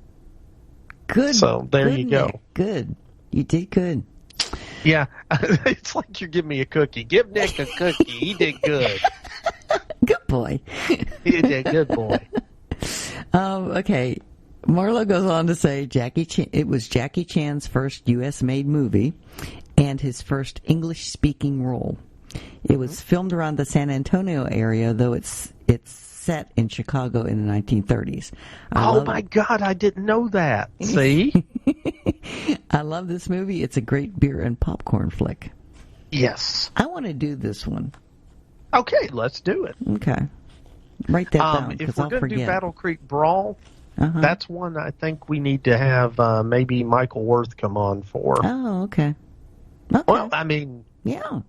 Good. So there good, you go. Nick. Good. You did good. Yeah. It's like you're giving me a cookie. Give Nick a cookie. He did good. Good boy. He did good, boy. Okay. Marlowe goes on to say it was Jackie Chan's first U.S.-made movie and his first English-speaking role. It was filmed around the San Antonio area, though its set in Chicago in the 1930s. My God, I didn't know that. See? I love this movie. It's a great beer and popcorn flick. Yes. I want to do this one. Okay, let's do it. Okay. Write that down, if because we're I'll going to do forget. Battle Creek Brawl, that's one I think we need to have maybe Michael Worth come on for. Oh, okay. Well, I mean... Yeah.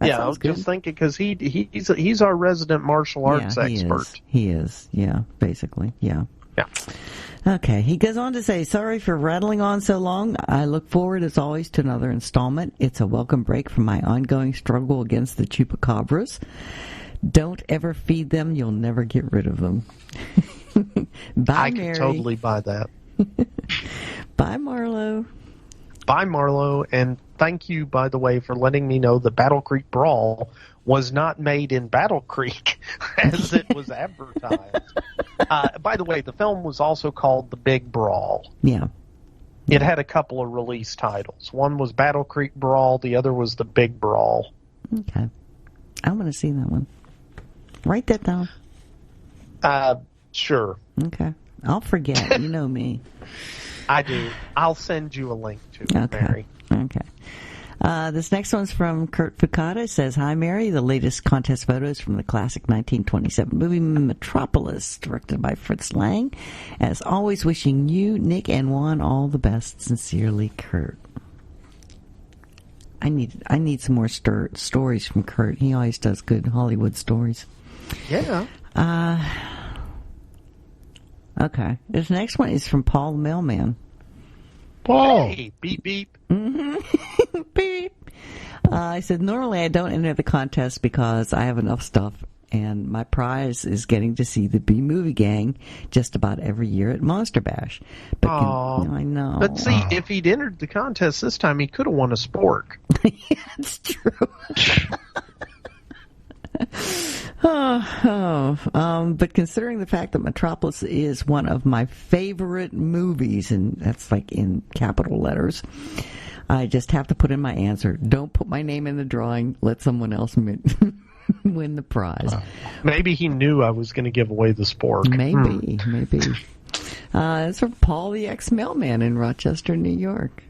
Yeah, I was just thinking because he's our resident martial arts expert. He is. Yeah, basically. Yeah. Yeah. Okay. He goes on to say, sorry for rattling on so long. I look forward, as always, to another installment. It's a welcome break from my ongoing struggle against the chupacabras. Don't ever feed them. You'll never get rid of them. Bye, Mary. I can totally buy that. Bye, Marlo. Bye, Marlo. And thank you, by the way, for letting me know that Battle Creek Brawl was not made in Battle Creek as it was advertised. By the way, the film was also called The Big Brawl. Yeah. It had a couple of release titles. One was Battle Creek Brawl. The other was The Big Brawl. Okay. I want to see that one. Write that down. Sure. Okay. I'll forget. You know me. I do. I'll send you a link to it, Mary. Okay. This next one's from Kurt Fukada. It says, hi, Mary. The latest contest photos from the classic 1927 movie Metropolis, directed by Fritz Lang. As always, wishing you, Nick, and Juan all the best. Sincerely, Kurt. I need some more stories from Kurt. He always does good Hollywood stories. Yeah. Okay. This next one is from Paul the Mailman. Paul. Hey, beep, beep. Mm-hmm. Beep. I said, normally I don't enter the contest because I have enough stuff, and my prize is getting to see the B-Movie Gang just about every year at Monster Bash. But I know. But see, if he'd entered the contest this time, he could have won a spork. That's true. But considering the fact that Metropolis is one of my favorite movies, and that's like in capital letters, I just have to put in my answer. Don't put my name in the drawing. Let someone else win the prize. Maybe he knew I was going to give away the spork. Maybe. It's from Paul the ex-mailman in Rochester, New York.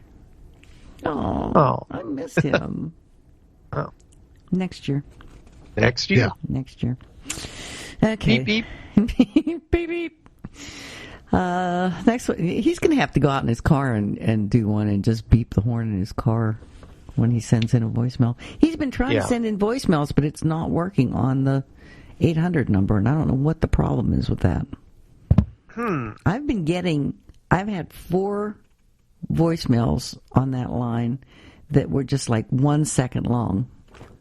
Oh, I miss him. Oh. Next year. Next year. Okay. Beep, beep. Beep, beep. Next one. He's going to have to go out in his car and do one and just beep the horn in his car when he sends in a voicemail. He's been trying to send in voicemails, but it's not working on the 800 number, and I don't know what the problem is with that. I've had 4 voicemails on that line that were just like 1 second long.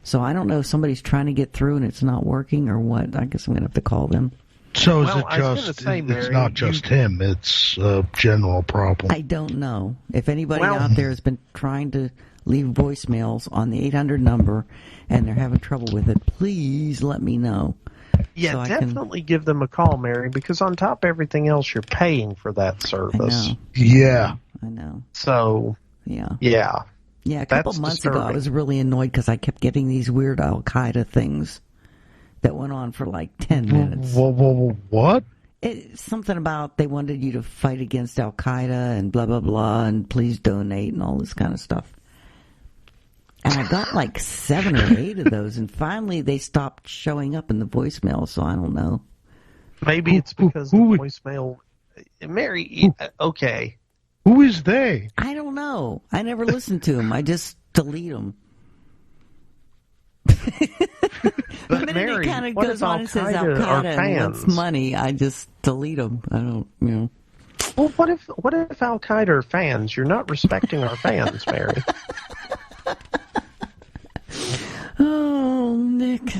So I don't know if somebody's trying to get through and it's not working or what. I guess I'm going to have to call them. So is it just, it's not just him, it's a general problem. I don't know. If anybody out there has been trying to leave voicemails on the 800 number and they're having trouble with it, please let me know. Yeah, so definitely give them a call, Mary, because on top of everything else, you're paying for that service. I know. Yeah. I know. So, yeah, a couple of months ago, I was really annoyed because I kept getting these weird Al-Qaeda things that went on for like 10 minutes. What? It's something about they wanted you to fight against Al-Qaeda and blah, blah, blah, and please donate and all this kind of stuff. And I got like 7 or 8 of those, and finally they stopped showing up in the voicemail, so I don't know. Maybe it's because the voicemail... Mary, okay. Who is they? I don't know. I never listen to them. I just delete them. The minute Mary, it kind of goes on and says Al-Qaeda and wants money, I just delete them. I don't, Well, what if Al-Qaeda are fans? You're not respecting our fans, Mary. Oh, Nick.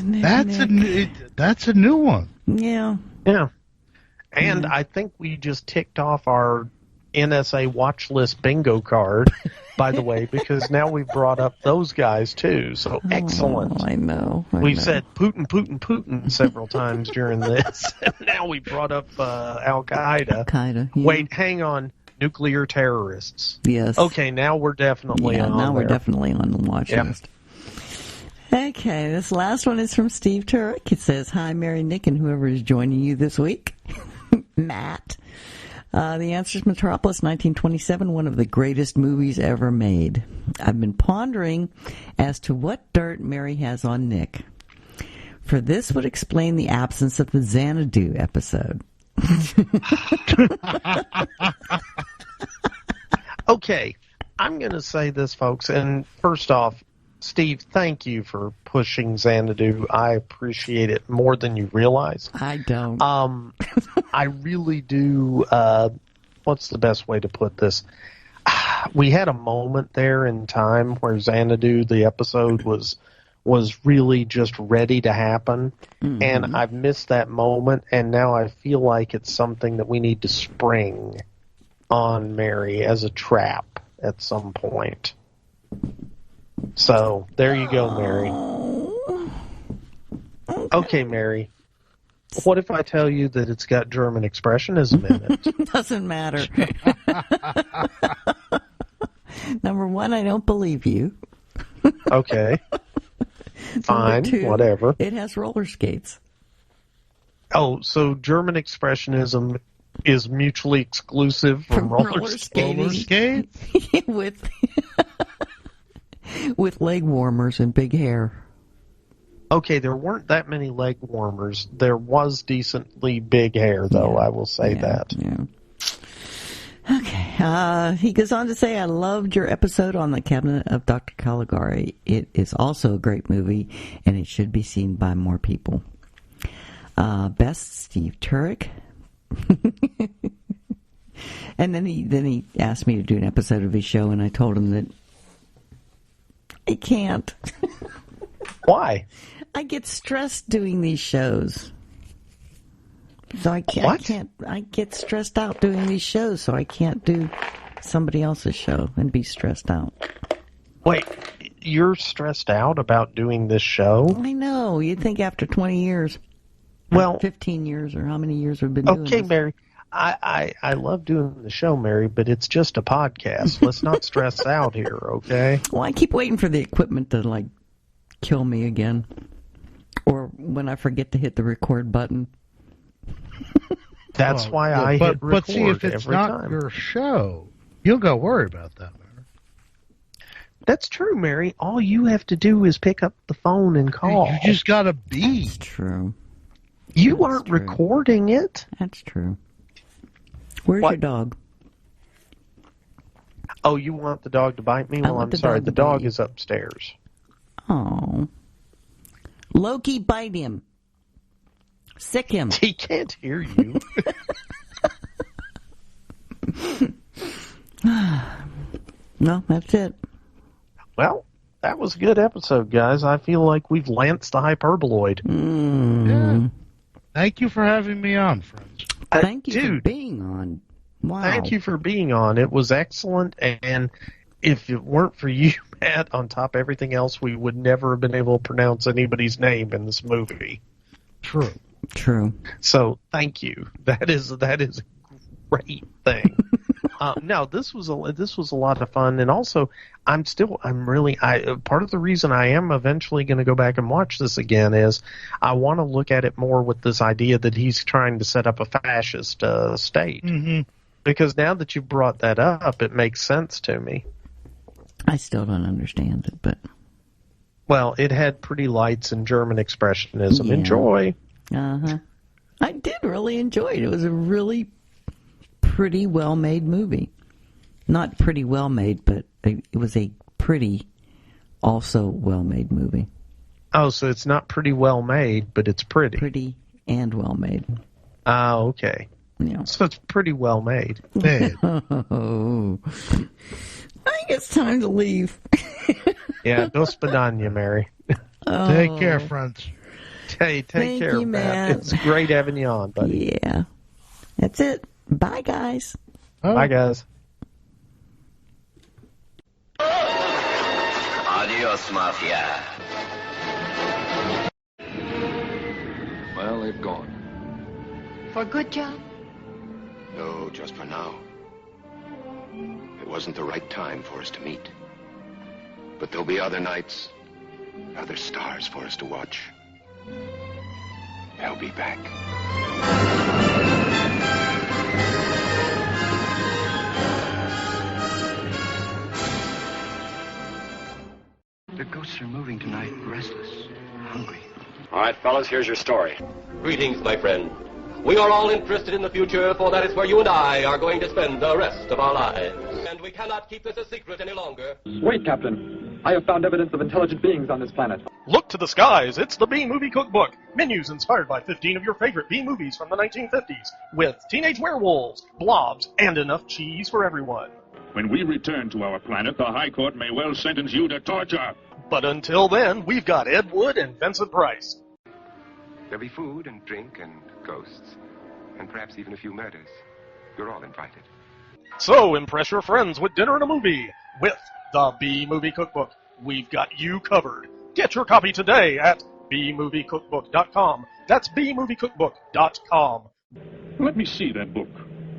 That's a new one. Yeah. And I think we just ticked off our NSA watch list bingo card, by the way, because now we've brought up those guys too. So excellent. I know. We've said Putin several times during this. And now we brought up Al-Qaeda. Yeah. Wait, hang on. Nuclear terrorists. Yes. Okay, now we're definitely on. Now we're there. definitely on the watch list. Okay, this last one is from Steve Turek. It says, "Hi, Mary, Nick, and whoever is joining you this week." Matt. The answer is Metropolis, 1927, one of the greatest movies ever made. I've been pondering as to what dirt Mary has on Nick. For this would explain the absence of the Xanadu episode. Okay, I'm going to say this, folks, and first off, Steve, thank you for pushing Xanadu. I appreciate it more than you realize. I don't. I really do. What's the best way to put this? We had a moment there in time where Xanadu, the episode, was really just ready to happen, and I've missed that moment, and now I feel like it's something that we need to spring on Mary as a trap at some point. So, there you go, Mary. Okay, Mary. What if I tell you that it's got German expressionism in it? Doesn't matter. Number one, I don't believe you. Okay. Fine, Number two, whatever. It has roller skates. Oh, so German expressionism is mutually exclusive from roller skating? Roller skates? With leg warmers and big hair. Okay, there weren't that many leg warmers. There was decently big hair, though, I will say that. Yeah. Okay. He goes on to say, "I loved your episode on the Cabinet of Dr. Caligari. It is also a great movie, and it should be seen by more people." Best, Steve Turek. And then he asked me to do an episode of his show, and I told him that I can't. Why? I get stressed doing these shows. So I can't. I get stressed out doing these shows, so I can't do somebody else's show and be stressed out. Wait, you're stressed out about doing this show? I know. You'd think after 20 years, well, 15 years, or how many years we've been doing this. Okay, Mary. I love doing the show, Mary, but it's just a podcast. Let's not stress out here, okay? Well, I keep waiting for the equipment to, kill me again. Or when I forget to hit the record button. That's why I hit record. But see, if it's every not time. your show, you'll go worry about that, Mary. That's true, Mary. All you have to do is pick up the phone and call. You just gotta be. That's true. You aren't recording it. That's true. Where's your dog? Oh, you want the dog to bite me? Well, I'm sorry. The dog is upstairs. Oh. Loki, bite him. Sick him. He can't hear you. No, that's it. Well, that was a good episode, guys. I feel like we've lanced the Hyperboloid. Yeah. Thank you for having me on, friends. Thank you for being on. Wow. Thank you for being on. It was excellent, and if it weren't for you, Matt, on top of everything else, we would never have been able to pronounce anybody's name in this movie. True. So, thank you. That is a great thing. No, this was a lot of fun, and also part of the reason I am eventually going to go back and watch this again is I want to look at it more with this idea that he's trying to set up a fascist state. Mm-hmm. Because now that you brought that up, it makes sense to me. I still don't understand it, but... Well, it had pretty lights and German expressionism. Yeah. Enjoy. Uh-huh. I did really enjoy it. It was a really pretty well-made movie. Not pretty well-made, but it was a pretty, also well-made movie. Oh, so it's not pretty well-made, but it's pretty. Pretty and well-made. Oh, okay. Yeah. So it's pretty well-made. Oh. I think it's time to leave. Yeah, do spadanya, Mary. Oh. Take care, friends. Hey, take care, you, Matt. It's great having you on, buddy. Yeah. That's it. Bye, guys. Bye, guys. Adios, Mafia. Well, they've gone. For good, John? No, just for now. It wasn't the right time for us to meet. But there'll be other nights, other stars for us to watch. I'll be back. The ghosts are moving tonight, restless, hungry. All right, fellas, here's your story. Greetings, my friend. We are all interested in the future, for that is where you and I are going to spend the rest of our lives. And we cannot keep this a secret any longer. Wait, Captain. I have found evidence of intelligent beings on this planet. Look to the skies, it's the B-Movie Cookbook. Menus inspired by 15 of your favorite B-movies from the 1950s, with teenage werewolves, blobs, and enough cheese for everyone. When we return to our planet, the High Court may well sentence you to torture. But until then, we've got Ed Wood and Vincent Price. There'll be food and drink and ghosts, and perhaps even a few murders. You're all invited. So impress your friends with dinner and a movie with the B-Movie Cookbook. We've got you covered. Get your copy today at bmoviecookbook.com. That's bmoviecookbook.com. Let me see that book.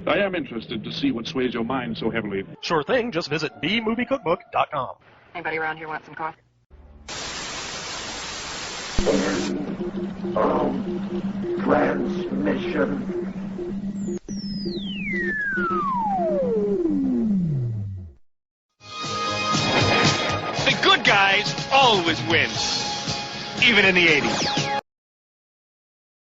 I am interested to see what sways your mind so heavily. Sure thing, just visit bmoviecookbook.com. Anybody around here want some coffee? Transmission. The good guys always win, even in the 80s.